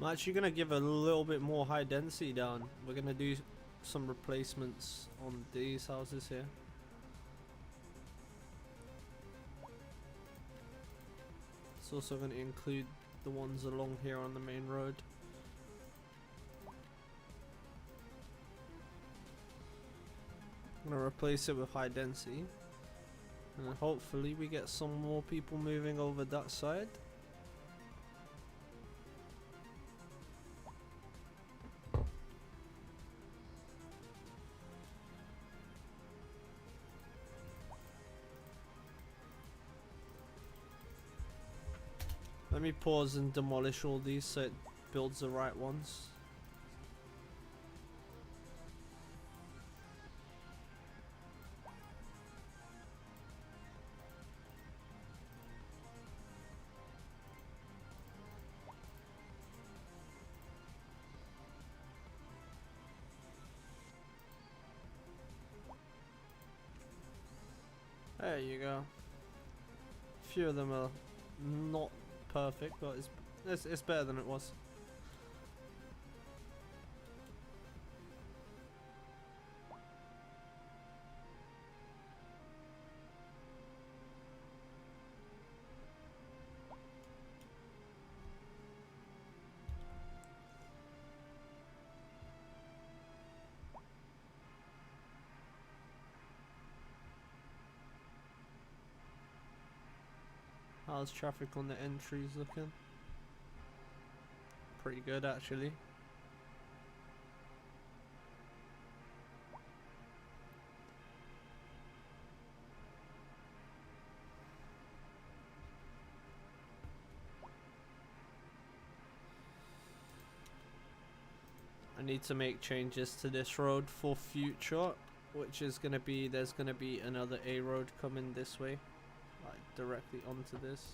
I'm actually gonna give a little bit more high density down. We're gonna do some replacements on these houses here. It's also gonna include the ones along here on the main road. I'm gonna replace it with high density, and hopefully we get some more people moving over that side. Let me pause and demolish all these so it builds the right ones. There you go. A few of them are not perfect, but it's better than it was. How's traffic on the entries looking? Pretty good actually. I need to make changes to this road for future, which is gonna be, there's gonna be another A road coming this way, like directly onto this,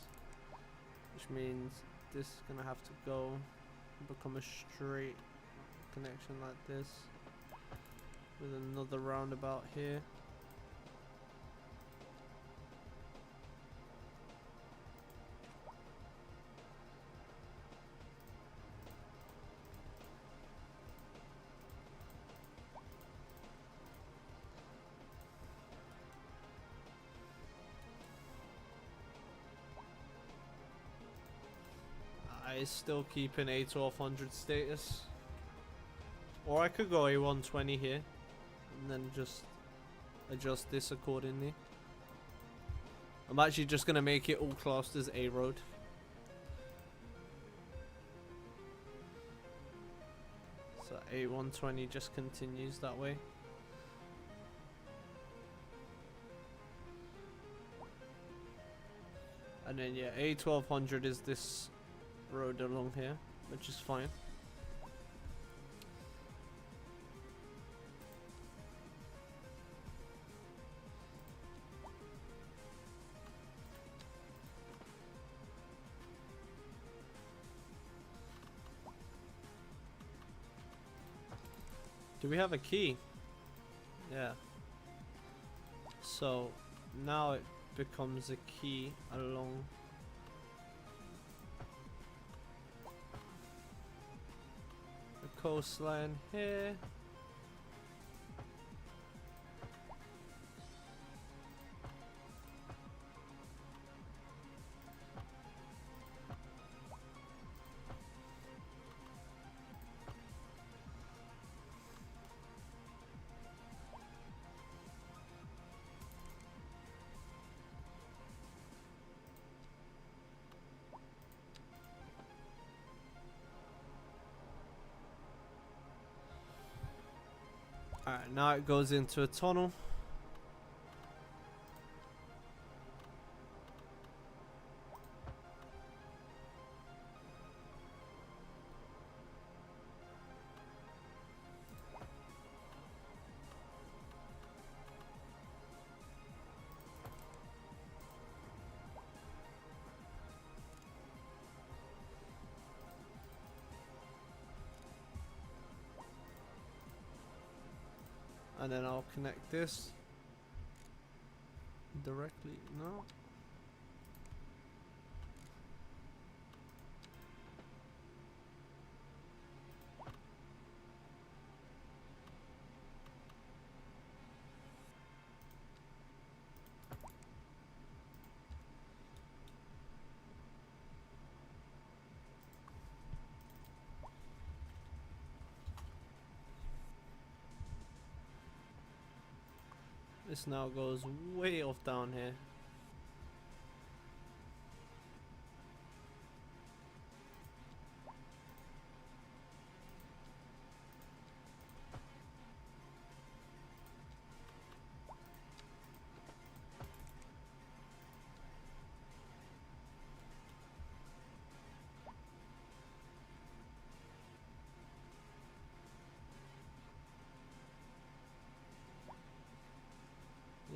which means this is gonna have to go become a straight connection like this with another roundabout here. I still keep an A1200 status, or I could go A120 here and then just adjust this accordingly. I'm actually just gonna make it all classed as A road. So A120 just continues that way. And then yeah, A1200 is this road along here, which is fine. Do we have a key? Yeah. So now it becomes a key along the coastline here. Alright, now it goes into a tunnel. And then I'll connect this directly. No. This now goes way off down here.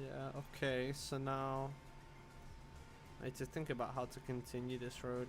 Yeah, okay, so now I need to think about how to continue this road.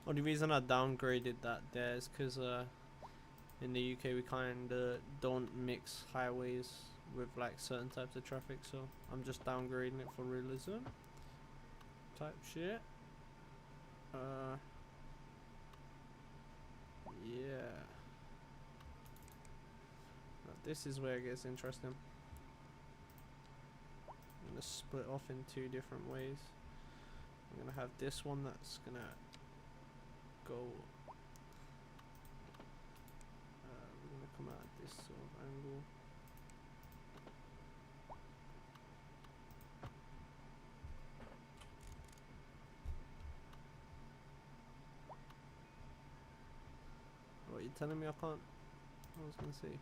Only reason I downgraded that there is because in the UK we kinda don't mix highways with like certain types of traffic, so I'm just downgrading it for realism type shit. Yeah. Now this is where it gets interesting. I'm gonna split off in two different ways. I'm gonna have this one that's gonna go. We're gonna come out at this sort of angle. What, you telling me I can't? I was gonna see.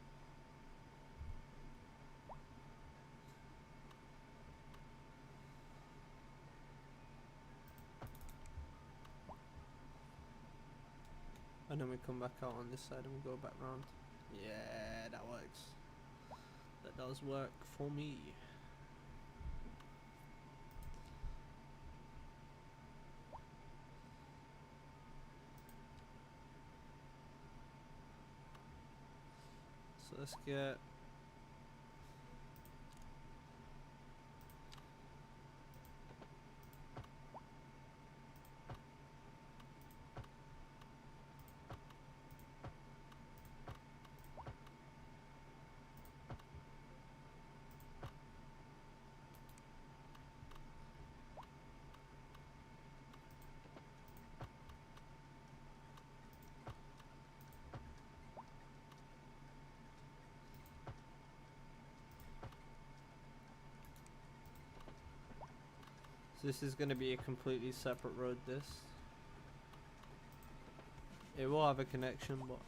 And then we come back out on this side and we go back round. Yeah, that works. That does work for me. So let's get so this is going to be a completely separate road. This it will have a connection, but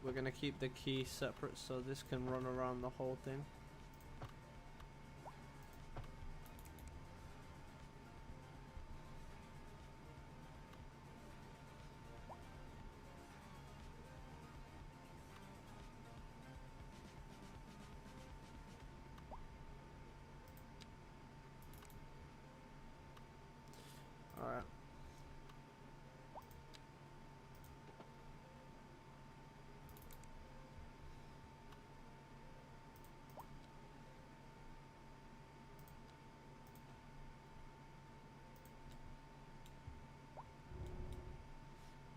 we're going to keep the key separate so this can run around the whole thing. Alright.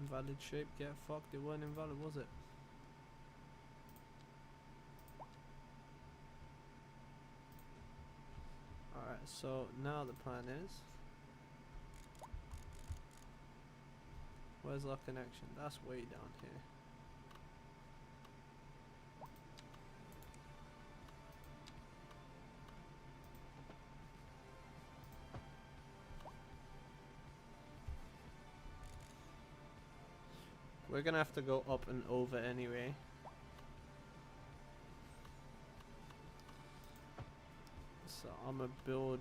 Invalid shape, get fucked. It weren't invalid, was it? Alright, so now the plan is, where's our connection? That's way down here. We're gonna have to go up and over anyway. So I'm gonna build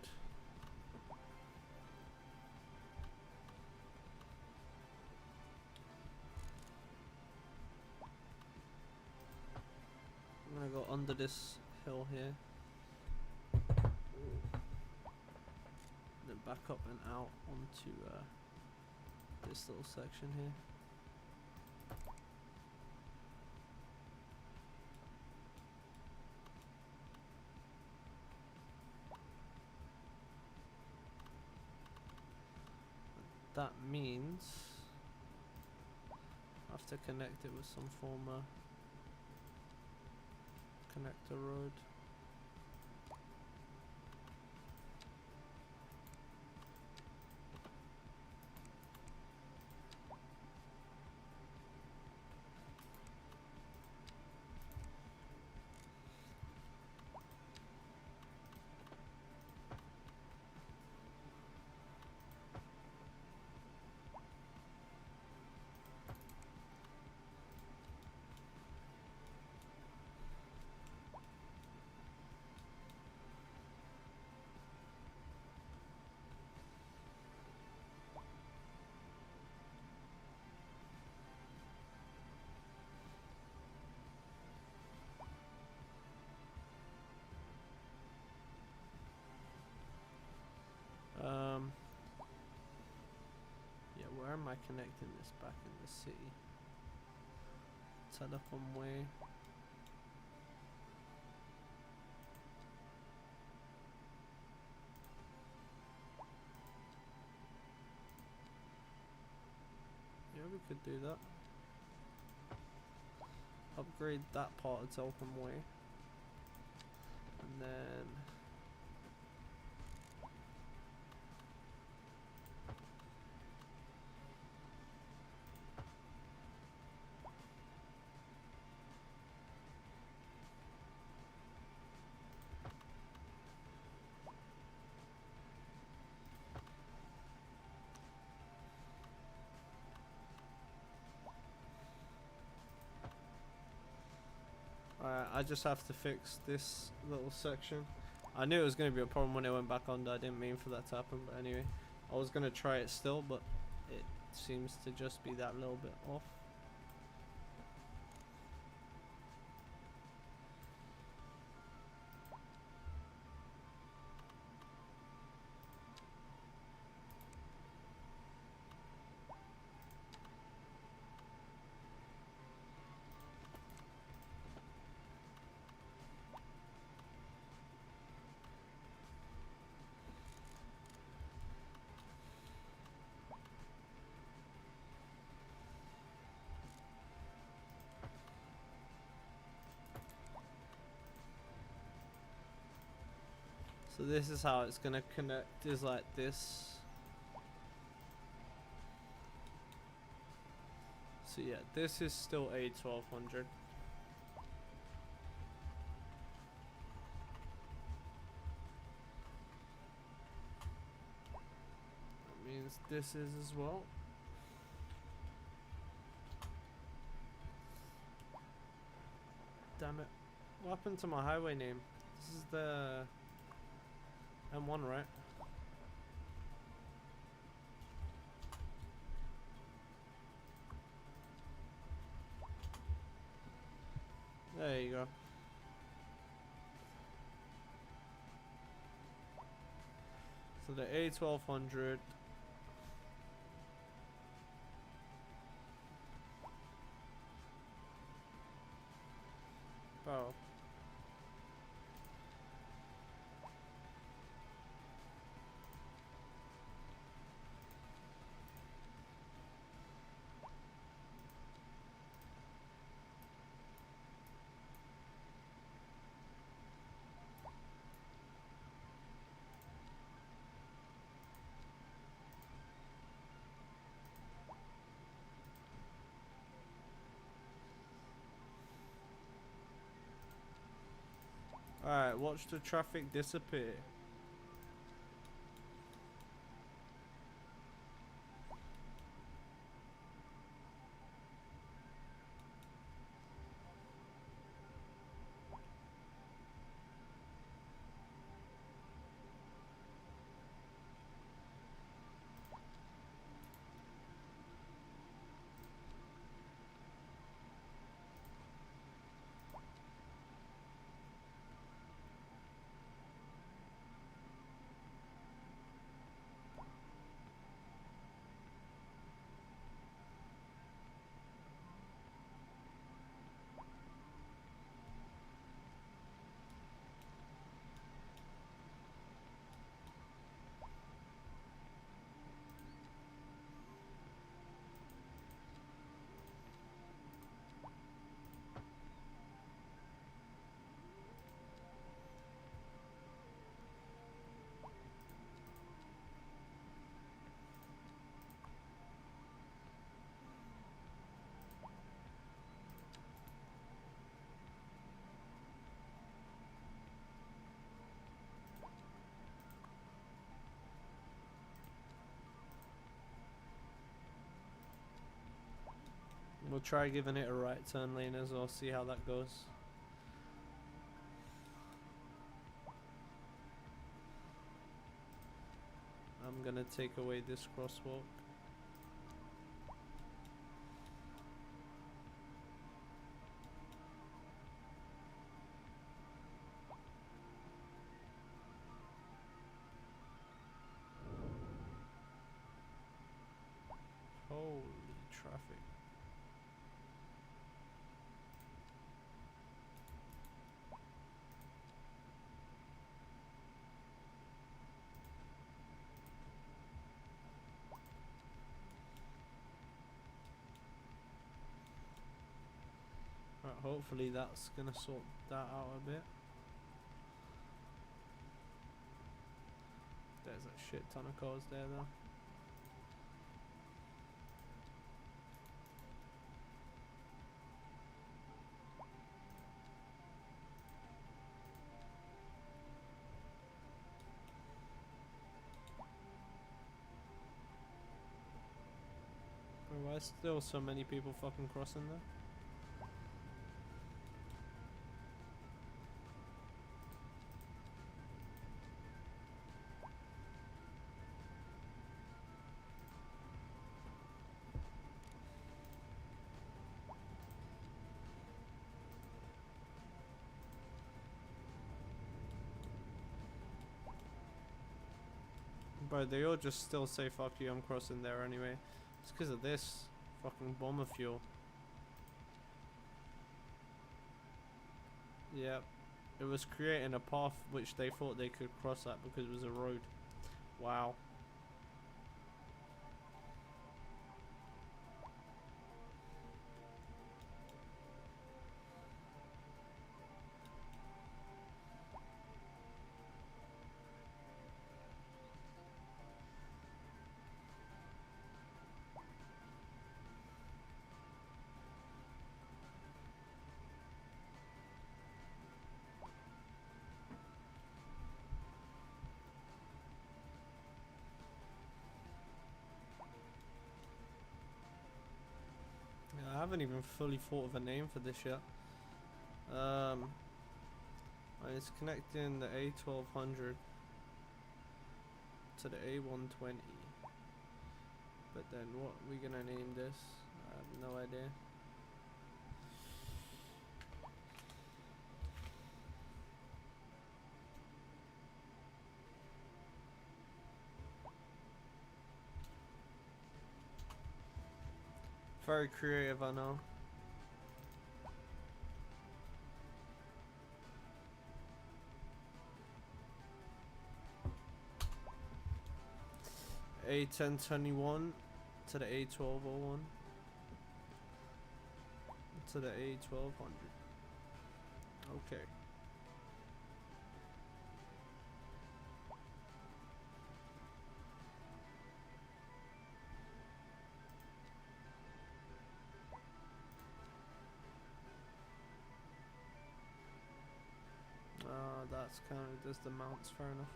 I'm gonna go under this hill here. Then back up and out onto this little section here. That means I have to connect it with some form of connector road. Yeah, where am I connecting this back in the city? Telecom way. Yeah, we could do that. Upgrade that part of Telecom way. And then I just have to fix this little section. I knew it was going to be a problem when it went back on. I didn't mean for that to happen, but anyway, I was going to try it still, but it seems to just be that little bit off. So this is how it's gonna connect, is like this. So yeah, this is still A1200. That means this is as well. Damn it. What happened to my highway name? This is the M1, right? There you go. So the A1200. Oh. Alright, watch the traffic disappear. We'll try giving it a right turn lane as well, see how that goes. I'm gonna take away this crosswalk. Holy traffic. Right, hopefully that's gonna sort that out a bit. There's a shit ton of cars there though. Why is still so many people fucking crossing there? Bro, they all just still say fuck you, I'm crossing there anyway. It's because of this fucking bomber fuel. Yep. It was creating a path which they thought they could cross at because it was a road. Wow. haven't even fully thought of a name for this yet. It's connecting the A1200 to the A120. But then what are we gonna name this? I have no idea. Very creative, I know. A1021 to the A1201 to the A1200. Okay. That's kind of just the mounts, fair enough.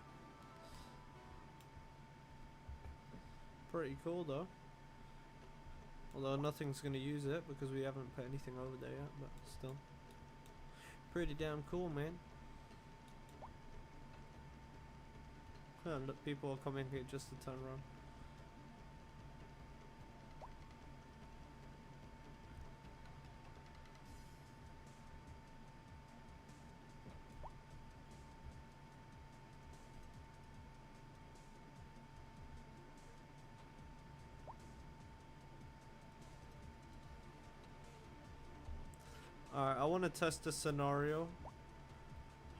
Pretty cool though. Although nothing's gonna use it because we haven't put anything over there yet, but still. Pretty damn cool, man. Look, people are coming here just to turn around. Alright, I want to test the scenario.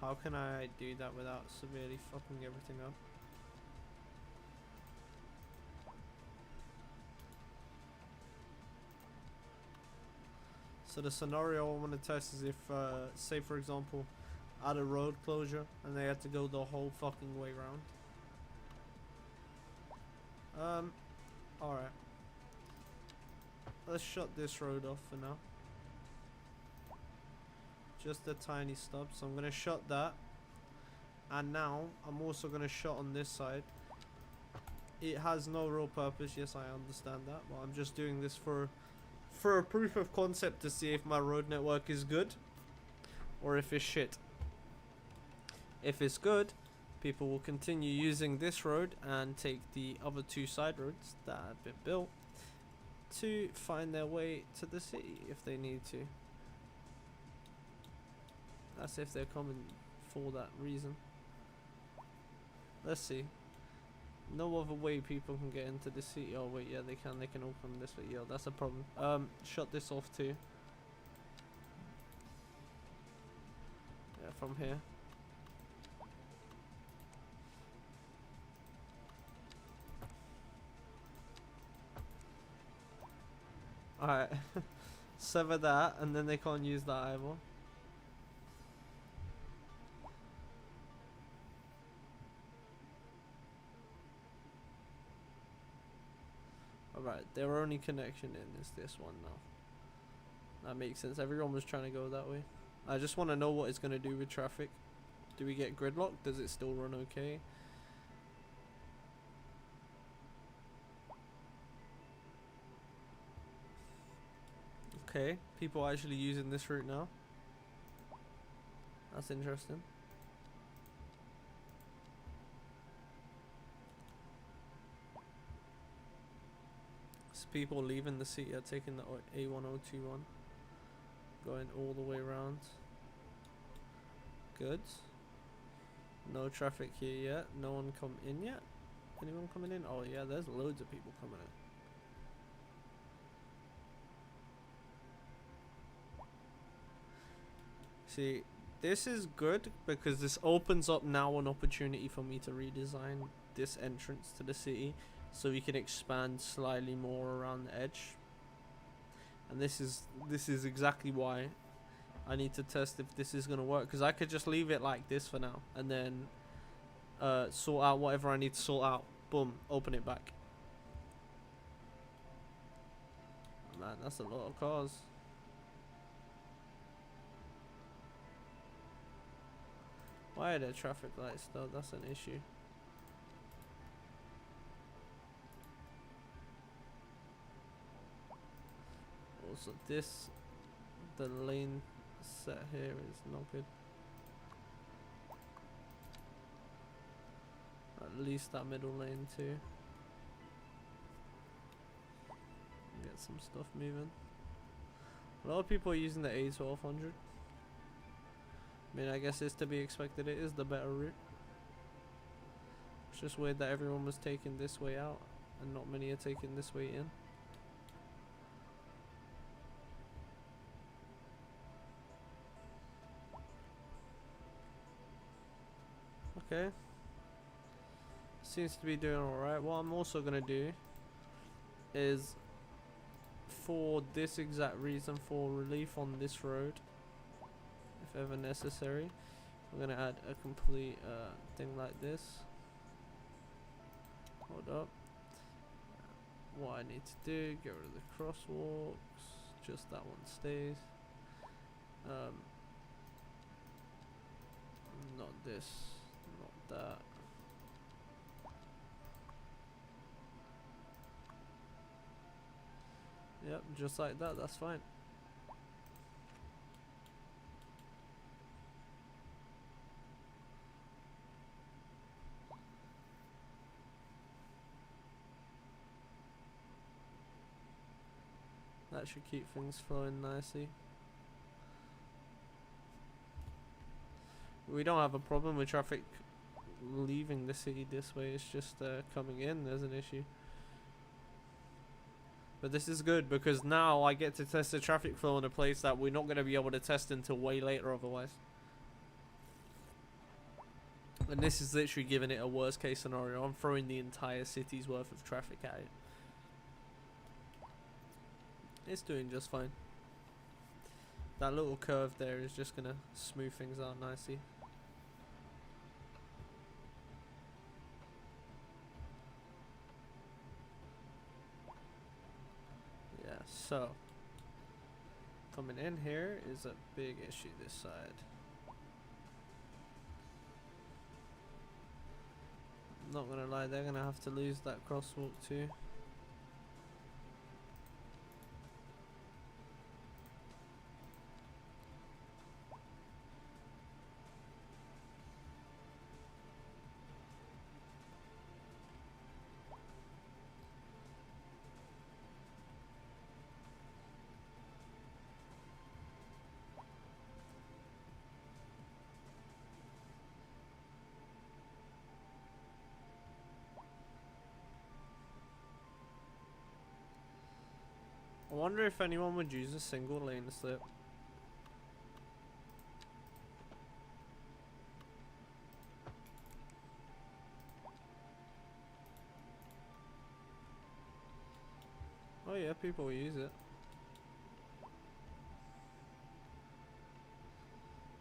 How can I do that without severely fucking everything up? So the scenario I want to test is if, say for example, at a road closure and they had to go the whole fucking way round. Alright. Let's shut this road off for now. Just a tiny stub, so I'm gonna shut that. And now I'm also gonna shut on this side. It has no real purpose, yes I understand that, but I'm just doing this for a proof of concept to see if my road network is good or if it's shit. If it's good, people will continue using this road and take the other two side roads that have been built to find their way to the city if they need to. That's if they're coming for that reason. Let's see. No other way people can get into the city. Oh wait, yeah, they can all come this way. Yo, that's a problem. Shut this off too. Yeah, from here. Alright. Sever that, and then they can't use that either. Alright, their only connection in is this one now. That makes sense. Everyone was trying to go that way. I just want to know what it's going to do with traffic. Do we get gridlock? Does it still run okay? Okay, people are actually using this route now. That's interesting. People leaving the city are taking the A1021, going all the way around. Good. No traffic here yet. No one come in yet. Anyone coming in? Oh yeah, there's loads of people coming in. See, this is good because this opens up now an opportunity for me to redesign this entrance to the city, so we can expand slightly more around the edge. And this is exactly why I need to test if this is gonna work, because I could just leave it like this for now and then sort out whatever I need to sort out. Boom, open it back. Man, that's a lot of cars. Why are there traffic lights though? That's an issue. Also, the lane set here is not good. At least that middle lane too. Get some stuff moving. A lot of people are using the A1200. I mean, I guess it's to be expected. It is the better route. It's just weird that everyone was taking this way out and not many are taking this way in. Okay. Seems to be doing alright. What I'm also going to do is, for this exact reason, for relief on this road, if ever necessary, I'm going to add a complete thing like this. Hold up. What I need to do, get rid of the crosswalks, just that one stays. Not this, not that. Yep, just like that, that's fine. That should keep things flowing nicely. We don't have a problem with traffic leaving the city this way, it's just coming in there's an issue. But this is good because now I get to test the traffic flow in a place that we're not going to be able to test until way later otherwise. And this is literally giving it a worst case scenario. I'm throwing the entire city's worth of traffic at it. It's doing just fine. That little curve there is just going to smooth things out nicely. Yeah, so coming in here is a big issue this side. I'm not gonna lie, they're gonna have to lose that crosswalk too. I wonder if anyone would use a single lane slip. Oh yeah, people will use it.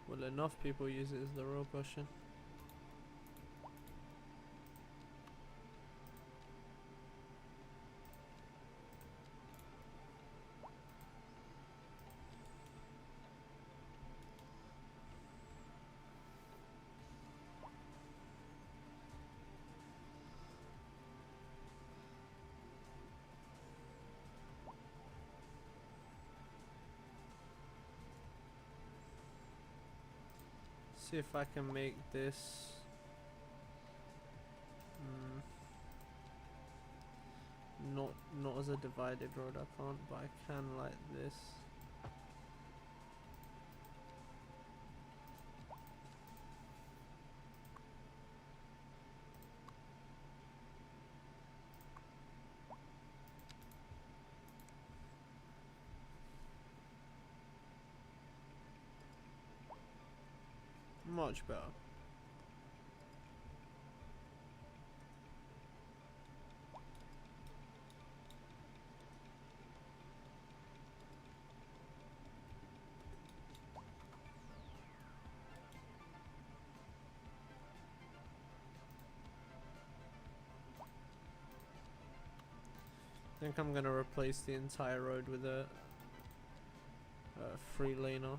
Will enough people use it is the real question. See if I can make this not as a divided road. I can't, but I can like this. Much better. I think I'm gonna replace the entire road with a free laner.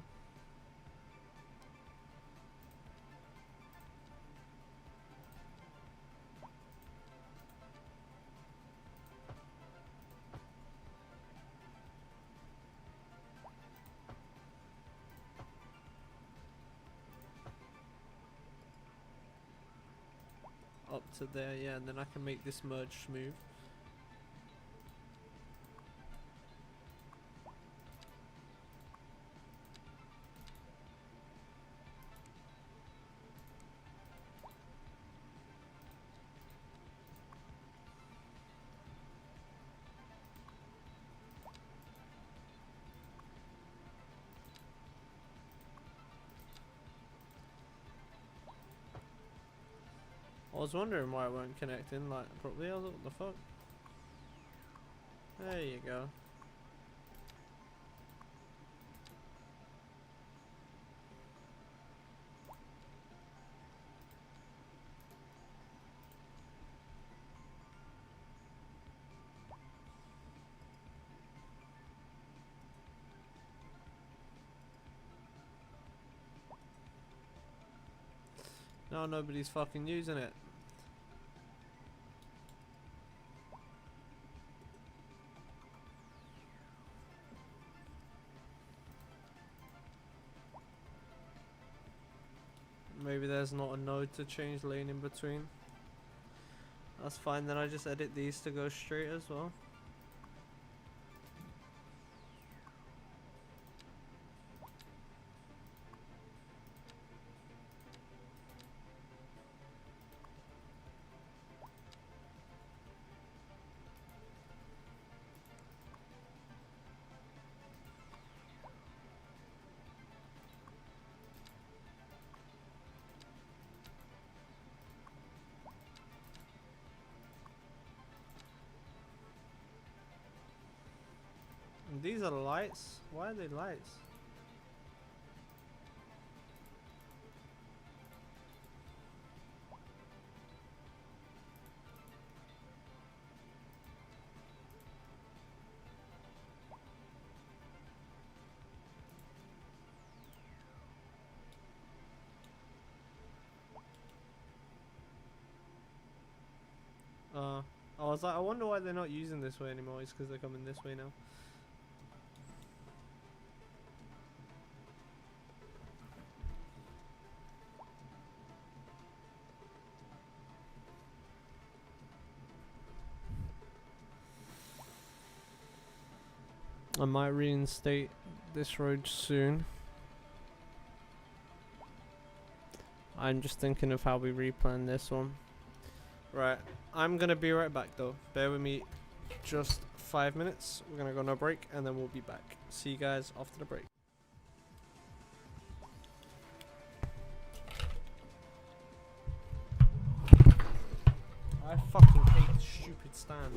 up to there, yeah, and then I can make this merge smooth. I was wondering why it weren't connecting like properly. I was like, what the fuck? There you go. Now nobody's fucking using it. Maybe there's not a node to change lane in between. That's fine, then I just edit these to go straight as well. And these are lights? Why are they lights? I was like, I wonder why they're not using this way anymore. It's because they're coming this way now. I might reinstate this road soon. I'm just thinking of how we replan this one. Right, I'm gonna be right back though. Bear with me just 5 minutes. We're gonna go on a break and then we'll be back. See you guys after the break. I fucking hate this stupid stand.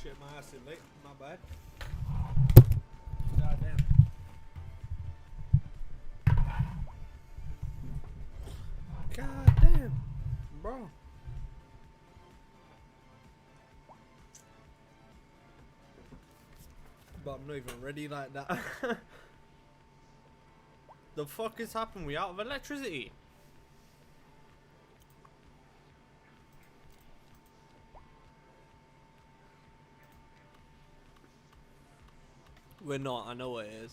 shit my ass in late. My bad. God damn. God damn, bro. But I'm not even ready like that. The fuck has happened? We out of electricity? We're not, I know what it is.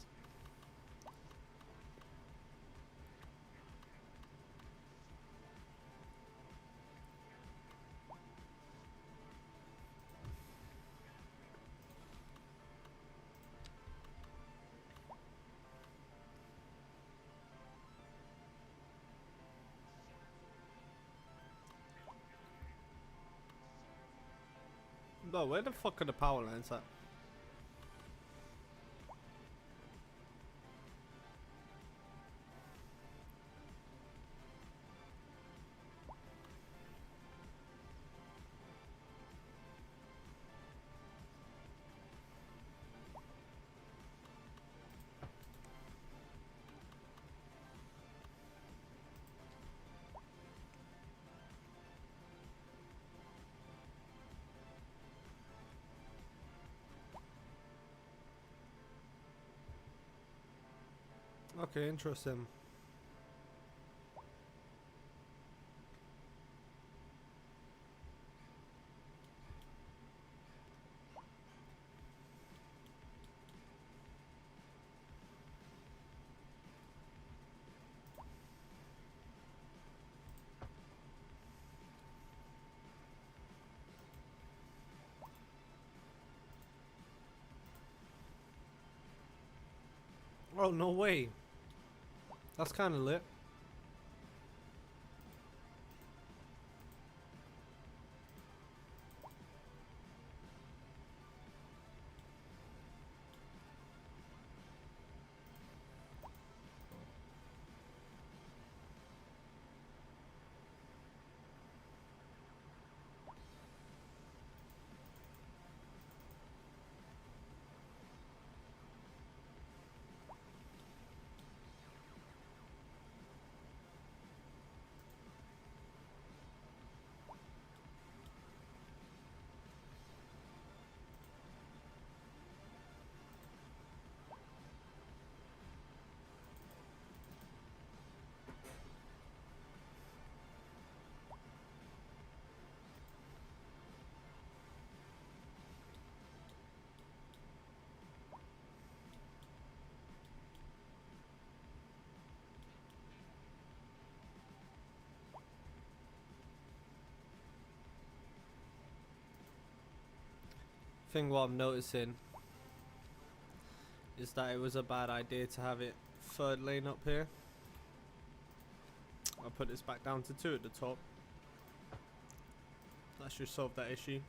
Bro, where the fuck are the power lines at? Okay, interesting. Oh, no way. That's kind of lit. Thing what I'm noticing is that it was a bad idea to have it third lane up here. I'll put this back down to 2 at the top. That should solve that issue.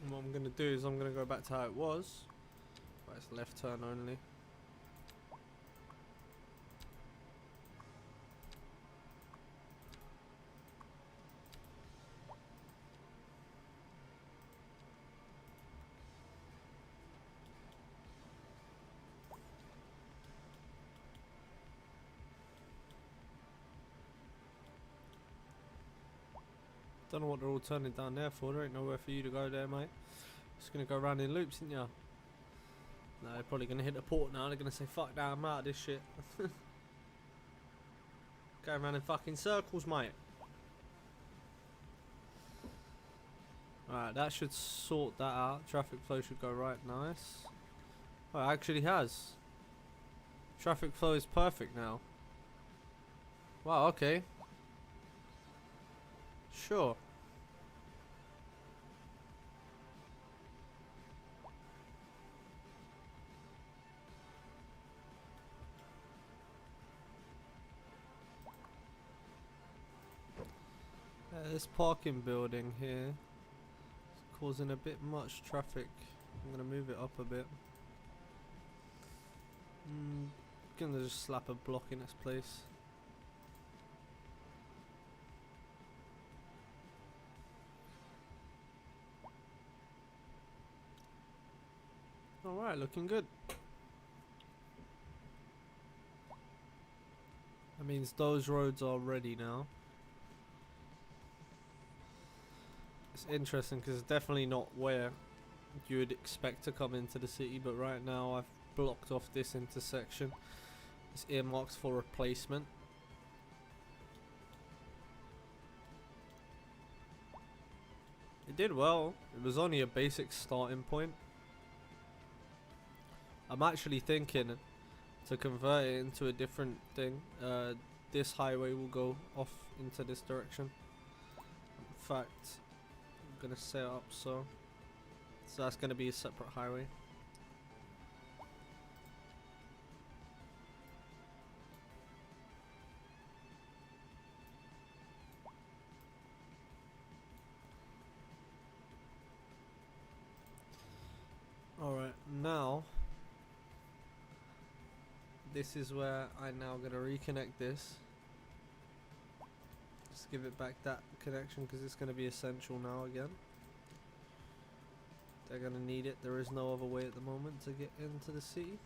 And what I'm going to do is I'm going to go back to how it was, but it's left turn only. Don't know what they're all turning down there for. There ain't nowhere for you to go there, mate. Just gonna go around in loops, ain't ya? No, they're probably gonna hit the port now. They're gonna say, fuck that, I'm out of this shit. Going around in fucking circles, mate. Alright, that should sort that out. Traffic flow should go right, nice. Oh, it actually has. Traffic flow is perfect now. Wow, okay. Sure. This parking building here is causing a bit much traffic. I'm gonna move it up a bit. Gonna just slap a block in its place. Alright, looking good. That means those roads are ready now. It's interesting because it's definitely not where you would expect to come into the city, but right now I've blocked off this intersection. It's earmarked for replacement. It did well. It was only a basic starting point. I'm actually thinking to convert it into a different thing. This highway will go off into this direction. In fact, I'm gonna set it up so that's gonna be a separate highway. Alright, now this is where I'm now gonna reconnect this. Just give it back that connection because it's gonna be essential now again. They're gonna need it. There is no other way at the moment to get into the city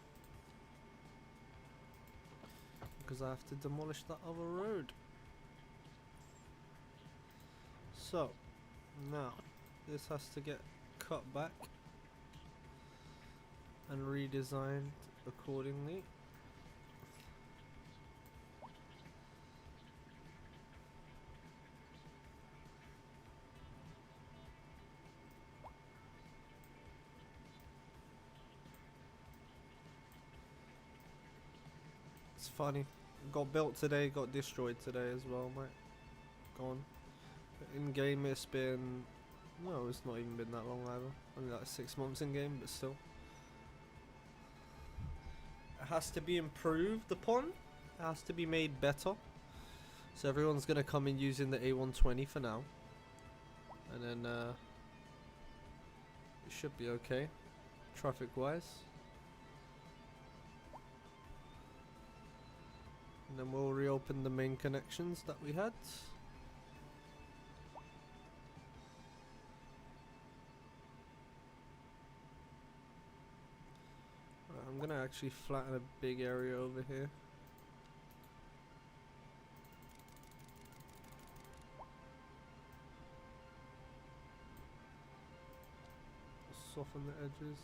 because I have to demolish that other road. So now this has to get cut back and redesigned accordingly. It's funny. Got built today, got destroyed today as well, mate. Gone. In game it's been... no, it's not even been that long either. Only like 6 months in game, but still. It has to be improved upon. It has to be made better. So everyone's going to come in using the A120 for now. And then it should be okay, traffic wise. And then we'll reopen the main connections that we had. Right, I'm gonna actually flatten a big area over here. Soften the edges.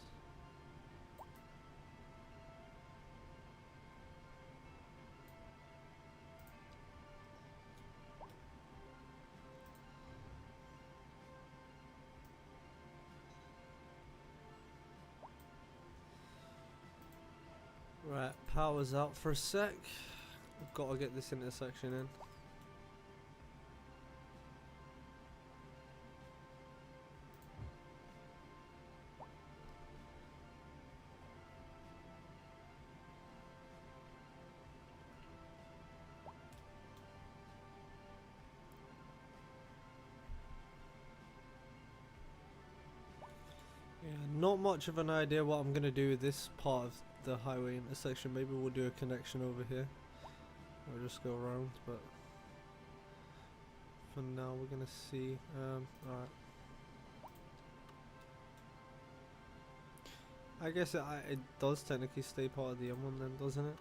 Right, power's out for a sec. I've got to get this intersection in. Yeah, not much of an idea what I'm gonna do with this part of the highway intersection. Maybe we'll do a connection over here. We'll just go around, but for now we're gonna see. Alright. I guess it does technically stay part of the M1 then, doesn't it?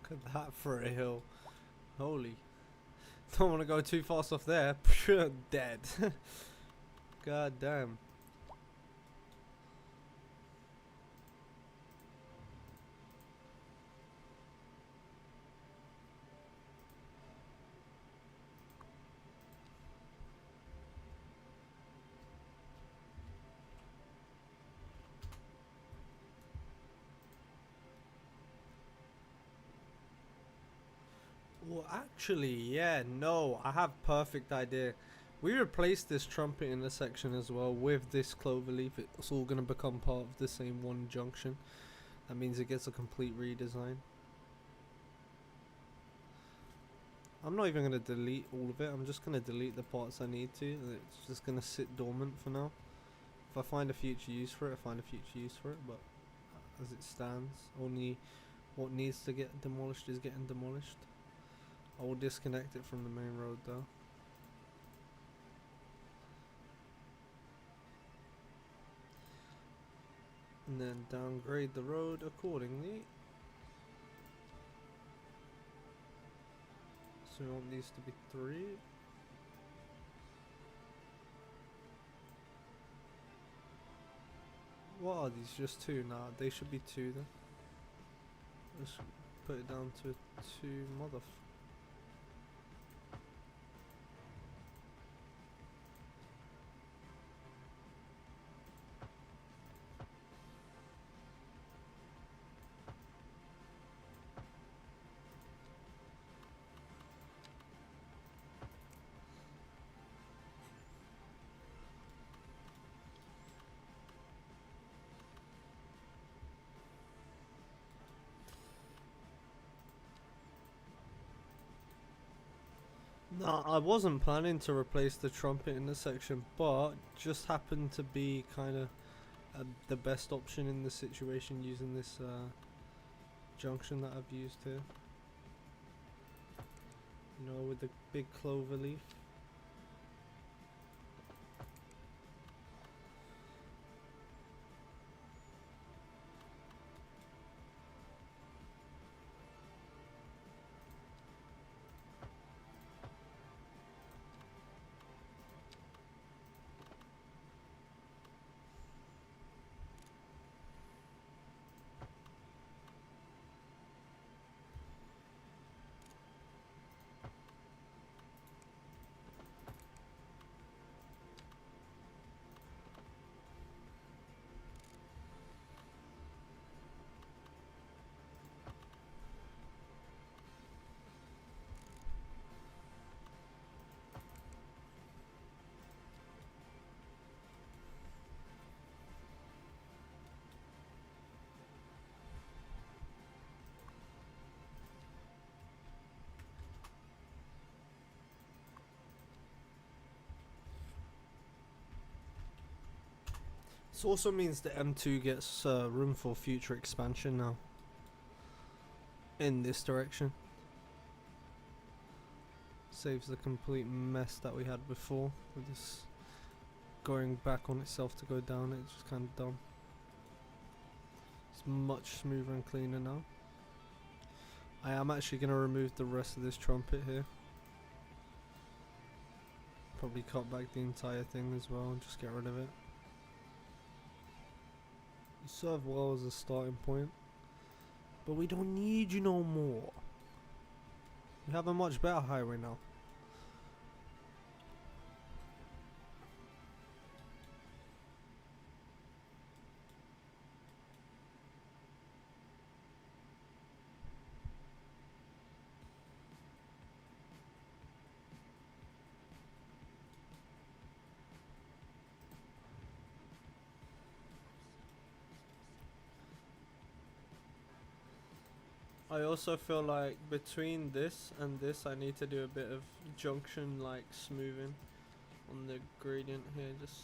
Look at that for a hill. Holy. Don't want to go too fast off there. Dead. God damn. Well, actually, yeah, no, I have perfect idea. We replaced this trumpet intersection as well with this cloverleaf. It's all going to become part of the same one junction. That means it gets a complete redesign. I'm not even gonna delete all of it. I'm just gonna delete the parts I need to. And it's just gonna sit dormant for now. If I find a future use for it, I find a future use for it. But as it stands, only what needs to get demolished is getting demolished. I will disconnect it from the main road though. And then downgrade the road accordingly. So we want these to be 3. What are these? Just 2? Nah, they should be 2 then. Let's put it down to 2 motherf. No, I wasn't planning to replace the trumpet in this section, but just happened to be kind of the best option in the situation using this junction that I've used here. You know, with the big clover leaf. This also means the M2 gets room for future expansion now. In this direction. Saves the complete mess that we had before with this going back on itself to go down. It's just kind of dumb. It's much smoother and cleaner now. I am actually going to remove the rest of this trumpet here. Probably cut back the entire thing as well and just get rid of it. You serve well as a starting point, but we don't need you no more. We have a much better highway now. I also feel like between this and this I need to do a bit of junction like smoothing on the gradient here, just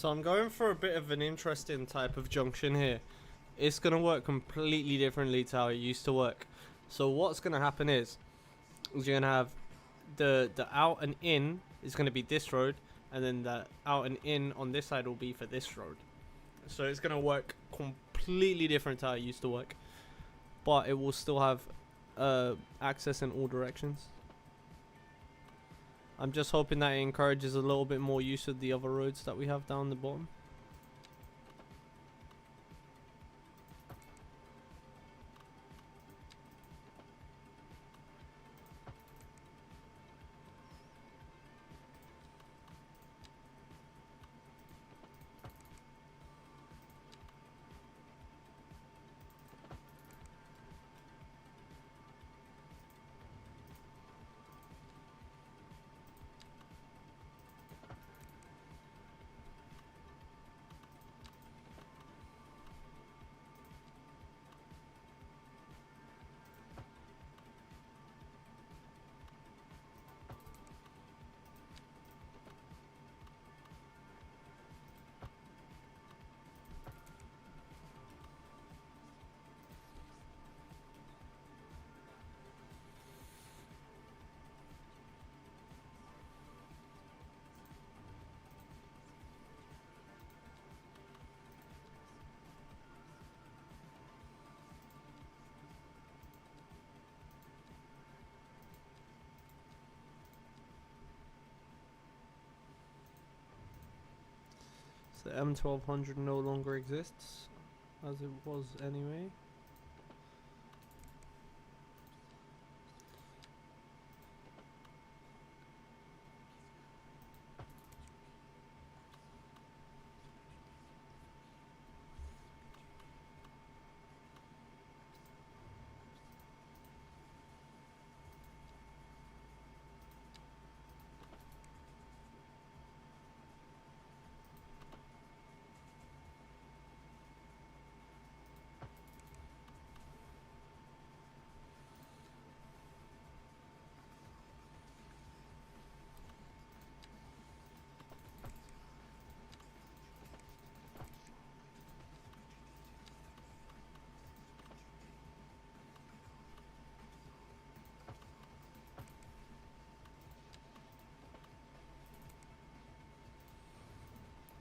So I'm going for a bit of an interesting type of junction here. It's going to work completely differently to how it used to work. So what's going to happen is you're going to have the out and in is going to be this road, and then the out and in on this side will be for this road. So it's going to work completely different to how it used to work, but it will still have access in all directions. I'm just hoping that it encourages a little bit more use of the other roads that we have down the bottom. So the M1200 no longer exists, as it was anyway.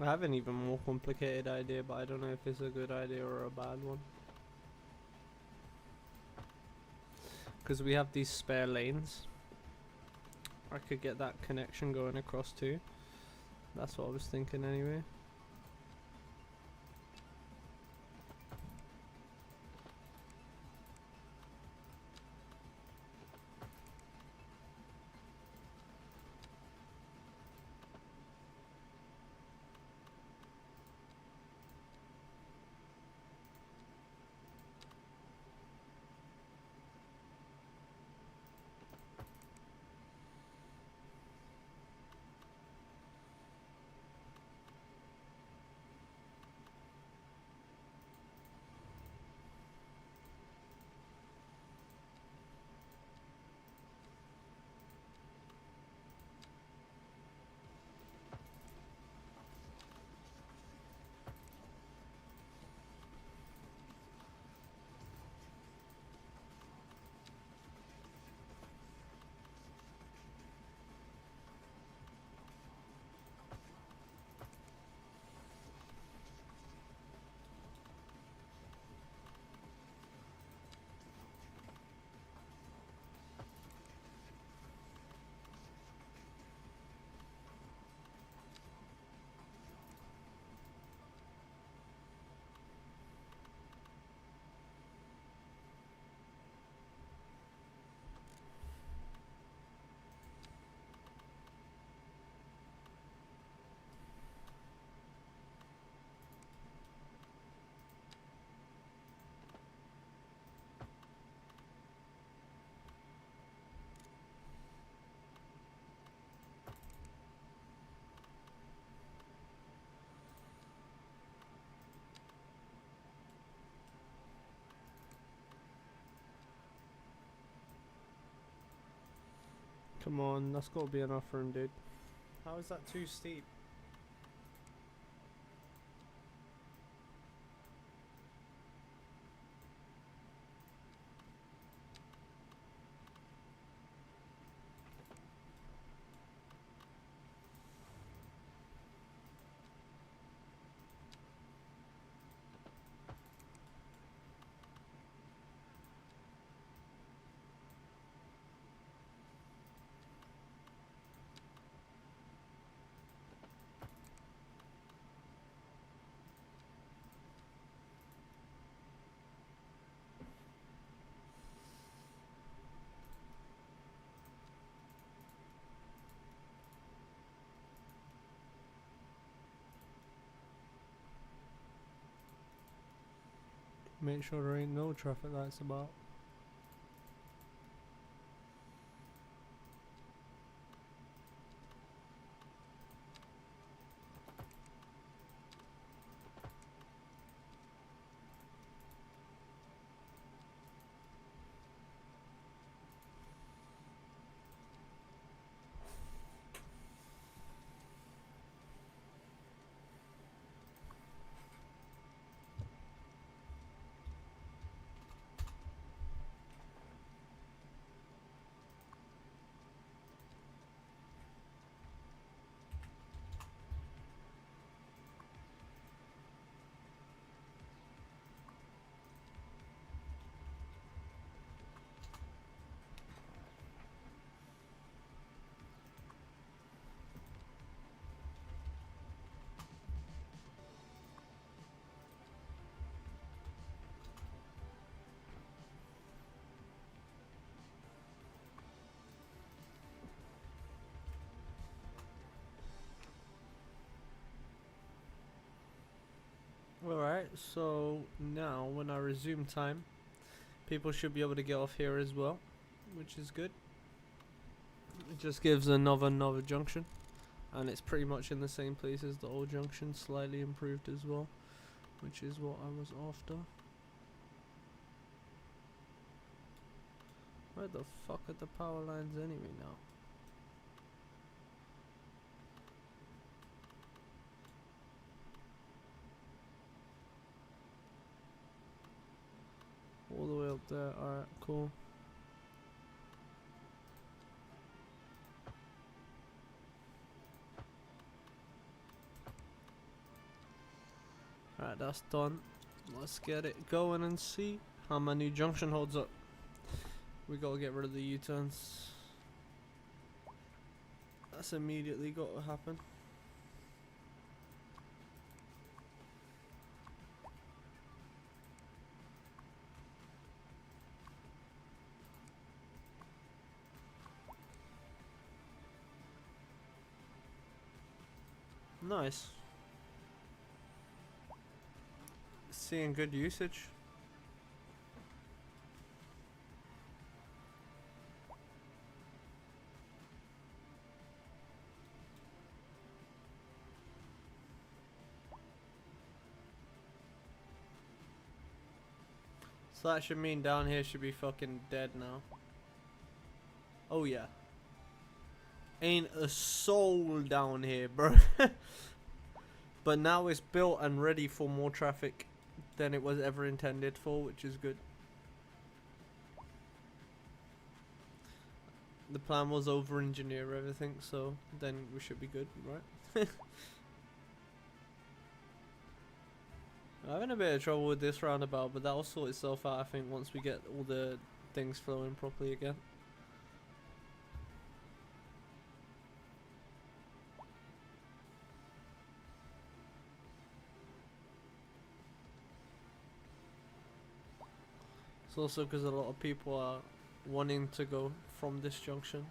I have an even more complicated idea, but I don't know if it's a good idea or a bad one. Because we have these spare lanes. I could get that connection going across too. That's what I was thinking anyway. Come on, that's gotta be enough room, dude. How is that too steep? Make sure there ain't no traffic lights about. Alright, so now when I resume time, people should be able to get off here as well, which is good. It just gives another junction, and it's pretty much in the same place as the old junction, slightly improved as well, which is what I was after. Where the fuck are the power lines anyway now? All the way up there, alright, cool. Alright, that's done. Let's get it going and see how my new junction holds up. We gotta get rid of the U-turns. That's immediately got to happen. Nice. Seeing good usage. So that should mean down here should be fucking dead now. Oh yeah. Ain't a soul down here, bro. But now it's built and ready for more traffic than it was ever intended for, which is good. The plan was over-engineer everything, so then we should be good, right? I'm having a bit of trouble with this roundabout, but that'll sort itself out, I think, once we get all the things flowing properly again. It's also because a lot of people are wanting to go from this junction.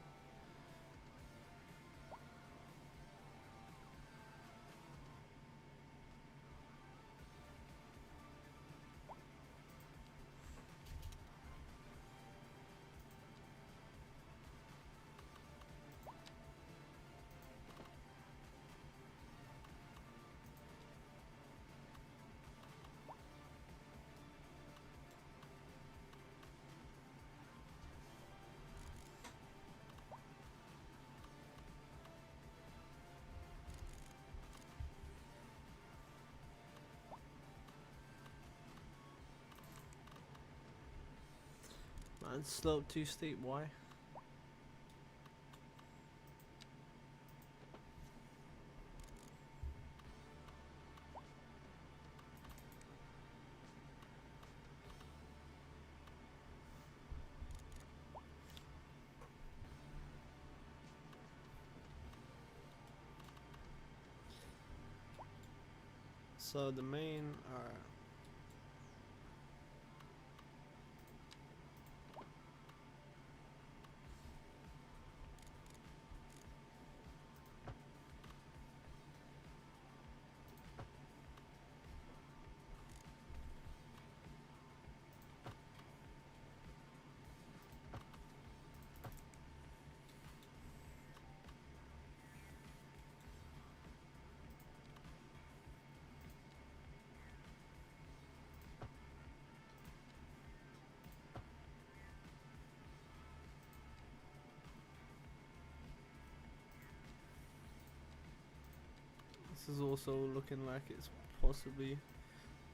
Man, slope too steep, why? So the main are This is also looking like it's possibly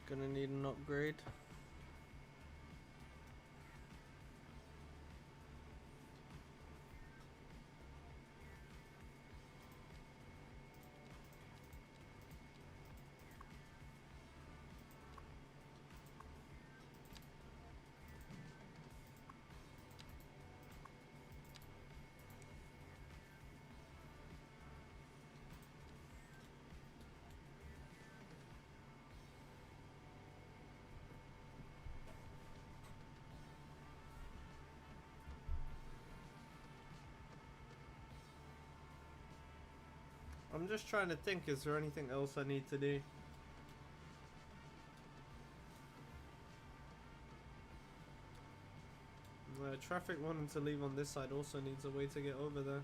gonna need an upgrade. I'm just trying to think, is there anything else I need to do? The traffic wanting to leave on this side also needs a way to get over there.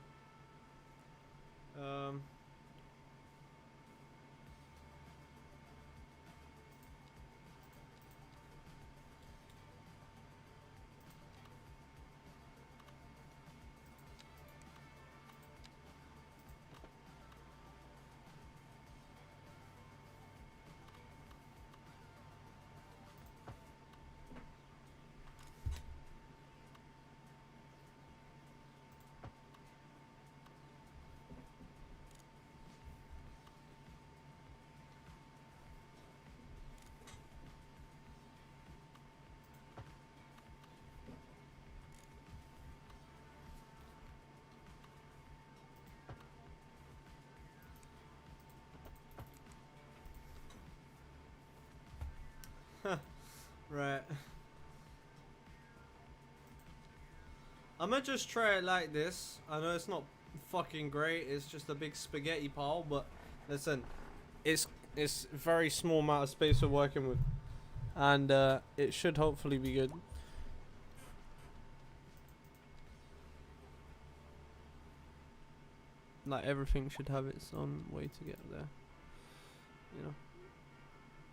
Right. I'm gonna just try it like this. I know it's not fucking great. It's just a big spaghetti pile, but listen, it's very small amount of space we're working with, and it should hopefully be good. Like everything should have its own way to get there. You know,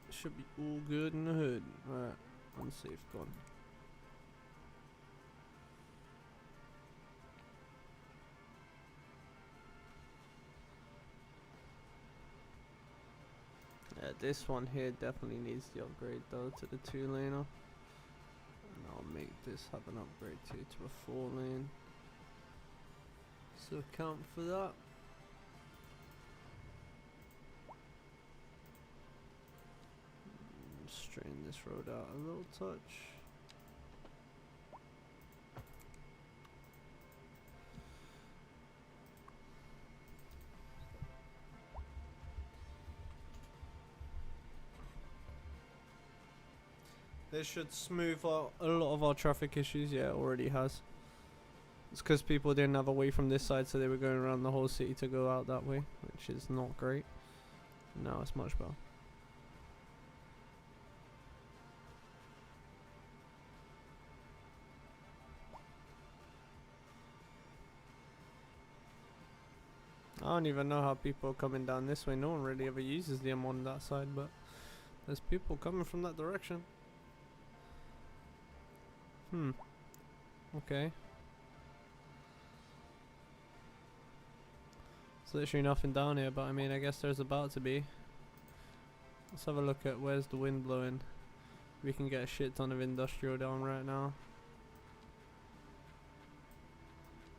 it should be all good in the hood. Right, unsafe gone. Yeah, this one here definitely needs the upgrade though to the 2-laner. And I'll make this have an upgrade to a 4-lane. So account for that. Straighten this road out a little touch. This should smooth out a lot of our traffic issues. Yeah, it already has. It's because people didn't have a way from this side, so they were going around the whole city to go out that way, which is not great. Now it's much better. I don't even know how people are coming down this way. No one really ever uses them on that side, but there's people coming from that direction. Okay. There's literally nothing down here, but I mean, I guess there's about to be. Let's have a look at where's the wind blowing. We can get a shit ton of industrial down right now.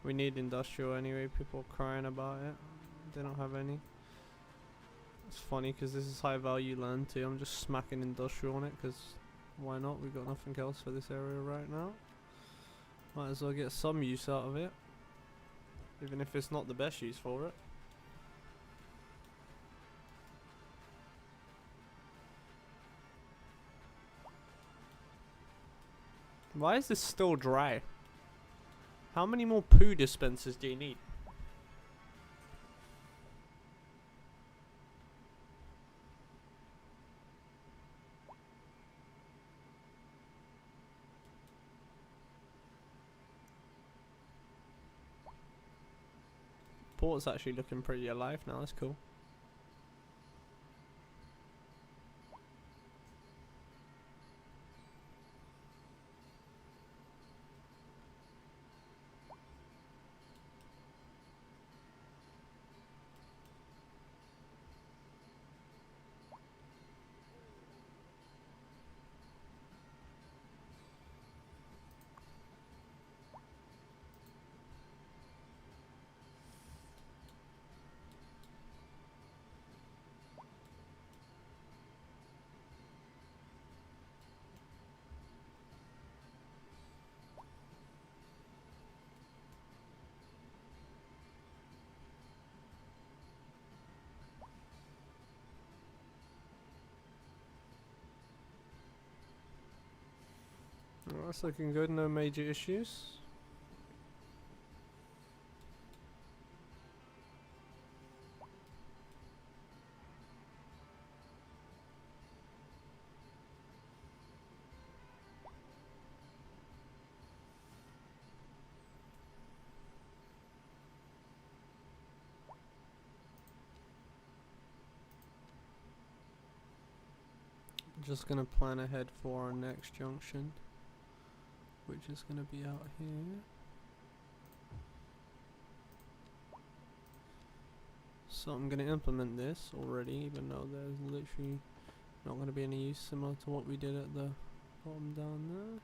We need industrial anyway. People are crying about it. They don't have any. It's funny because this is high value land too. I'm just smacking industrial on it because why not? We've got nothing else for this area right now. Might as well get some use out of it, even if it's not the best use for it. Why is this still dry? How many more poo dispensers do you need? Port's actually looking pretty alive now, that's cool. That's looking good, no major issues. Just gonna plan ahead for our next junction, which is gonna be out here. So I'm gonna implement this already, even though there's literally not gonna be any use, similar to what we did at the bottom down there.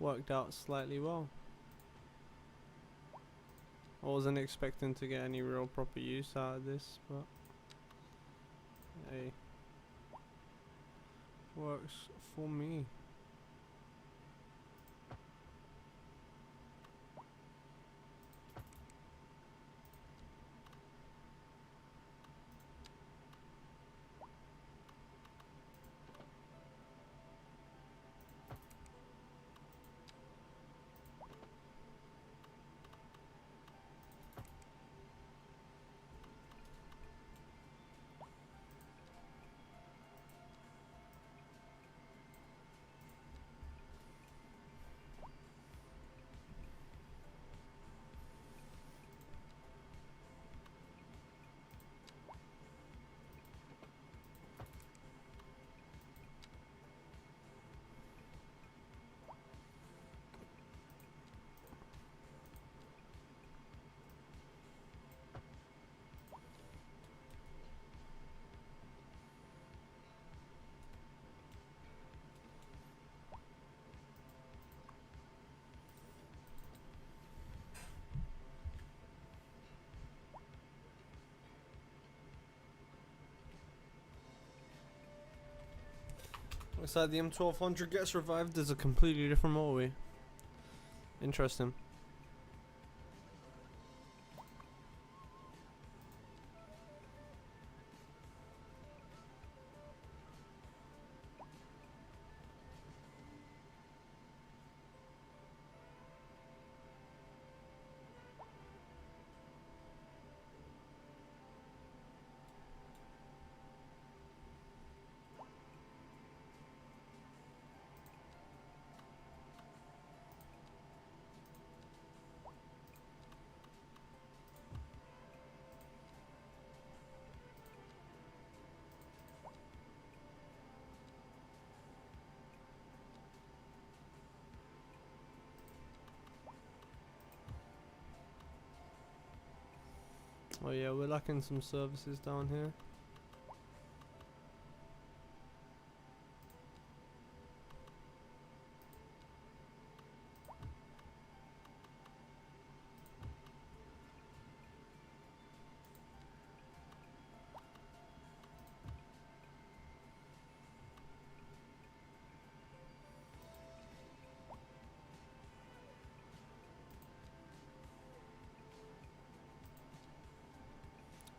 Worked out slightly well. I wasn't expecting to get any real proper use out of this, but hey, works for me. Looks like the M1200 gets revived as a completely different motorway. Interesting. Oh yeah, we're lacking some services down here.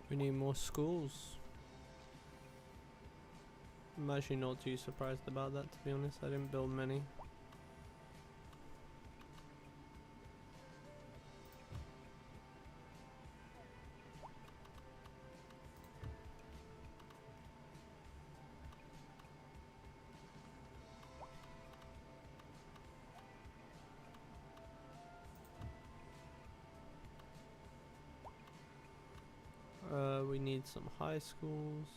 We need more schools. I'm actually not too surprised about that, to be honest. I didn't build many. We need some high schools.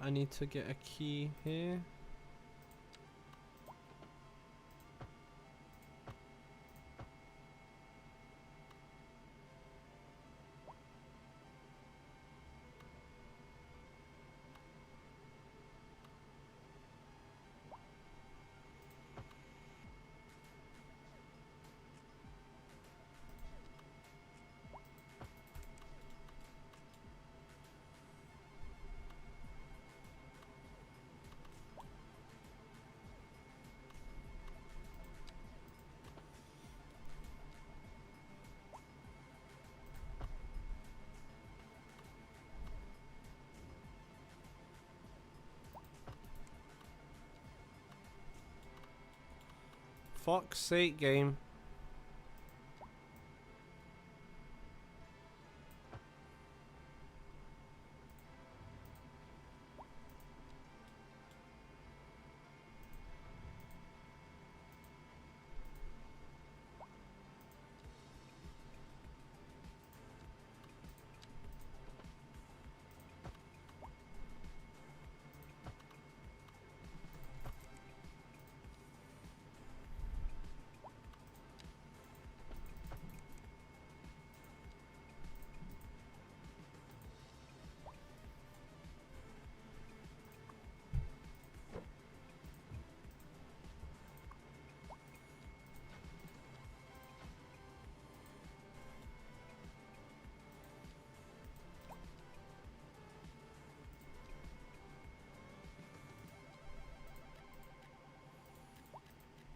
I need to get a key here. Fuck's sake, game.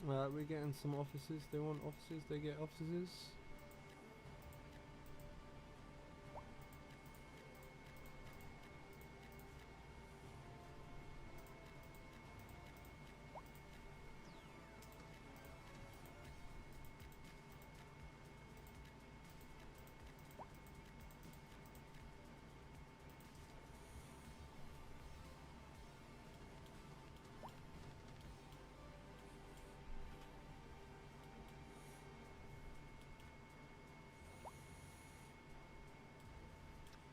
Right, we're getting some offices. They want offices, they get offices.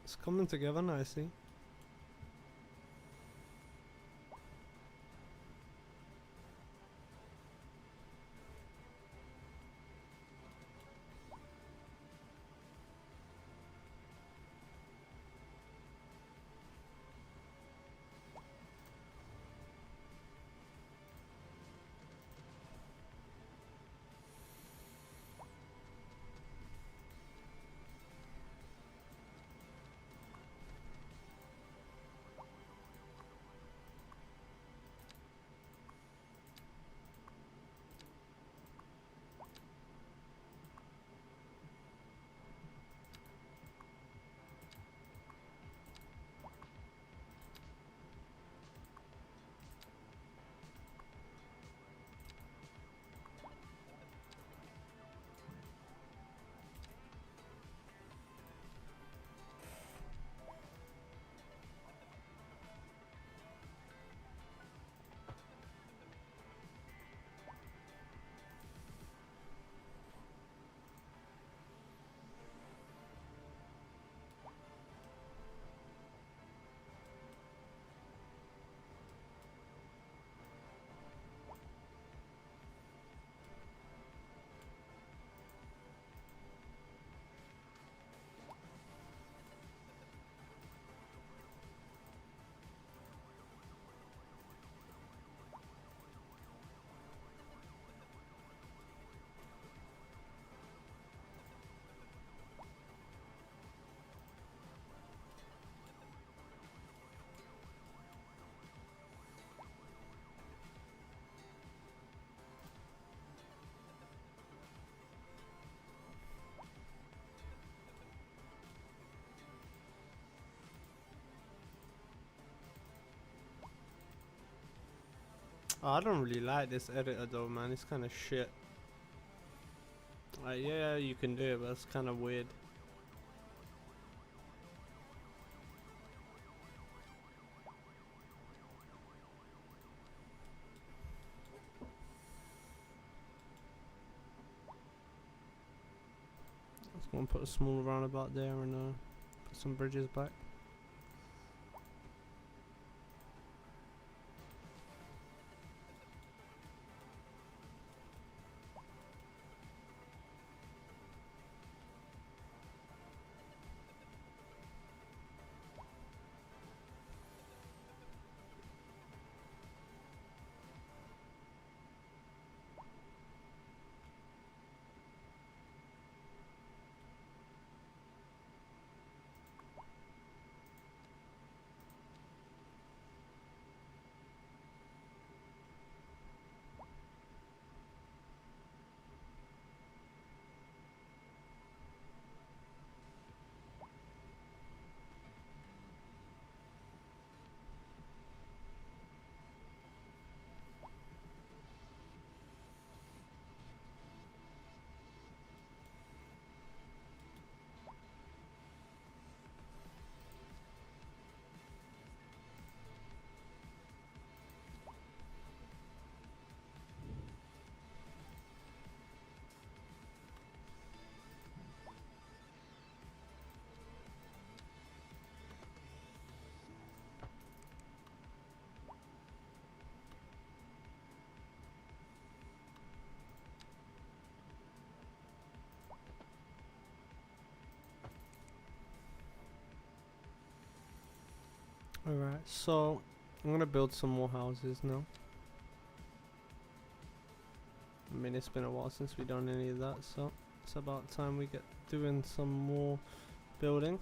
It's coming together nicely. Oh, I don't really like this editor though, man. It's kind of shit. Like, yeah, you can do it, but it's kind of weird. I was gonna put a small roundabout there and put some bridges back. Alright, so I'm gonna build some more houses now. I mean, it's been a while since we've done any of that, so it's about time we get doing some more building.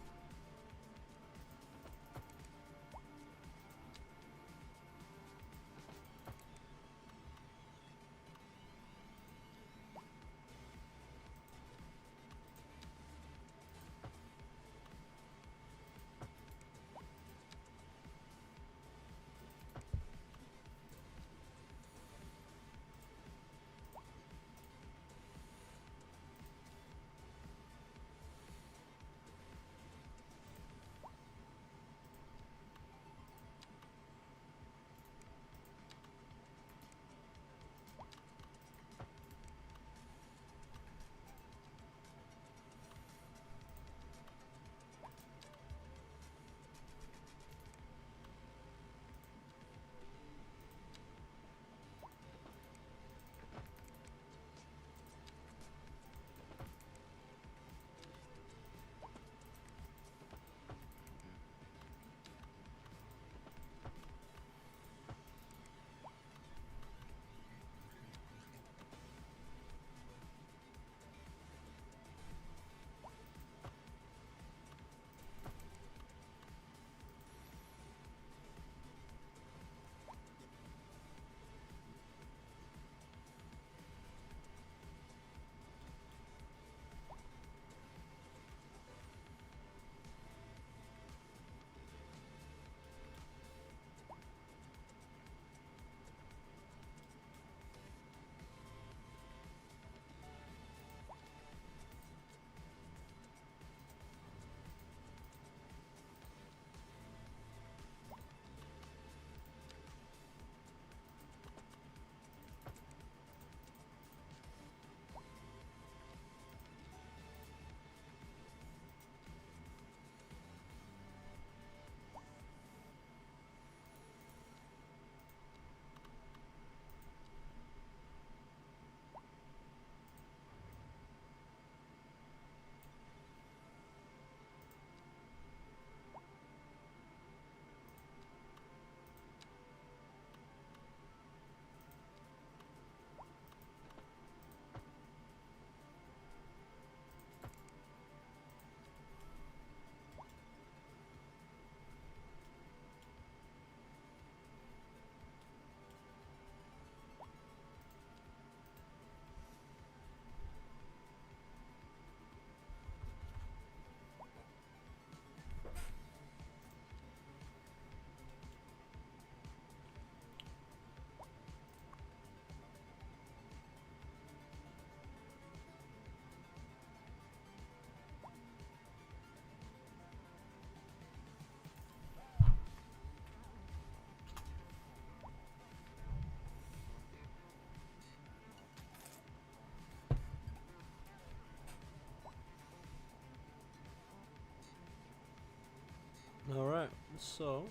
Alright, so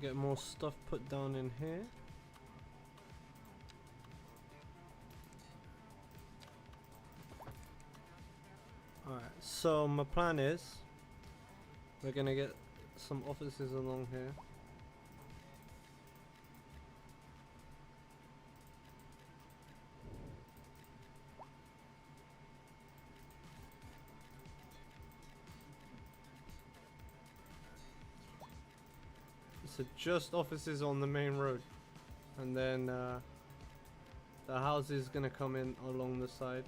get more stuff put down in here. Alright, so my plan is we're gonna get some offices along here. So just offices on the main road, and then the house is gonna come in along the side.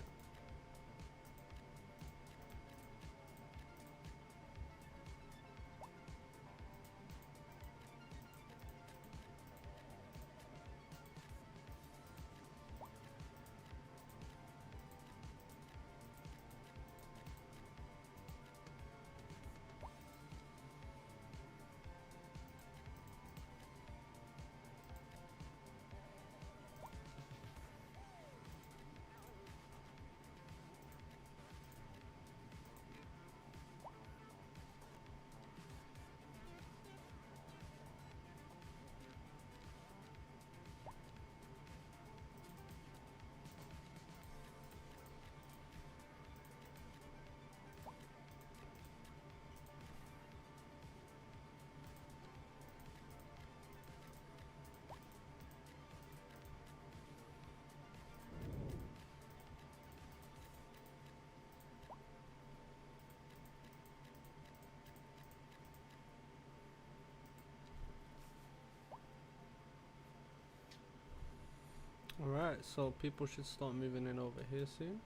Alright, so people should start moving in over here soon.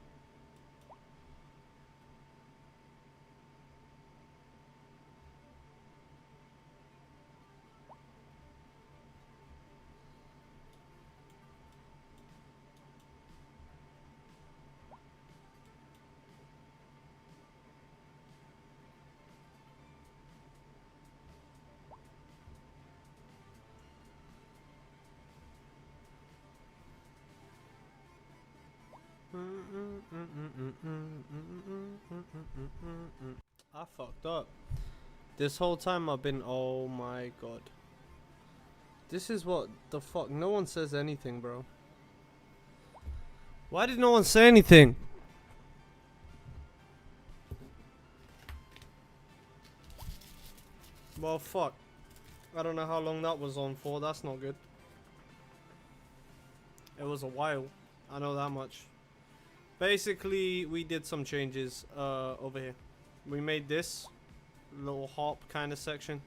I fucked up. This whole time I've been, oh my god. This is what the fuck, no one says anything, bro. Why did no one say anything? Well, fuck. I don't know how long that was on for, that's not good. It was a while, I know that much. Basically, we did some changes over here. We made this little hop kind of section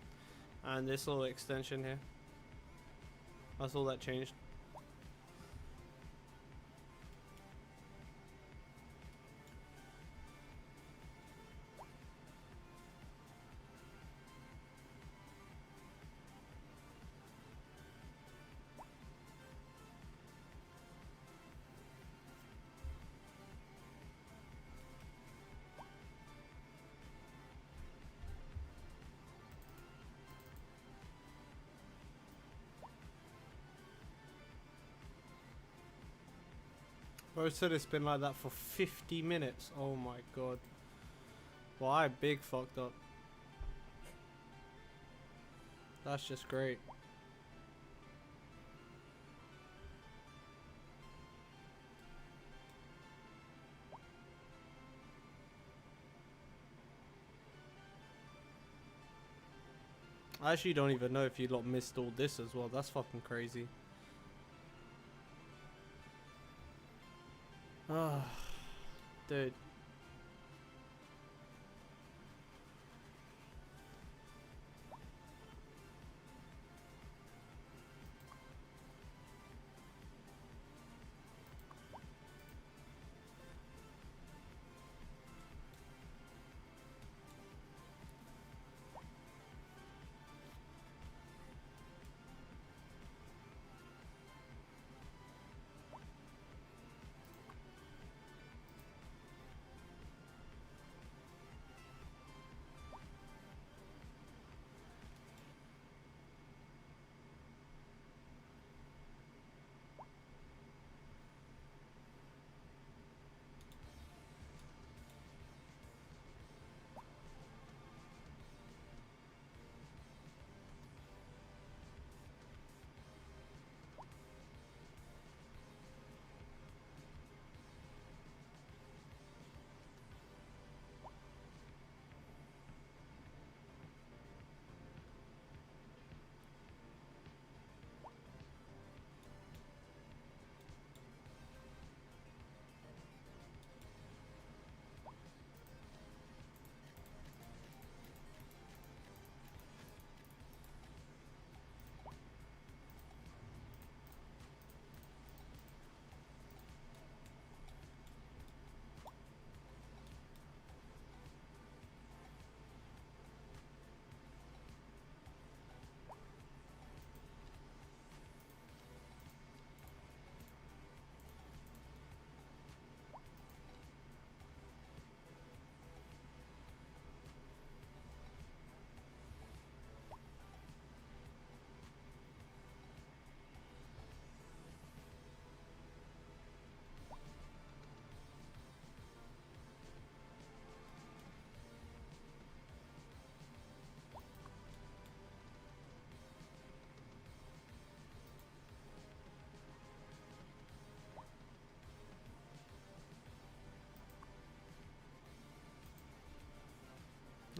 and this little extension here. That's all that changed. Bro said it's been like that for 50 minutes. Oh my god. Well, I big fucked up. That's just great. I actually don't even know if you lot missed all this as well. That's fucking crazy. Ah, dude.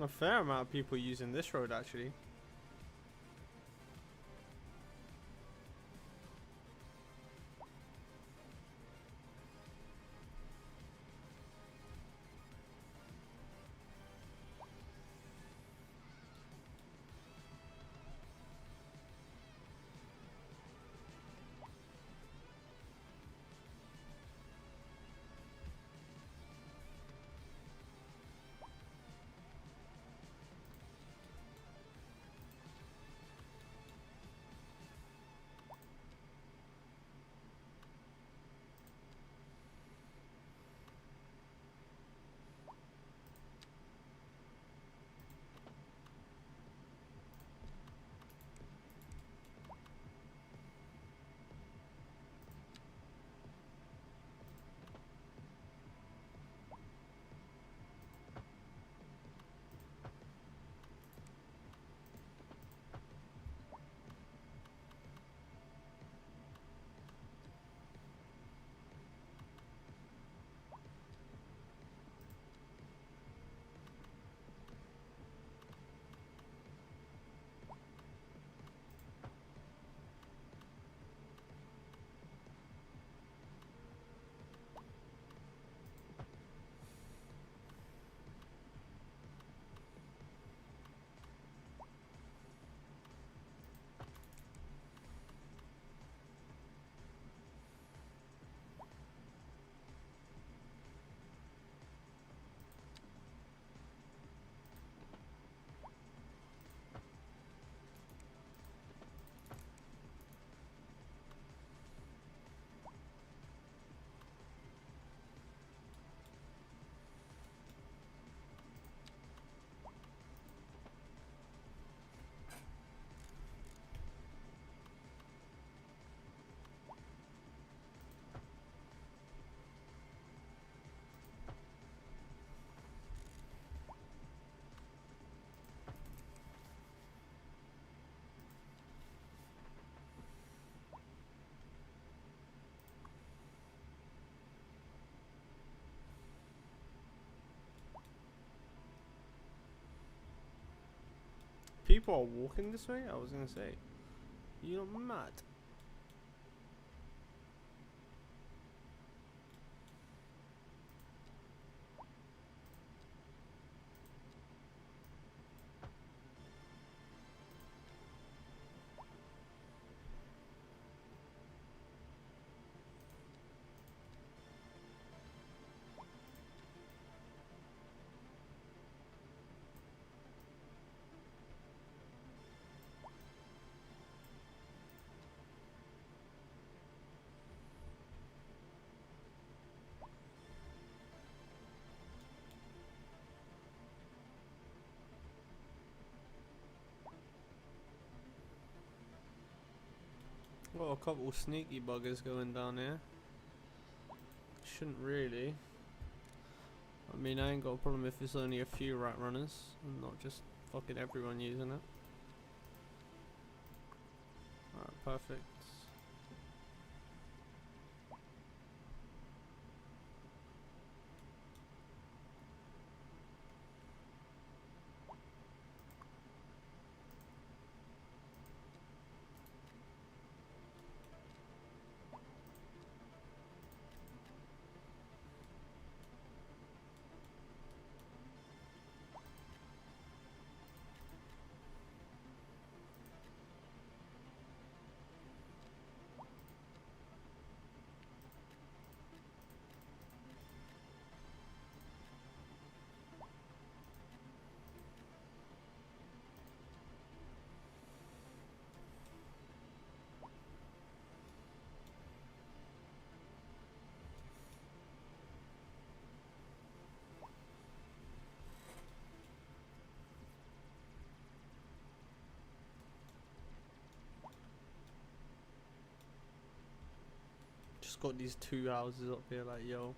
A fair amount of people using this road actually. people are walking this way? I was gonna say. You're mad. Got a couple sneaky buggers going down here. Shouldn't really. I mean, I ain't got a problem if it's only a few rat runners and not just fucking everyone using it. Alright, perfect. Just got these two houses up here, like, yo,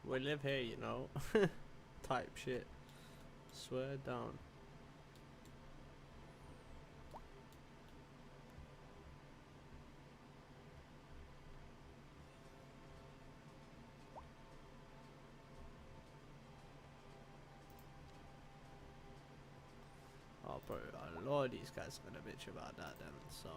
we live here, you know, type shit. Swear down. Oh, bro, a lot of these guys are gonna bitch about that then, so.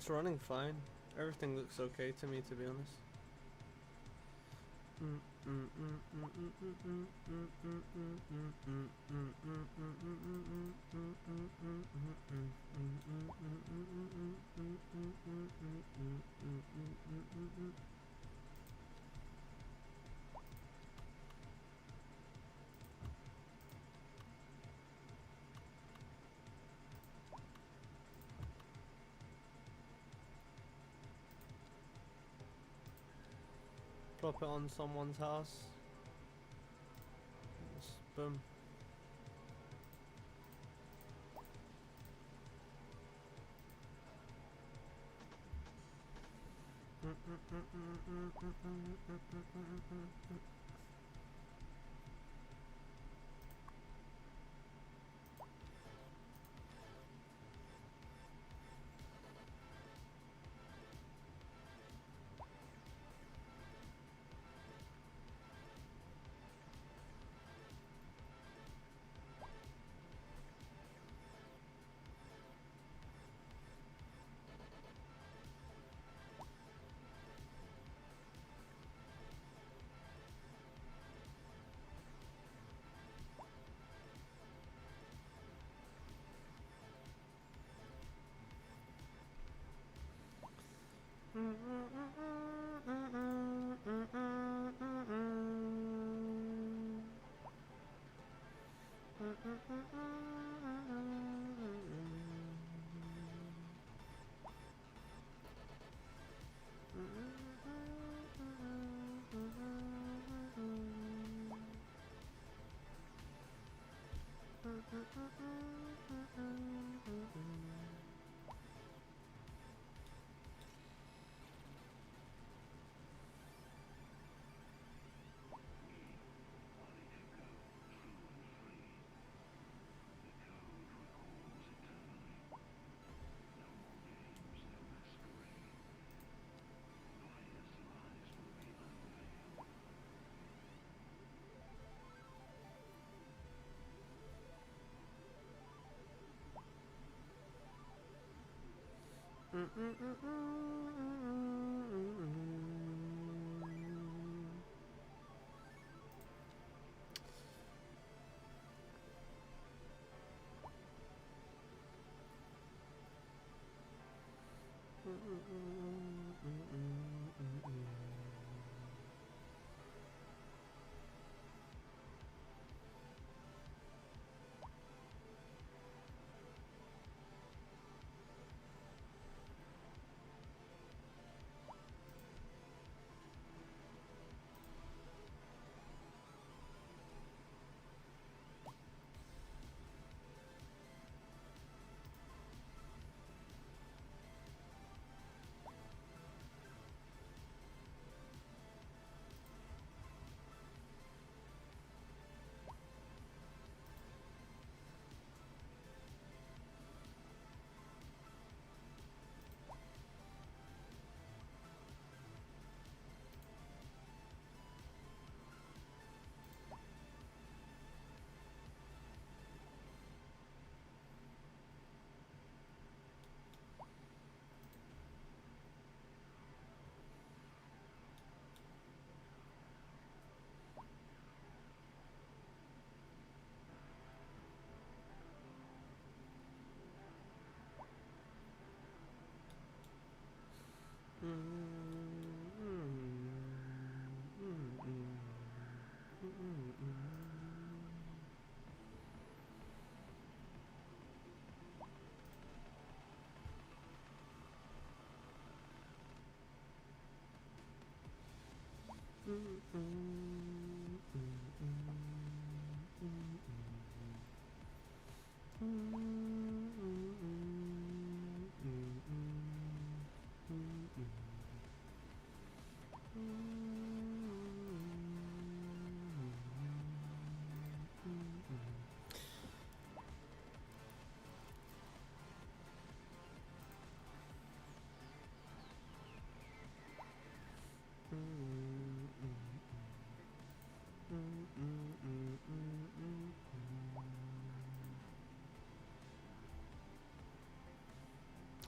It's running fine. Everything looks okay to me, to be honest. Plop it on someone's house. Just boom.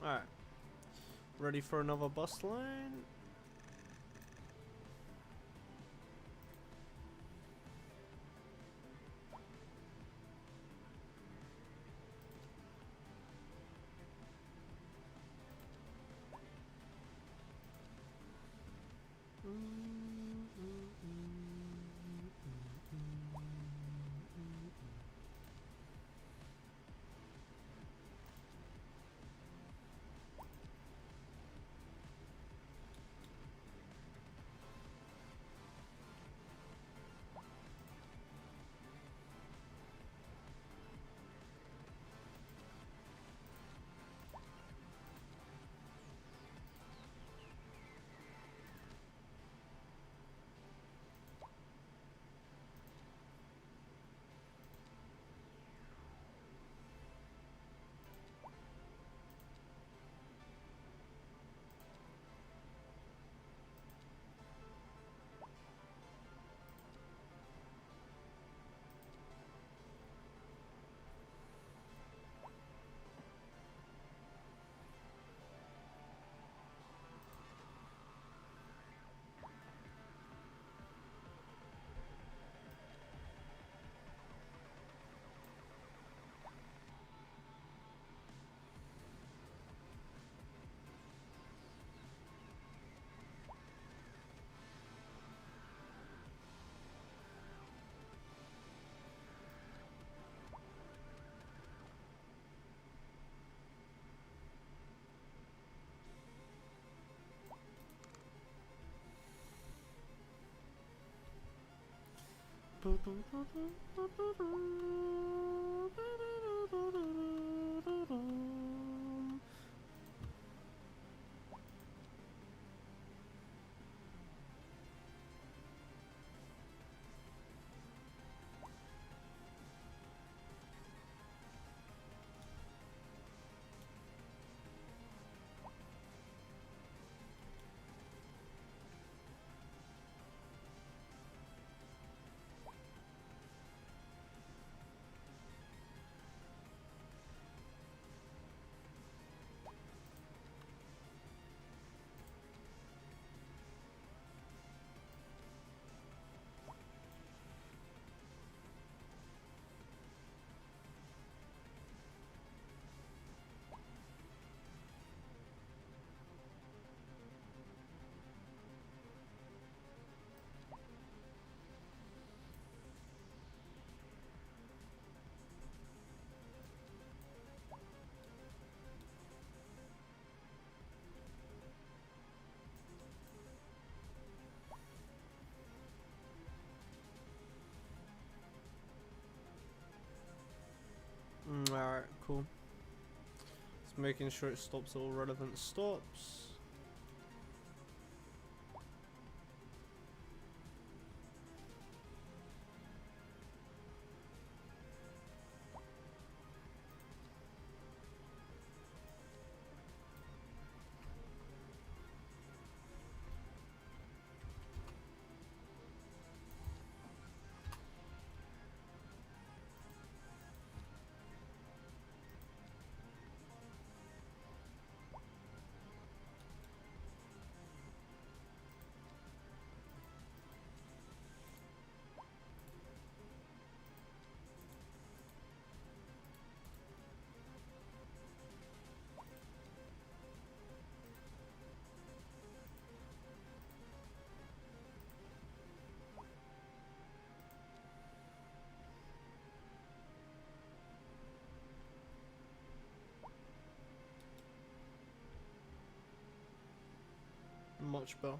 Alright. Ready for another bus line? Alright, cool. Just making sure it stops all relevant stops. Much better.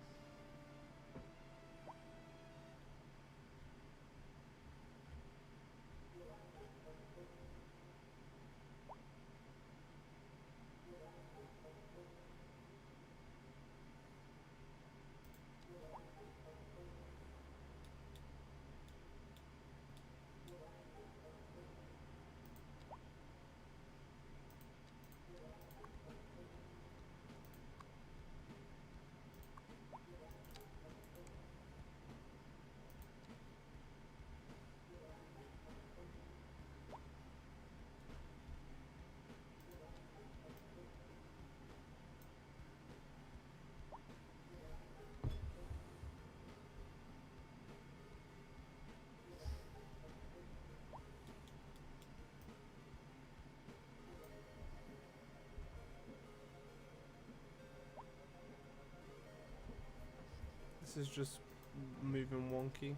This is just moving wonky.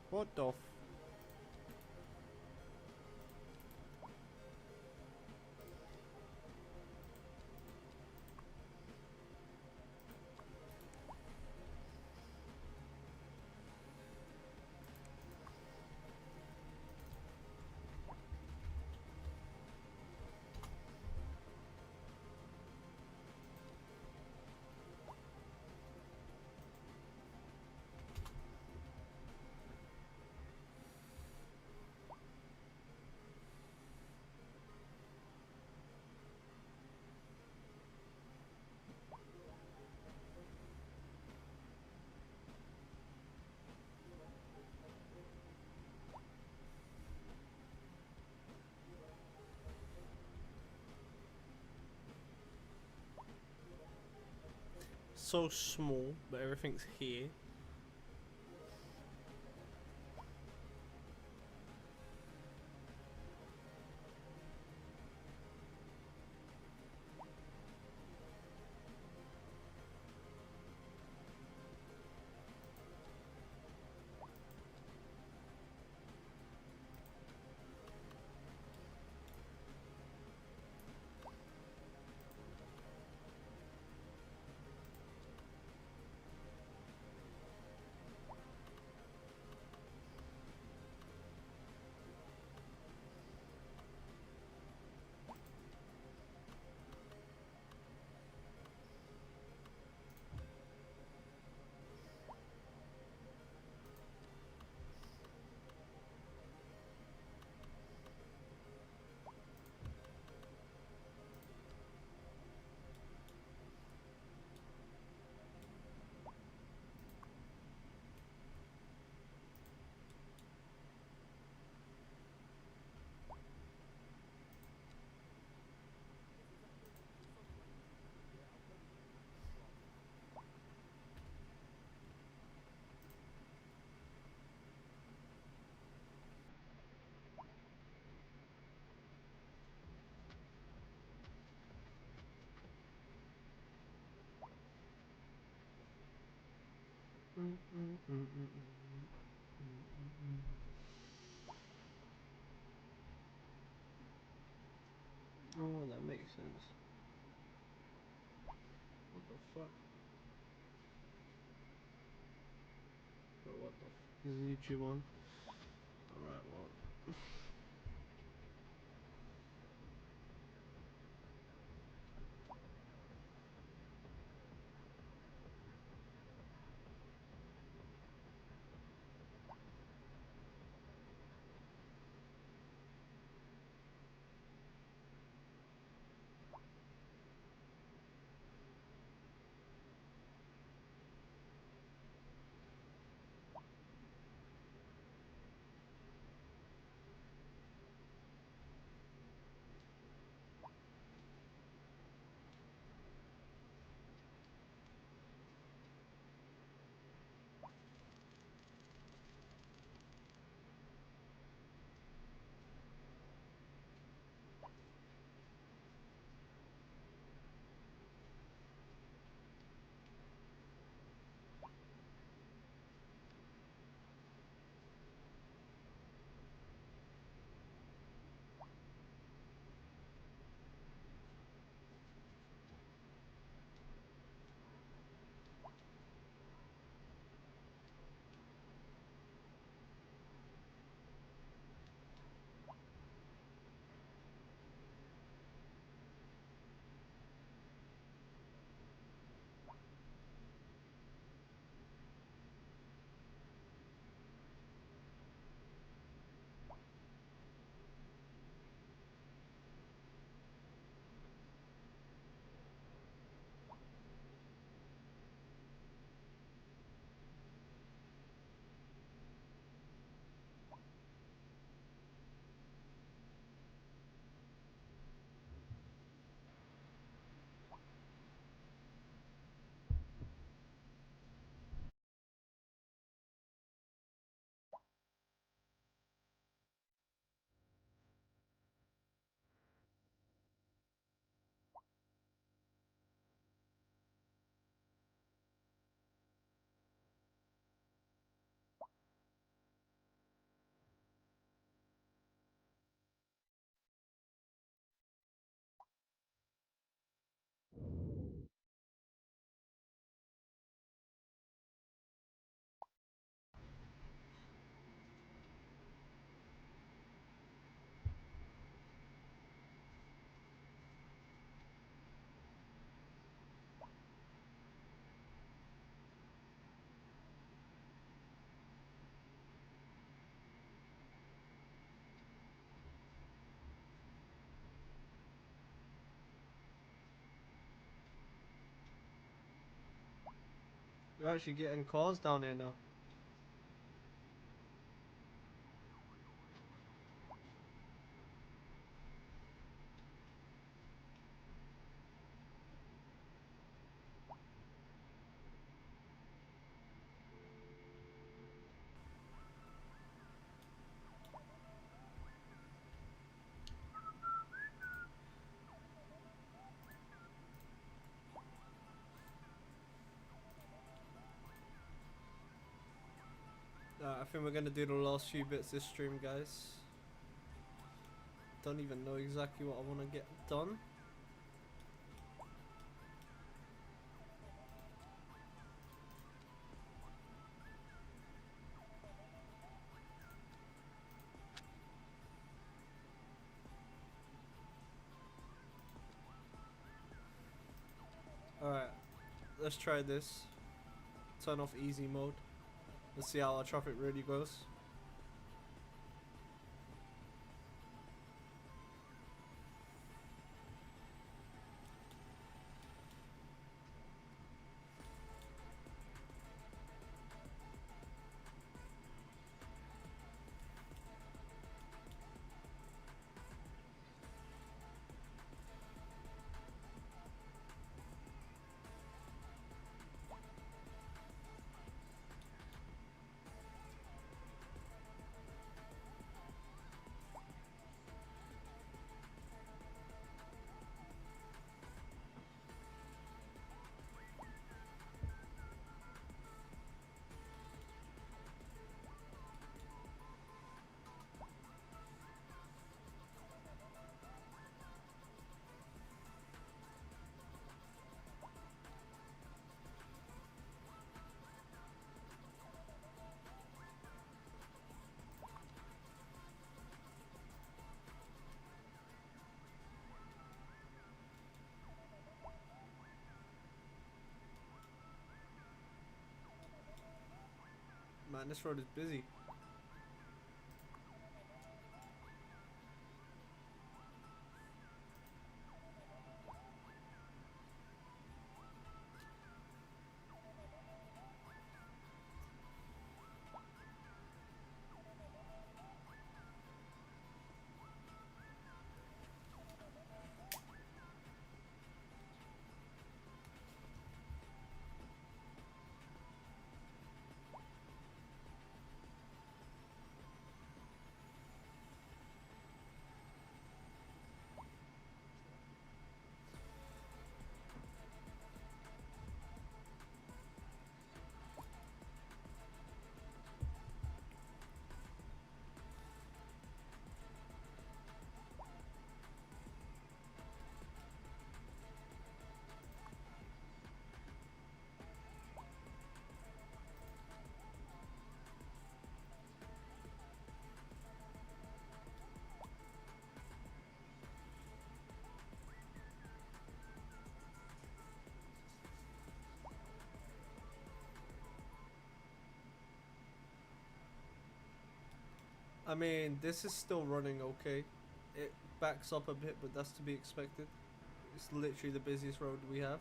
What the f... So small, but everything's here. Oh, that makes sense. What the fuck? Bro, what the fuck is YouTube on? Alright, well. We're actually getting calls down here now. I think we're gonna do the last few bits this stream, guys. Don't even know exactly what I want to get done. Alright, let's try this. Turn off easy mode. Let's see how our traffic really goes. Man, this road is busy. I mean, this is still running okay. It backs up a bit, but that's to be expected. It's literally the busiest road we have.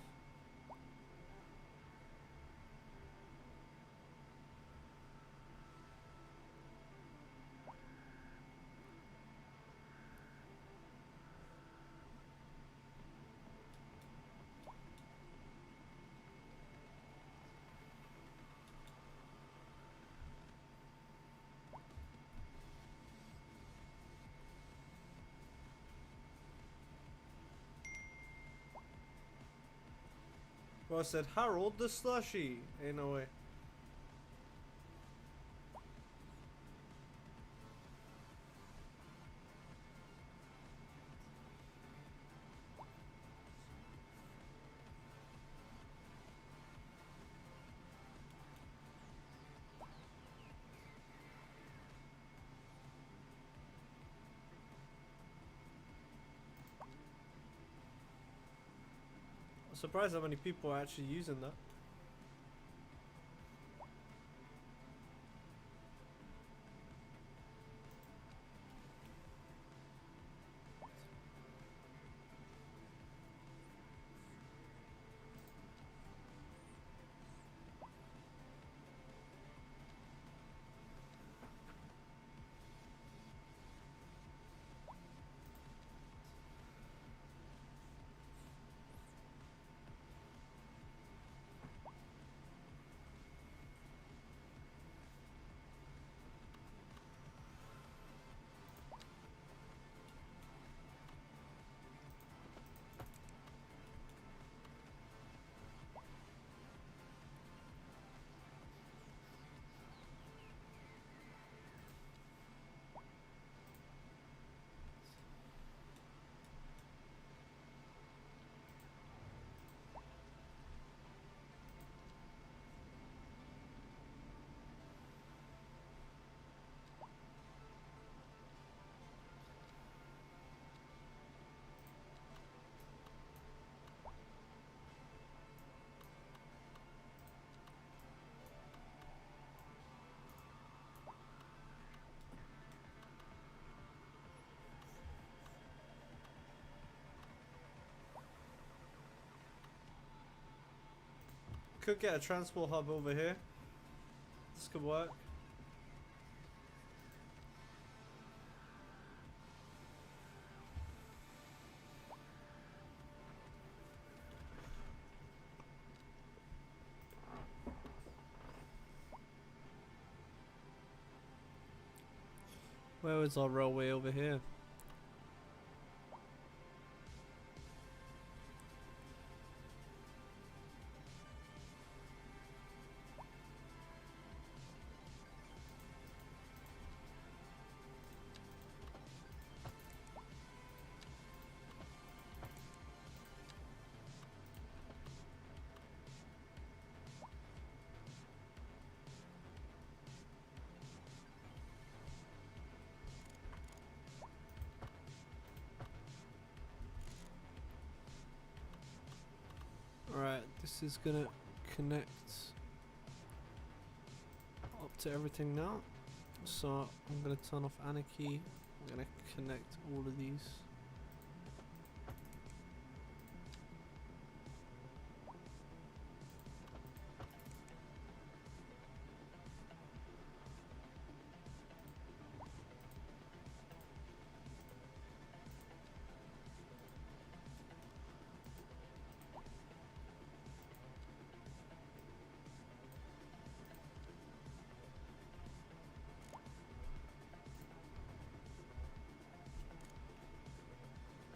Bro, I said, Harold the slushy. Ain't no way. I'm surprised how many people are actually using that. could get a transport hub over here. This could work. Where is our railway over here? Alright, this is gonna connect up to everything now. So I'm gonna turn off Anarchy. I'm gonna connect all of these.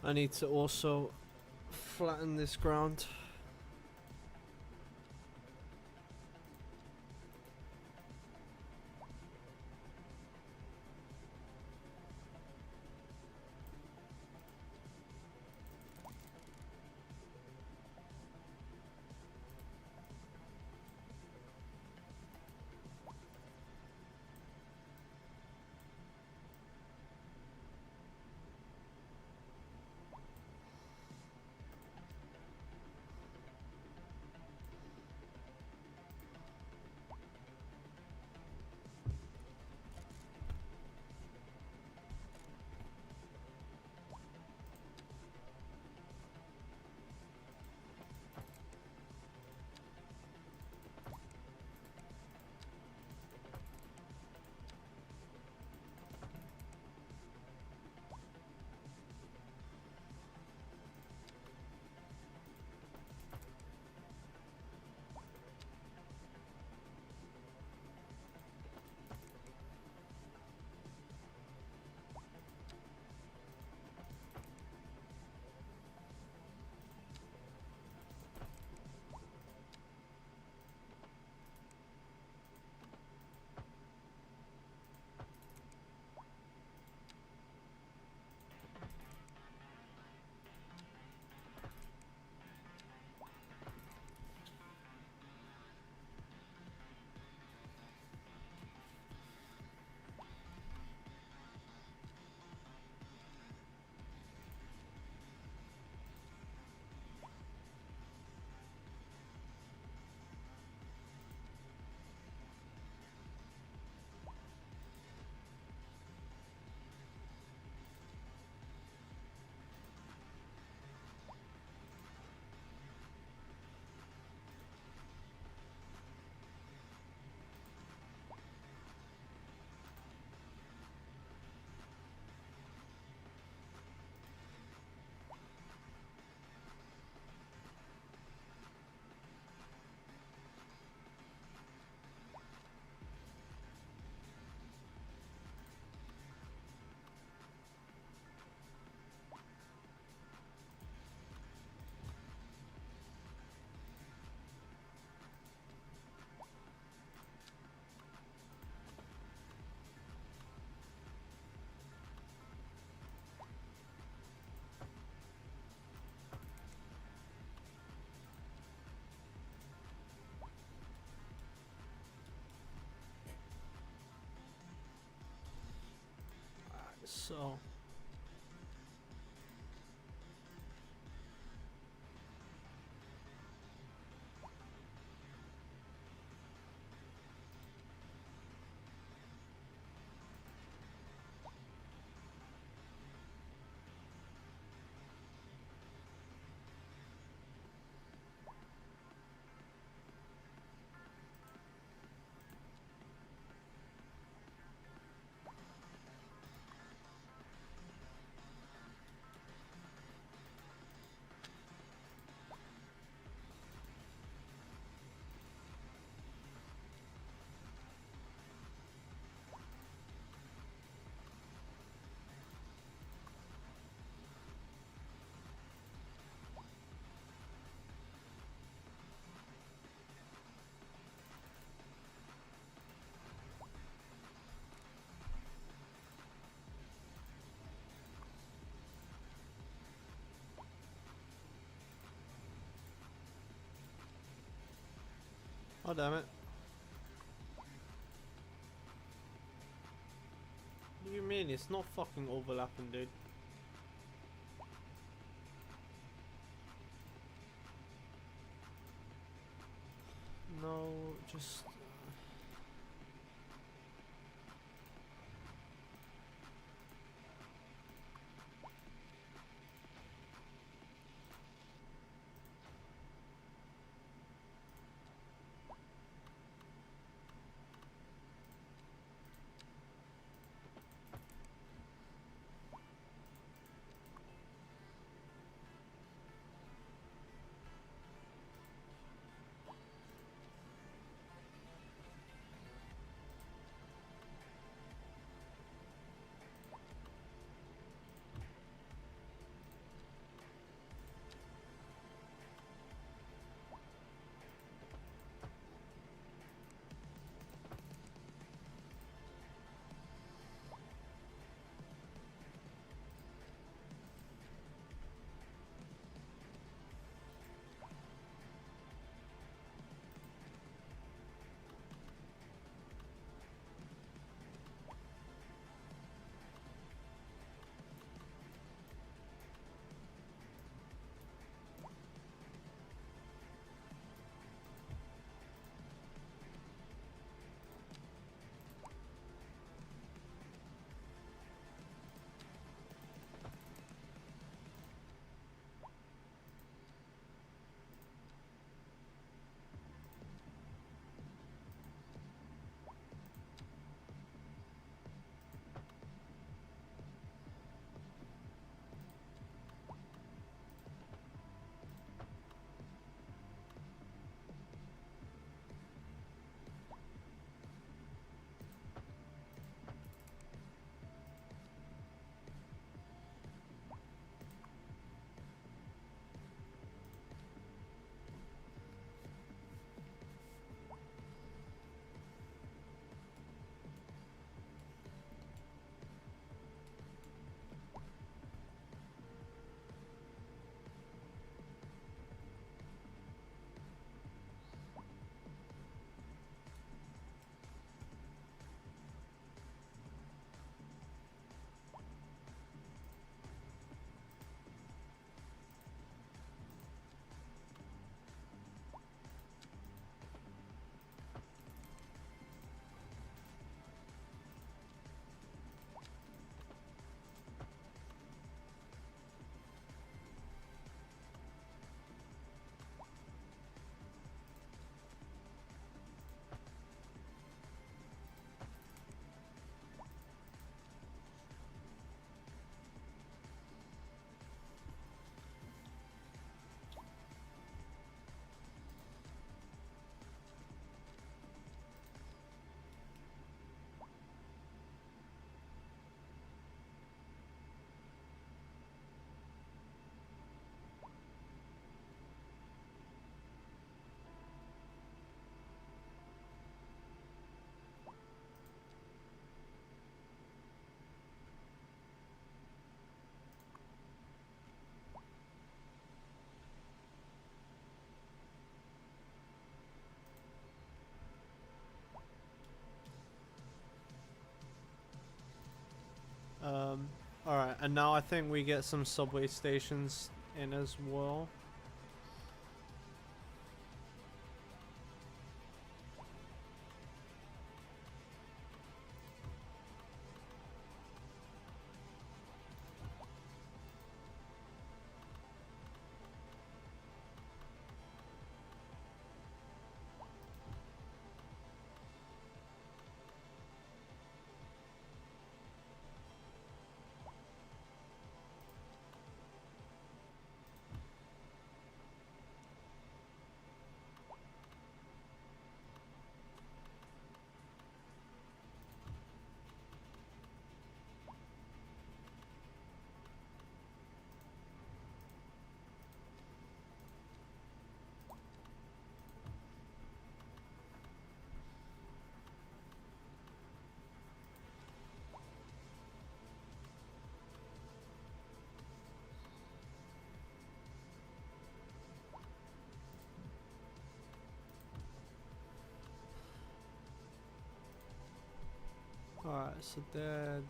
I need to also flatten this ground. So Oh damn it. What do you mean? It's not fucking overlapping, dude. No, just... Alright, and now I think we get some subway stations in as well. so there.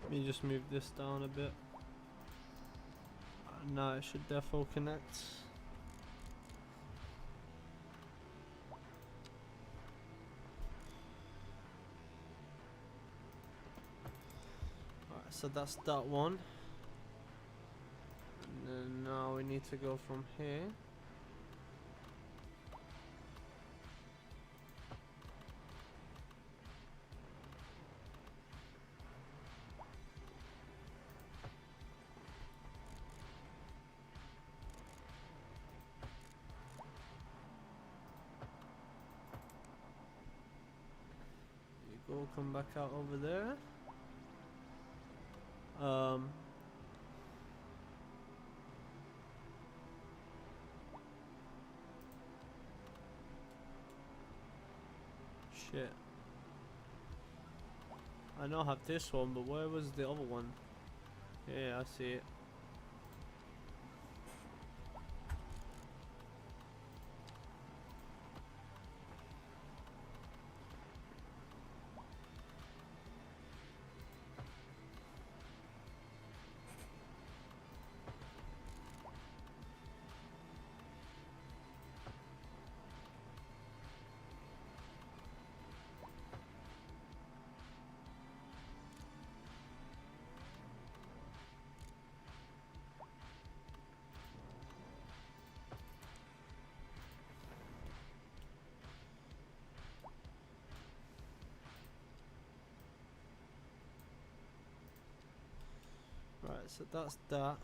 Let me just move this down a bit. Now it should defo connect. Alright, so that's that one. And then now we need to go from here. Go come back out over there. Shit. I know I have this one, but where was the other one? Yeah, I see it. Right, so that's that.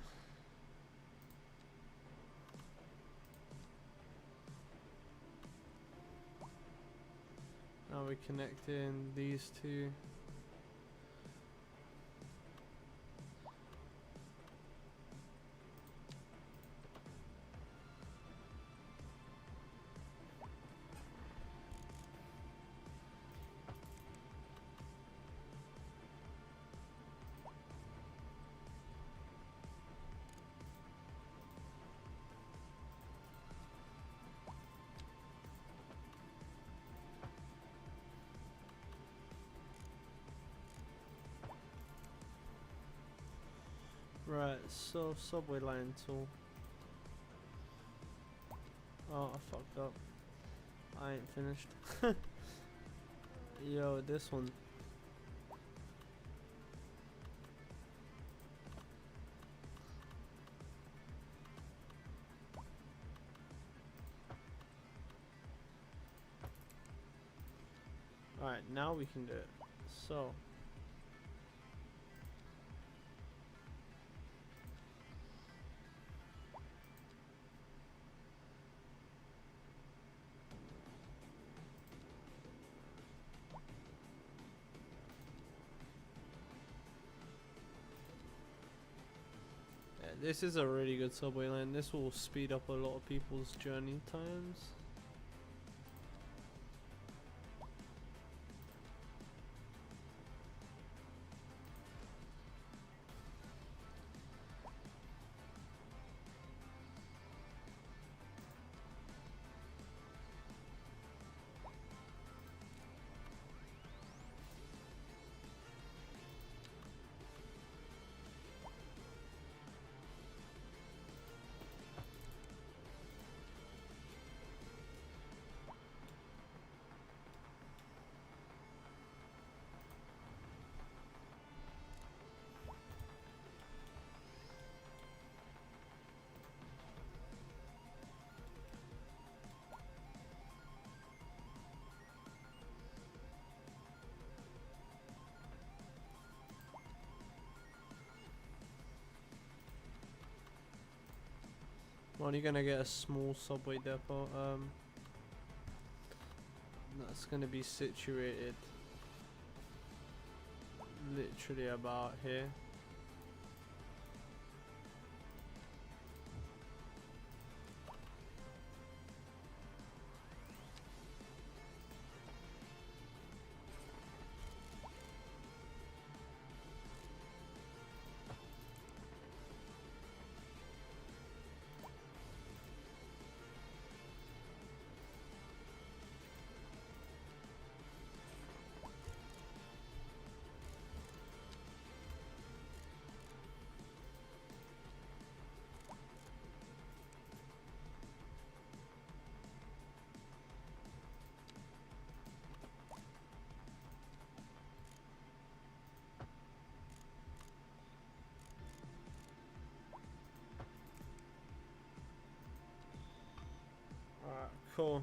Now we connect in these two. Right, so subway line tool. Oh, I fucked up. I ain't finished. Yo, this one. Alright, now we can do it. So. This is a really good subway line. This will speed up a lot of people's journey times. I'm only gonna get a small subway depot. That's gonna be situated literally about here. Alright, cool.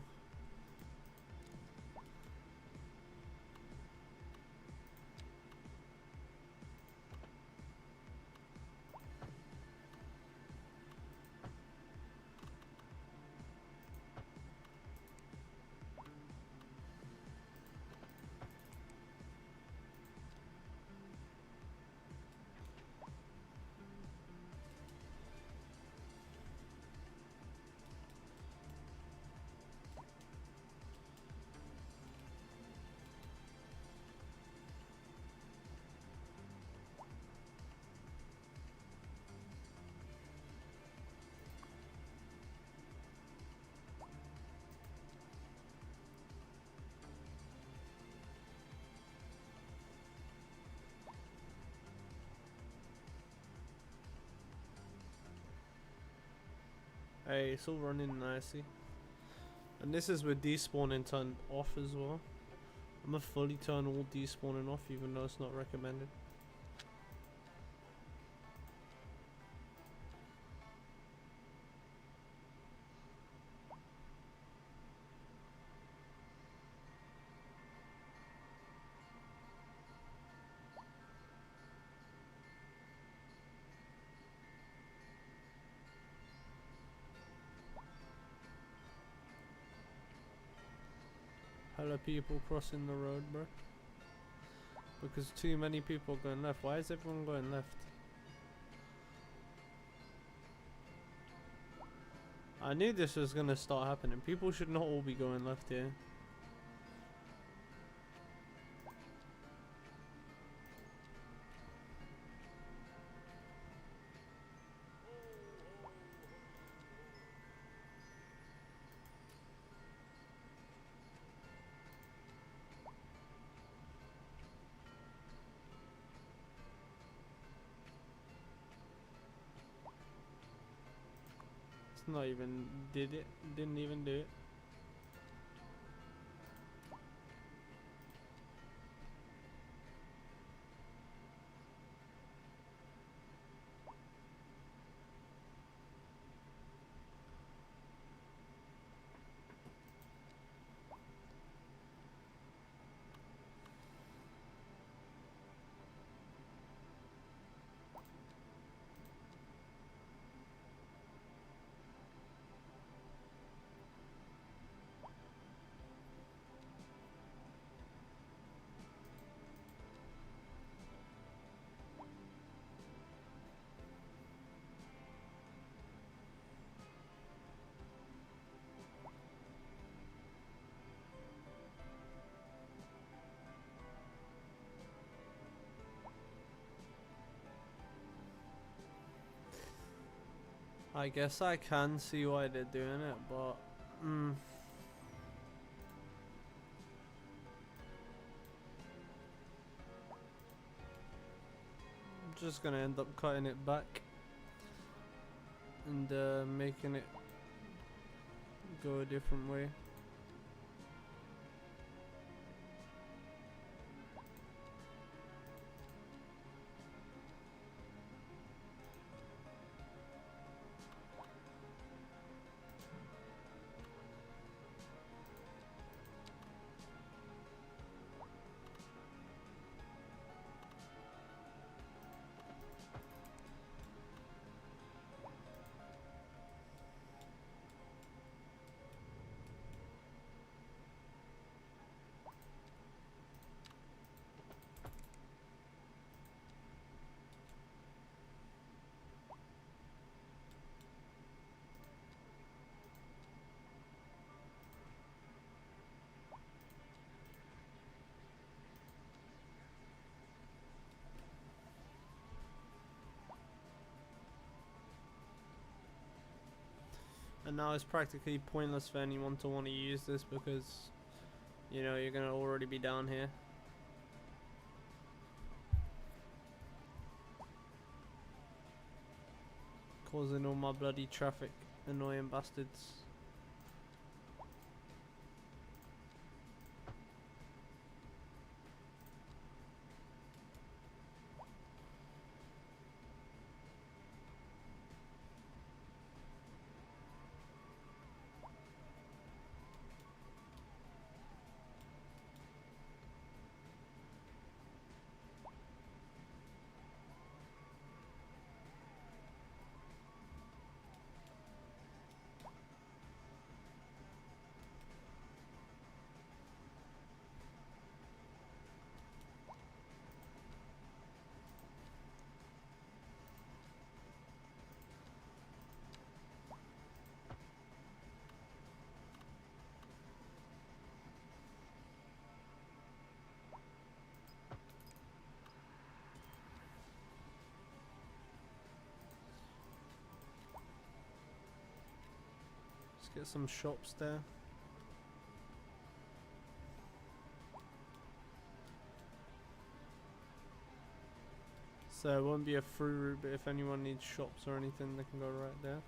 Hey, it's all running nicely. And this is with despawning turned off as well. I'm gonna fully turn all despawning off even though it's not recommended. Hella people crossing the road, bro. Because too many people going left. Why is everyone going left? I knew this was gonna start happening. People should not all be going left here. It's not even didn't even do it. I guess I can see why they're doing it, but I'm just gonna end up cutting it back and making it go a different way. now it's practically pointless for anyone to want to use this because, you know, you're gonna already be down here. Causing all my bloody traffic, annoying bastards. Let's get some shops there. So it won't be a through route, but if anyone needs shops or anything, they can go right there.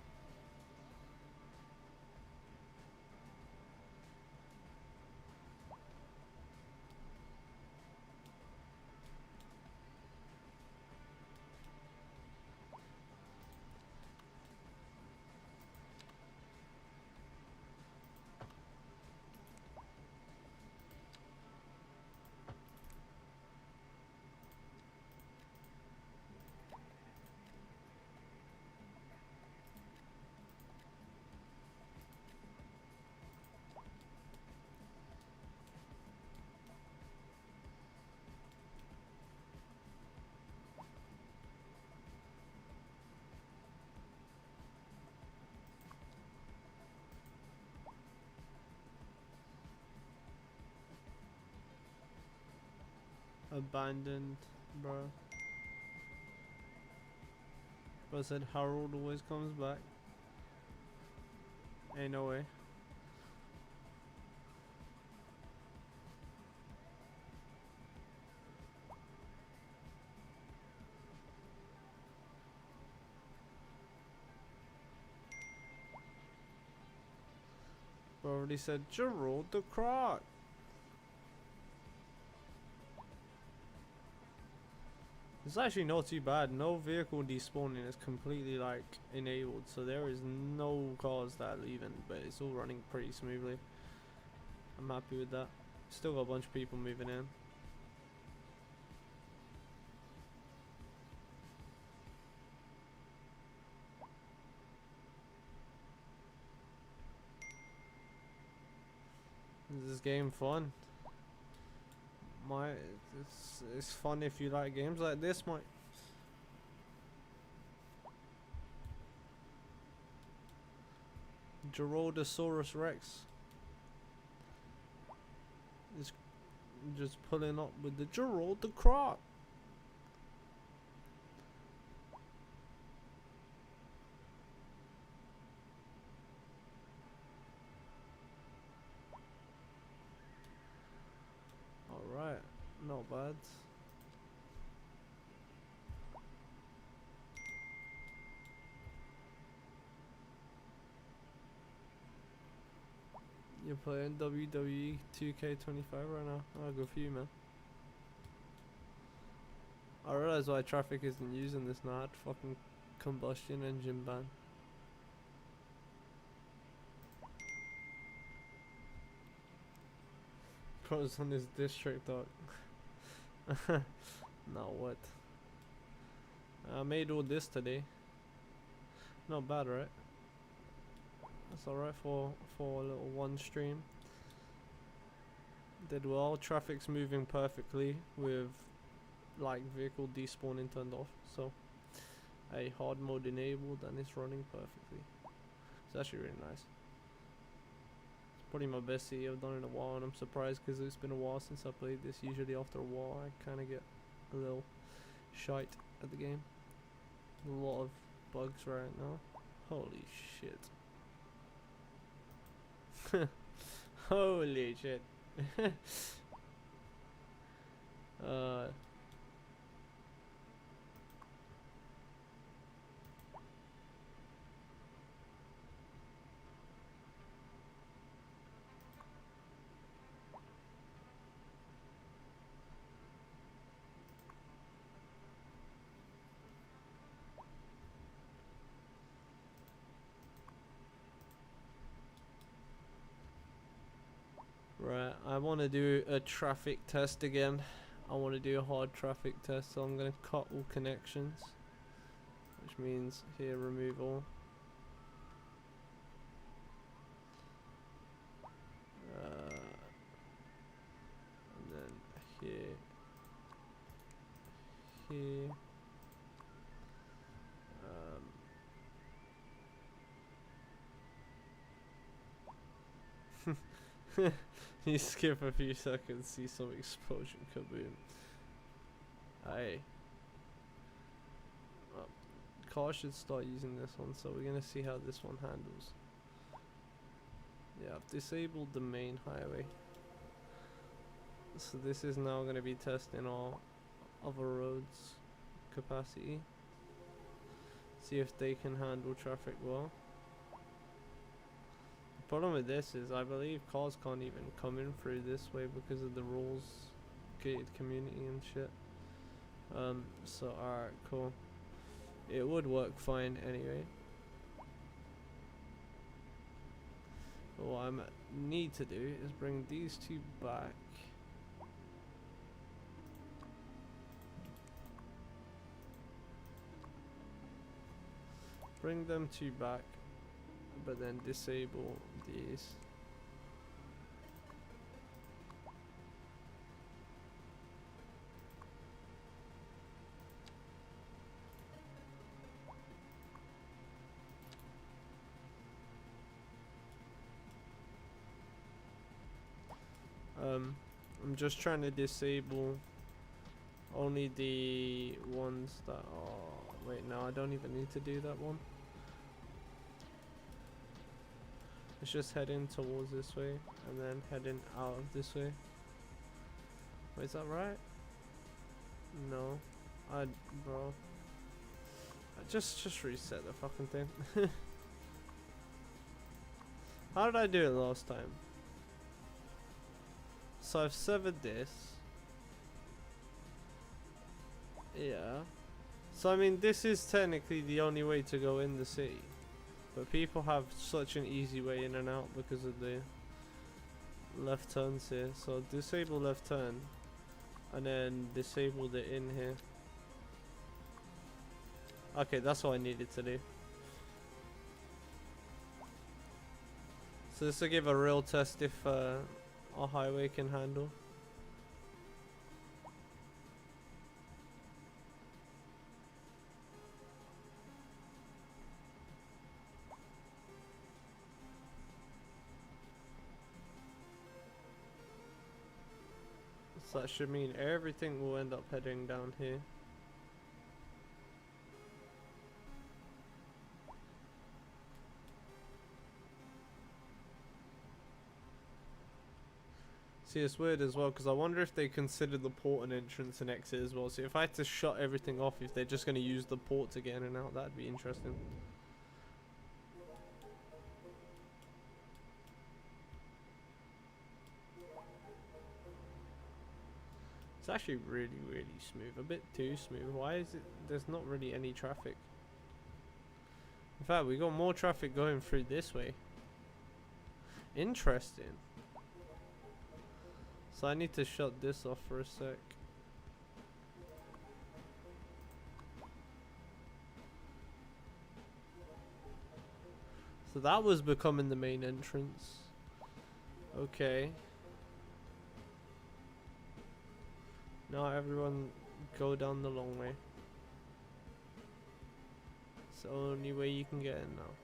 Abandoned, bro. But I said Harold always comes back. Ain't no way. Bro already said Gerald the Croc. It's actually not too bad. No vehicle despawning is completely like enabled, so there is no cars that are leaving, but it's all running pretty smoothly. I'm happy with that. Still got a bunch of people moving in. Is this game fun? It's fun if you like games like this, mate. Geraldosaurus Rex is just pulling up with the Gerald the Croc. Alright, not bad. You're playing WWE 2K25 right now? Oh, good for you, man. I realize why traffic isn't using this now. I had fucking combustion engine ban. Pros on his district, dog. Now what? I made all this today. Not bad, right? That's alright for a little one stream. Did well. Traffic's moving perfectly with like vehicle despawning turned off. So a hard mode enabled and it's running perfectly. It's actually really nice. It's probably my best CE I've done in a while, and I'm surprised because it's been a while since I played this. Usually after a while I kind of get a little shite at the game. A lot of bugs right now. Holy shit. Holy shit. uh Right, I want to do a traffic test again. I want to do a hard traffic test, so I'm going to cut all connections, which means here remove all. And then here, here. You skip a few seconds, see some explosion, kaboom. Aye. Car should start using this one, so we're gonna see how this one handles. Yeah, I've disabled the main highway. So this is now gonna be testing our other roads capacity. See if they can handle traffic well. The problem with this is I believe cars can't even come in through this way because of the rules, gated community and shit. So alright, cool. It would work fine anyway. But what I need to do is bring these two back. Bring them two back, but then disable these. I'm just trying to disable only the ones that are... Wait, no, I don't even need to do that one. Let's just head in towards this way and then heading out of this way. Wait, is that right? No. Bro. Just reset the fucking thing. How did I do it last time? So I've severed this. Yeah. So I mean, this is technically the only way to go in the city. But people have such an easy way in and out because of the left turns here. So disable left turn and then disable the in here. Okay, that's what I needed to do. So this will give a real test if our highway can handle. So that should mean everything will end up heading down here. See, it's weird as well because I wonder if they consider the port an entrance and exit as well. So if I had to shut everything off, if they're just going to use the port to get in and out, that'd be interesting. It's actually really, really smooth. A bit too smooth. Why is it? There's not really any traffic. In fact, we got more traffic going through this way. Interesting. So I need to shut this off for a sec. So that was becoming the main entrance. Okay. Now everyone go down the long way. It's the only way you can get in now.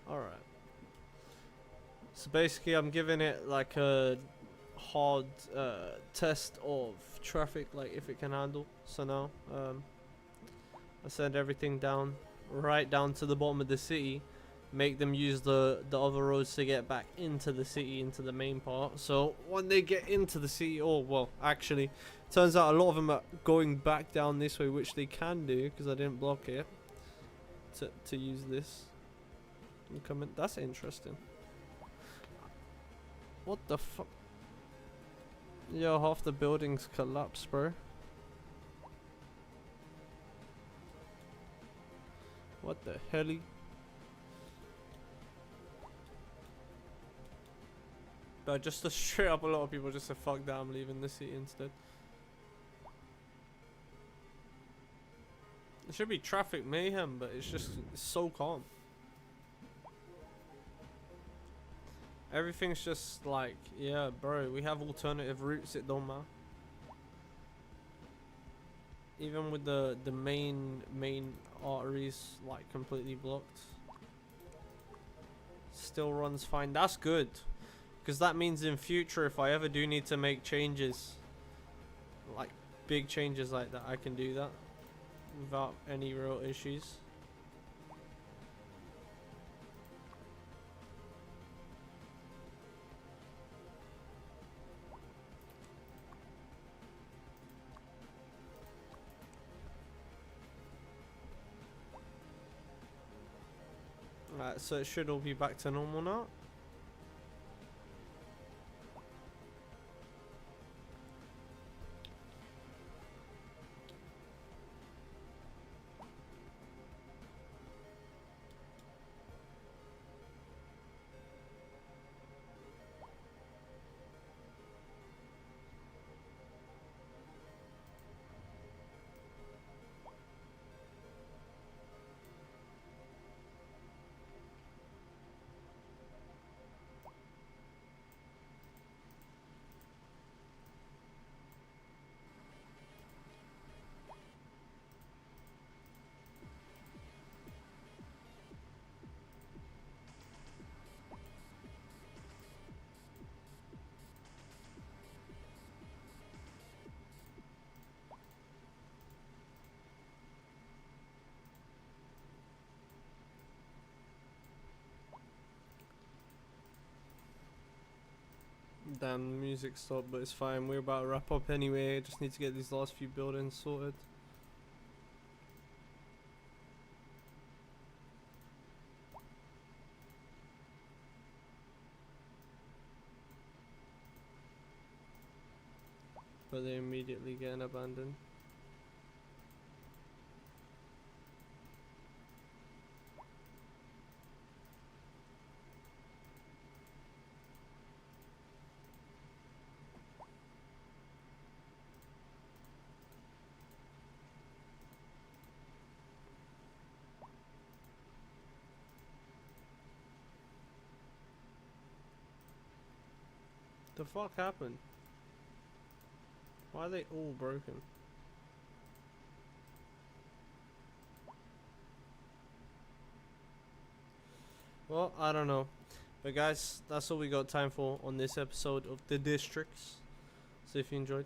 Alright. So basically I'm giving it like a hard test of traffic, like if it can handle. So now I send everything down right down to the bottom of the city, make them use the other roads to get back into the city, into the main part. So when they get into the city, oh well, actually, turns out a lot of them are going back down this way, which they can do because I didn't block it to use this. And come in. That's interesting. What the fuck? Yo, half the buildings collapsed, bro. What the helly? But just to straight up, a lot of people just said, fuck that, I'm leaving the city instead. There should be traffic mayhem, but it's so calm. Everything's just like, yeah, bro, we have alternative routes, it don't matter. Even with the main arteries like completely blocked, still runs fine. That's good, because that means in future, if I ever do need to make changes, like big changes like that, I can do that without any real issues. Right, so it should all be back to normal now. Damn, the music stopped, but it's fine. We're about to wrap up anyway. Just need to get these last few buildings sorted. But they're immediately getting abandoned. The fuck happened? Why are they all broken? Well, I don't know. But guys, that's all we got time for on this episode of The Districts. So if you enjoyed,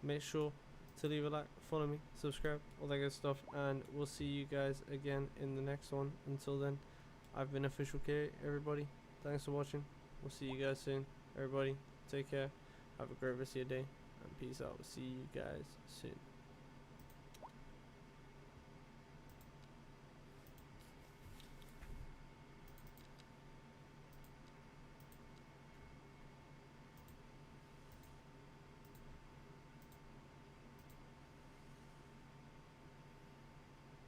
make sure to leave a like, follow me, subscribe, all that good stuff. And we'll see you guys again in the next one. Until then, I've been Official K, everybody. Thanks for watching. We'll see you guys soon. Everybody, take care. Have a great rest of your day. And peace out. See you guys soon.